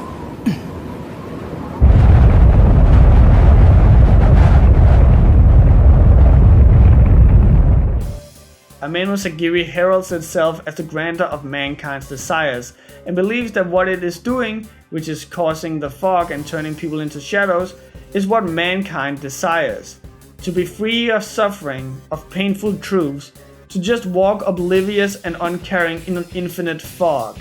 A Menosagiri heralds itself as the grantor of mankind's desires, and believes that what it is doing, which is causing the fog and turning people into shadows, is what mankind desires. To be free of suffering, of painful truths, to just walk oblivious and uncaring in an infinite fog.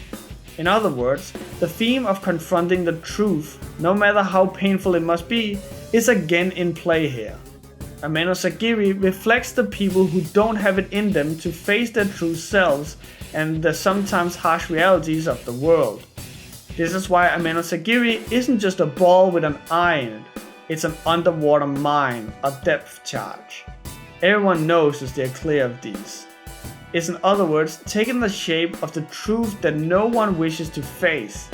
In other words, the theme of confronting the truth, no matter how painful it must be, is again in play here. A Menosagiri reflects the people who don't have it in them to face their true selves and the sometimes harsh realities of the world. This is why a Menosagiri isn't just a ball with an eye in it, it's an underwater mine, a depth charge. Everyone knows to steer clear of these. It's in other words taking the shape of the truth that no one wishes to face.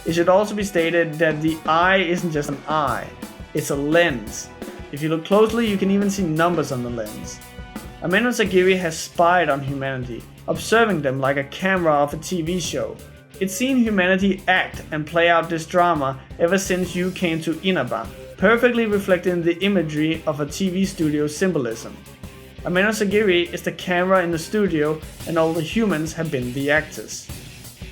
It should also be stated that the eye isn't just an eye, it's a lens. If you look closely, you can even see numbers on the lens. A Menosagiri has spied on humanity, observing them like a camera of a TV show. It's seen humanity act and play out this drama ever since you came to Inaba, perfectly reflecting the imagery of a TV studio symbolism. A Menosagiri is the camera in the studio, and all the humans have been the actors.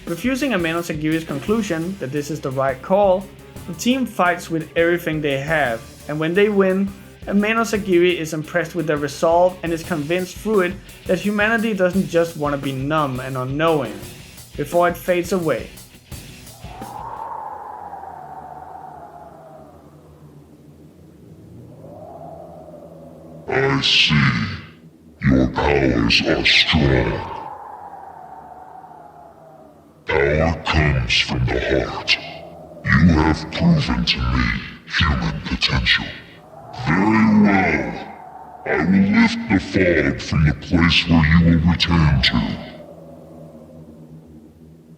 Refusing a Menosagiri's conclusion that this is the right call, the team fights with everything they have, and when they win, a Menosagiri is impressed with their resolve and is convinced through it that humanity doesn't just want to be numb and unknowing, before it fades away. I see. Your powers are strong. Power comes from the heart. You have proven to me human potential. Very well. I will lift the fog from the place where you will return to.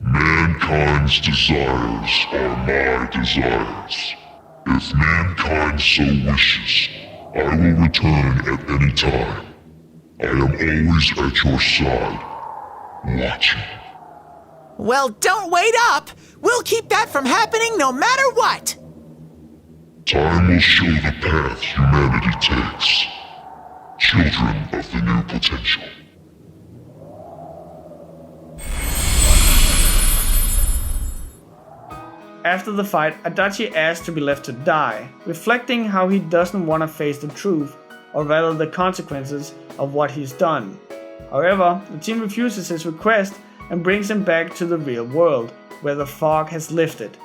Mankind's desires are my desires. If mankind so wishes, I will return at any time. I am always at your side, watching. Well, don't wait up! We'll keep that from happening no matter what! Time will show the path humanity takes. Children of the new potential. After the fight, Adachi asks to be left to die, reflecting how he doesn't want to face the truth, or rather the consequences of what he's done. However, the team refuses his request and brings him back to the real world, where the fog has lifted.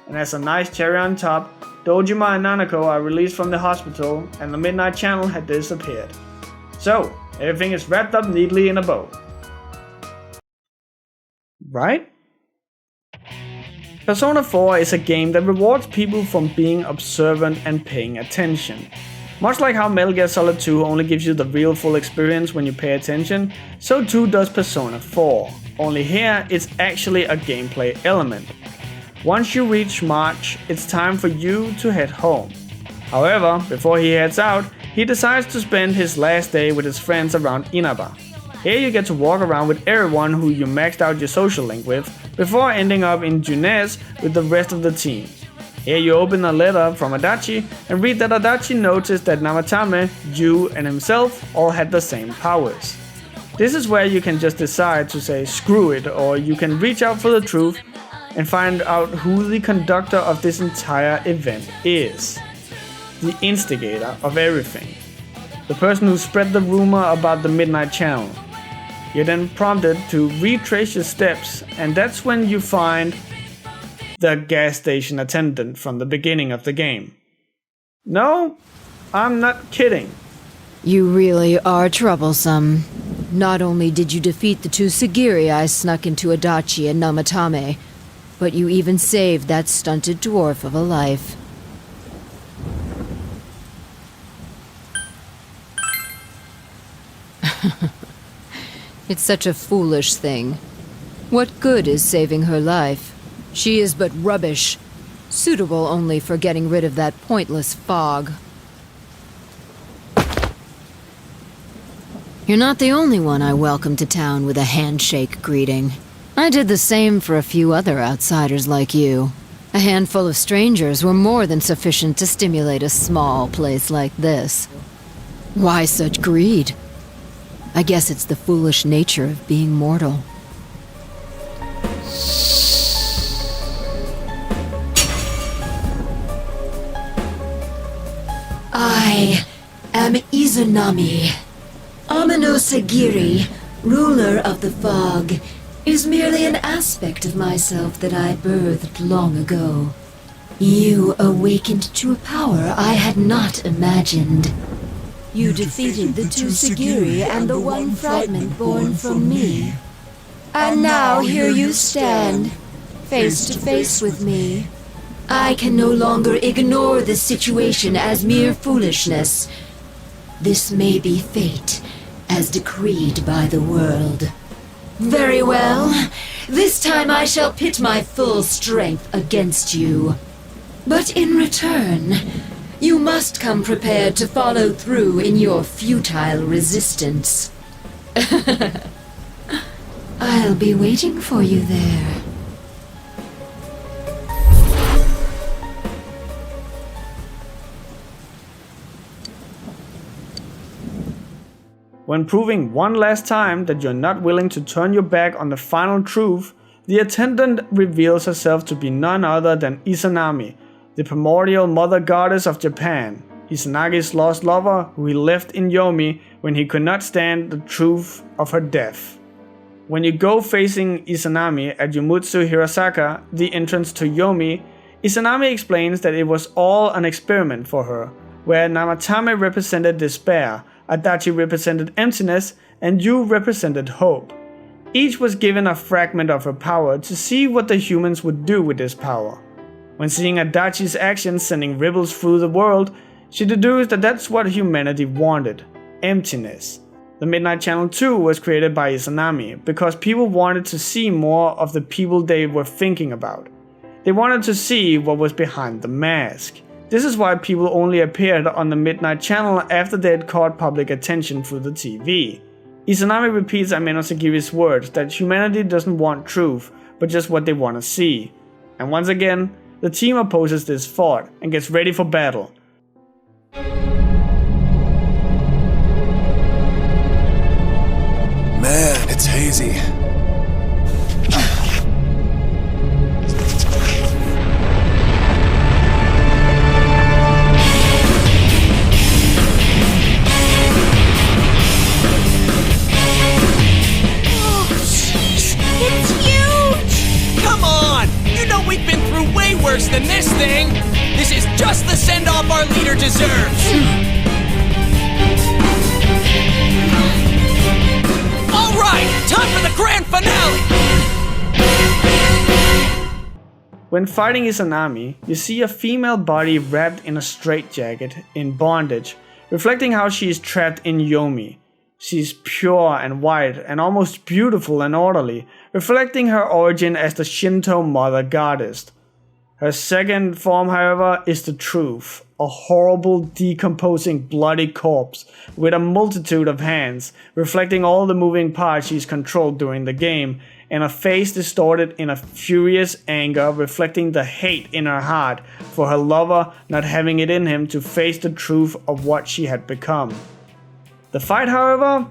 And as a nice cherry on top, Dojima and Nanako are released from the hospital and the Midnight Channel had disappeared. So, everything is wrapped up neatly in a bow. Right? Persona 4 is a game that rewards people for being observant and paying attention. Much like how Metal Gear Solid 2 only gives you the real full experience when you pay attention, so too does Persona 4. Only here, it's actually a gameplay element. Once you reach March, it's time for you to head home. However, before he heads out, he decides to spend his last day with his friends around Inaba. Here you get to walk around with everyone who you maxed out your social link with, before ending up in Junes with the rest of the team. Here you open a letter from Adachi and read that Adachi noticed that Namatame, Yu and himself all had the same powers. This is where you can just decide to say screw it, or you can reach out for the truth and find out who the conductor of this entire event is. The instigator of everything. The person who spread the rumor about the Midnight Channel. You're then prompted to retrace your steps, and that's when you find the gas station attendant from the beginning of the game. No, I'm not kidding. You really are troublesome. Not only did you defeat the two Sagiri I snuck into Adachi and Namatame, but you even saved that stunted dwarf of a life. It's such a foolish thing. What good is saving her life? She is but rubbish, suitable only for getting rid of that pointless fog. You're not the only one I welcomed to town with a handshake greeting. I did the same for a few other outsiders like you. A handful of strangers were more than sufficient to stimulate a small place like this. Why such greed? I guess it's the foolish nature of being mortal. I am Izunami. Amano Sagiri, ruler of the fog, is merely an aspect of myself that I birthed long ago. You awakened to a power I had not imagined. You defeated the two Sagiri and the one fragment born from me. And now here you stand, face to face with me. I can no longer ignore this situation as mere foolishness. This may be fate, as decreed by the world. Very well. This time I shall pit my full strength against you. But in return, you must come prepared to follow through in your futile resistance. I'll be waiting for you there. When proving one last time that you're not willing to turn your back on the final truth, the attendant reveals herself to be none other than Izanami, the primordial mother goddess of Japan, Izanagi's lost lover who he left in Yomi when he could not stand the truth of her death. When you go facing Izanami at Yumutsu Hirasaka, the entrance to Yomi, Izanami explains that it was all an experiment for her, where Namatame represented despair, Adachi represented emptiness, and Yu represented hope. Each was given a fragment of her power to see what the humans would do with this power. When seeing Adachi's actions sending ripples through the world, she deduced that that's what humanity wanted: emptiness. The Midnight Channel 2 was created by Izanami because people wanted to see more of the people they were thinking about. They wanted to see what was behind the mask. This is why people only appeared on the Midnight Channel after they had caught public attention through the TV. Izanami repeats Ameno Sagiri's words that humanity doesn't want truth, but just what they want to see. And once again, the team opposes this thought and gets ready for battle. Man, it's hazy. Oh, jeez! It's this thing! This is just the send-off our leader deserves! All right, time for the grand finale! When fighting Izanami, you see a female body wrapped in a straitjacket, in bondage, reflecting how she is trapped in Yomi. She is pure and white and almost beautiful and orderly, reflecting her origin as the Shinto mother goddess. Her second form, however, is the truth, a horrible, decomposing, bloody corpse with a multitude of hands, reflecting all the moving parts she's controlled during the game, and a face distorted in a furious anger, reflecting the hate in her heart for her lover not having it in him to face the truth of what she had become. The fight, however,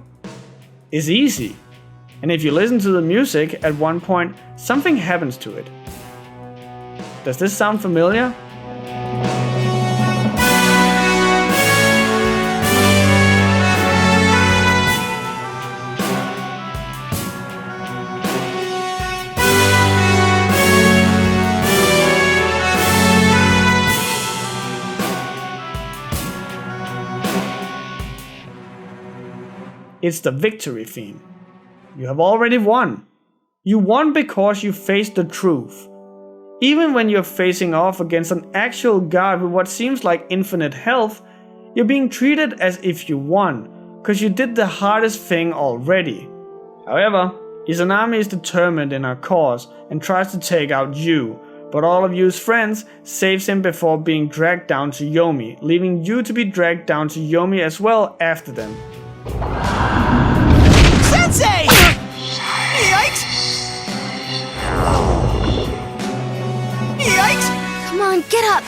is easy, and if you listen to the music at one point, something happens to it. Does this sound familiar? It's the victory theme. You have already won. You won because you faced the truth. Even when you're facing off against an actual god with what seems like infinite health, you're being treated as if you won, because you did the hardest thing already. However, Izanami is determined in her cause and tries to take out you, but all of you's friends saves him before being dragged down to Yomi, leaving you to be dragged down to Yomi as well after them. Sensei! Yikes! Yikes! Come on, get up!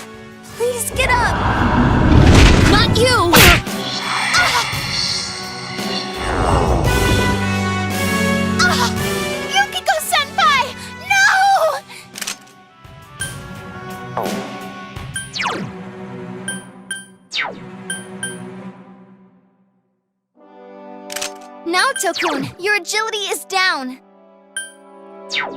Please get up! Not you! Yukiko-senpai! No! Now, Tokun, your agility is down. No!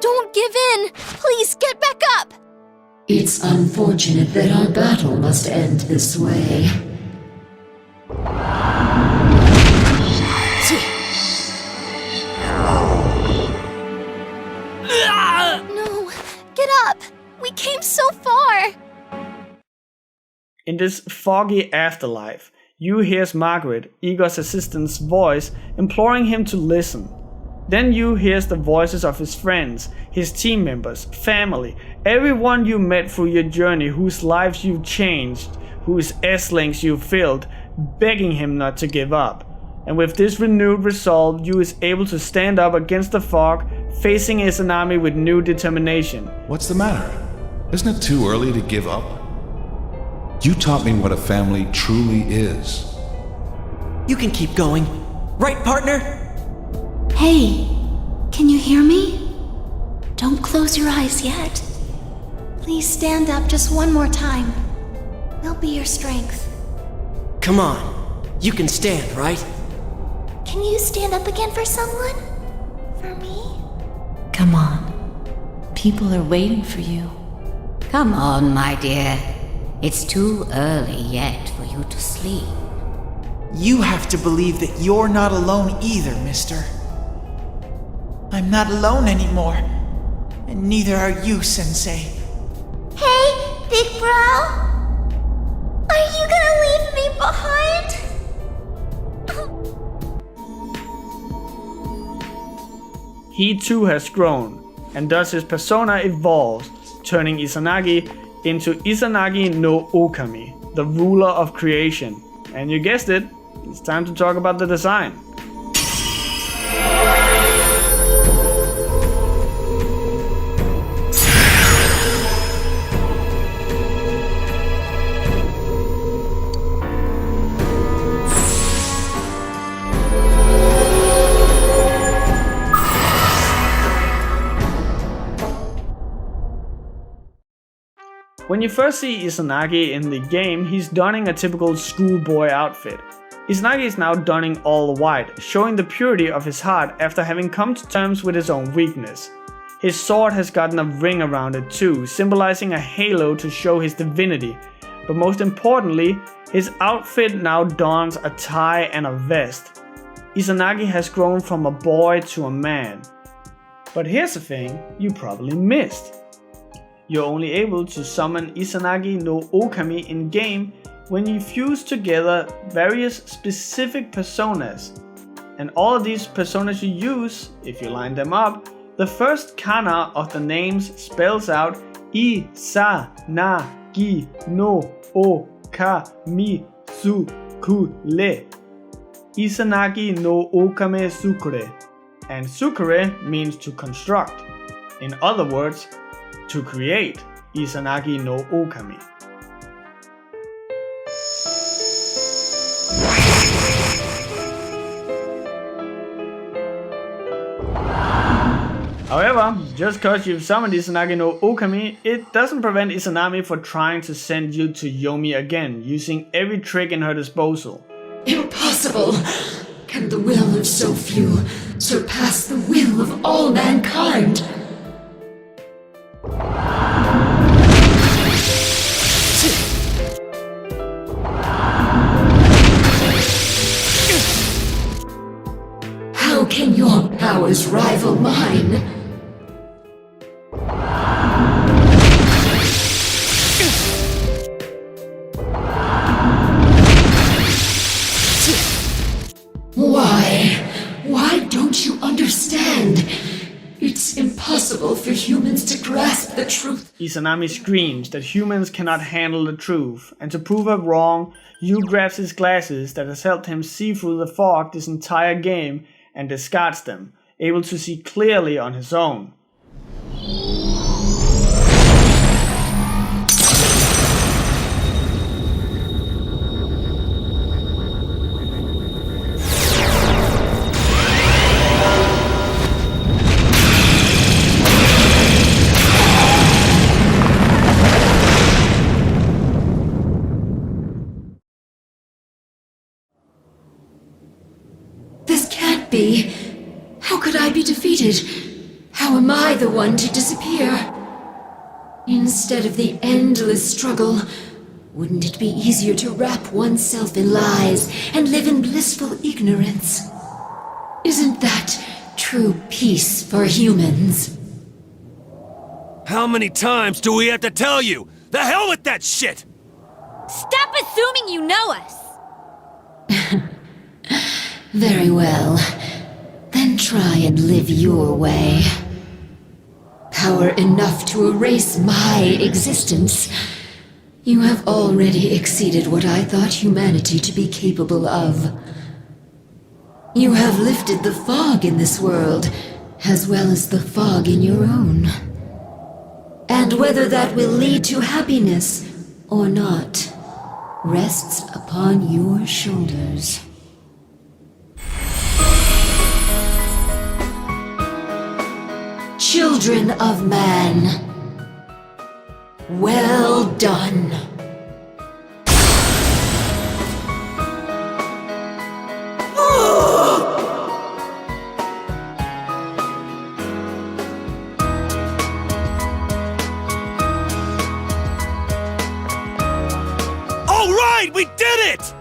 Don't give in! Please get back up! It's unfortunate that our battle must end this way. No, get up! We came so far! In this foggy afterlife, you hears Margaret, Igor's assistant's voice, imploring him to listen. Then you hears the voices of his friends, his team members, family, everyone you met through your journey whose lives you've changed, whose S-links you've filled, begging him not to give up. And with this renewed resolve, you is able to stand up against the fog, facing Izanami with new determination. What's the matter? Isn't it too early to give up? You taught me what a family truly is. You can keep going. Right, partner? Hey, can you hear me? Don't close your eyes yet. Please stand up just one more time. We'll be your strength. Come on. You can stand, right? Can you stand up again for someone? For me? Come on. People are waiting for you. Come on, my dear. It's too early yet for you to sleep. You have to believe that you're not alone either, mister. I'm not alone anymore. And neither are you, Sensei. Hey, big bro? Are you gonna leave me behind? He too has grown, and thus his persona evolves, turning Izanagi into Izanagi no Okami, the ruler of creation. And you guessed it, it's time to talk about the design. When you first see Izanagi in the game, he's donning a typical schoolboy outfit. Izanagi is now donning all white, showing the purity of his heart after having come to terms with his own weakness. His sword has gotten a ring around it too, symbolizing a halo to show his divinity. But most importantly, his outfit now dons a tie and a vest. Izanagi has grown from a boy to a man. But here's the thing you probably missed. You're only able to summon Izanagi no Okami in-game when you fuse together various specific personas. And all of these personas you use, if you line them up, the first kana of the names spells out Izanagi no Okami Sukure. Izanagi no Okame Sukure. And Sukure means to construct. In other words, to create Izanagi no Okami. However, just cause you've summoned Izanagi no Okami, it doesn't prevent Izanami from trying to send you to Yomi again, using every trick in her disposal. Impossible! Can the will of so few surpass the will of all mankind? How can your powers rival mine? Why don't you understand? It's impossible for humans to grasp the truth. Izanami screams that humans cannot handle the truth, and to prove her wrong, Yu grabs his glasses that has helped him see through the fog this entire game and discards them, able to see clearly on his own. Be? How could I be defeated? How am I the one to disappear? Instead of the endless struggle, wouldn't it be easier to wrap oneself in lies and live in blissful ignorance? Isn't that true peace for humans? How many times do we have to tell you? The hell with that shit! Stop assuming you know us! Very well. Then try and live your way. Power enough to erase my existence. You have already exceeded what I thought humanity to be capable of. You have lifted the fog in this world, as well as the fog in your own. And whether that will lead to happiness or not, rests upon your shoulders. Children of man, well done. All right, we did it!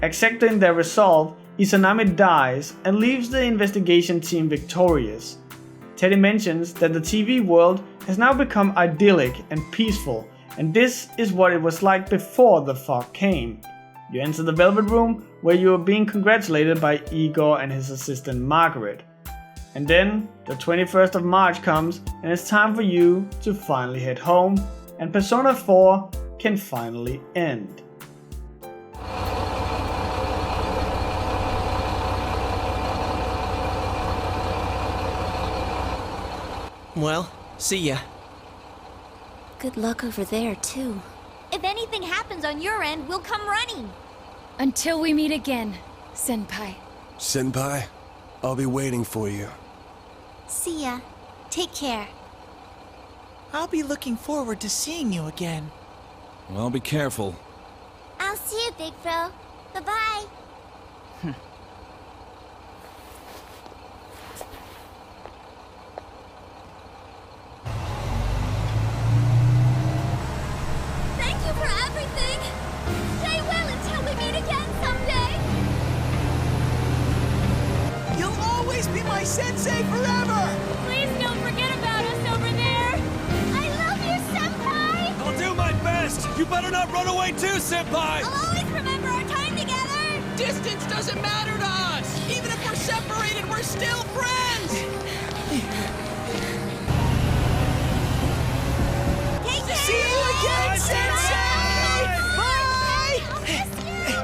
Accepting their resolve, Izanami dies and leaves the investigation team victorious. Teddy mentions that the TV world has now become idyllic and peaceful, and this is what it was like before the fog came. You enter the Velvet Room, where you are being congratulated by Igor and his assistant Margaret. And then the 21st of March comes, and it's time for you to finally head home, and Persona 4 can finally end. Well, see ya. Good luck over there, too. If anything happens on your end, we'll come running. Until we meet again, Senpai. Senpai, I'll be waiting for you. See ya. Take care. I'll be looking forward to seeing you again. Well, be careful. I'll see you, Big Bro. Bye-bye. Thank you for everything. Stay well until we meet again someday. You'll always be my sensei forever! Please don't forget about us over there. I love you, Senpai. I'll do my best! You better not run away too, Senpai! I'll always remember our time together. Distance doesn't matter to us! Even if we're separated, we're still friends! Take care. See you again, Sensei! Bye! I'll miss you.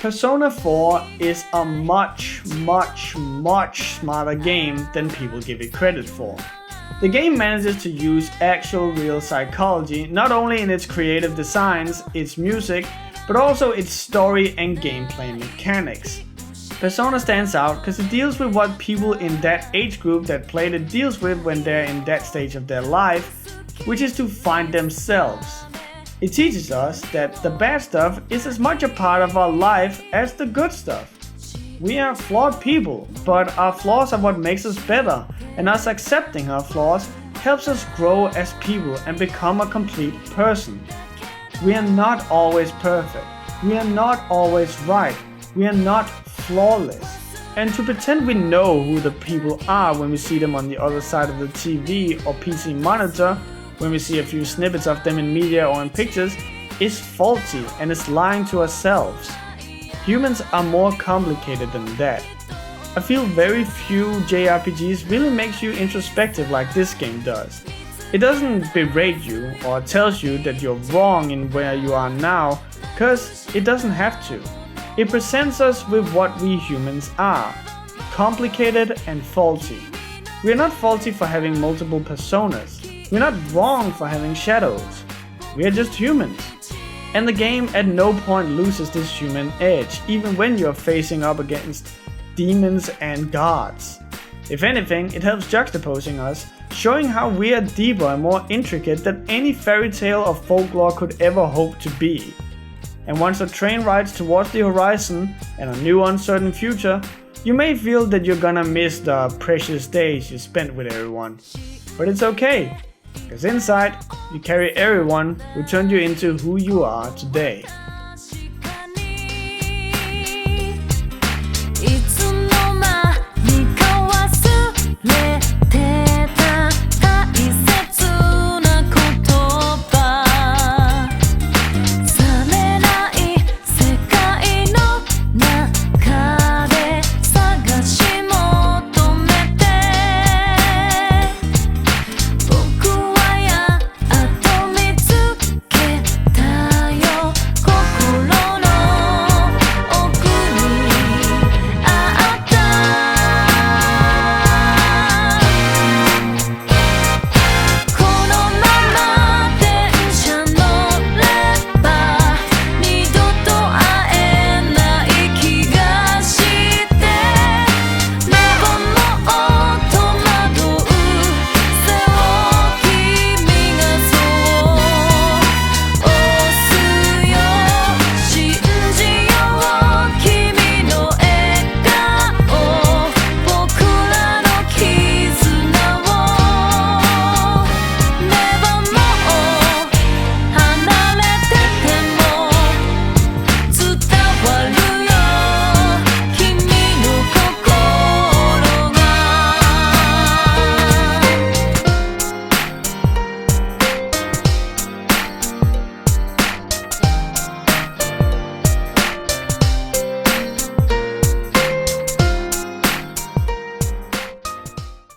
Persona 4 is a much smarter game than people give it credit for. The game manages to use actual real psychology, not only in its creative designs, its music, but also its story and gameplay mechanics. Persona stands out because it deals with what people in that age group that played it deals with when they're in that stage of their life, which is to find themselves. It teaches us that the bad stuff is as much a part of our life as the good stuff. We are flawed people, but our flaws are what makes us better, and us accepting our flaws helps us grow as people and become a complete person. We are not always perfect. We are not always right. We are not flawless. And to pretend we know who the people are when we see them on the other side of the TV or PC monitor, when we see a few snippets of them in media or in pictures, is faulty and is lying to ourselves. Humans are more complicated than that. I feel very few JRPGs really makes you introspective like this game does. It doesn't berate you or tells you that you're wrong in where you are now, cause it doesn't have to. It presents us with what we humans are, complicated and faulty. We are not faulty for having multiple personas. We're not wrong for having shadows. We are just humans. And the game at no point loses this human edge, even when you're facing up against demons and gods. If anything, it helps juxtaposing us, showing how we are deeper and more intricate than any fairy tale or folklore could ever hope to be. And once the train rides towards the horizon and a new uncertain future, you may feel that you're gonna miss the precious days you spent with everyone. But it's okay, because inside, you carry everyone who turned you into who you are today.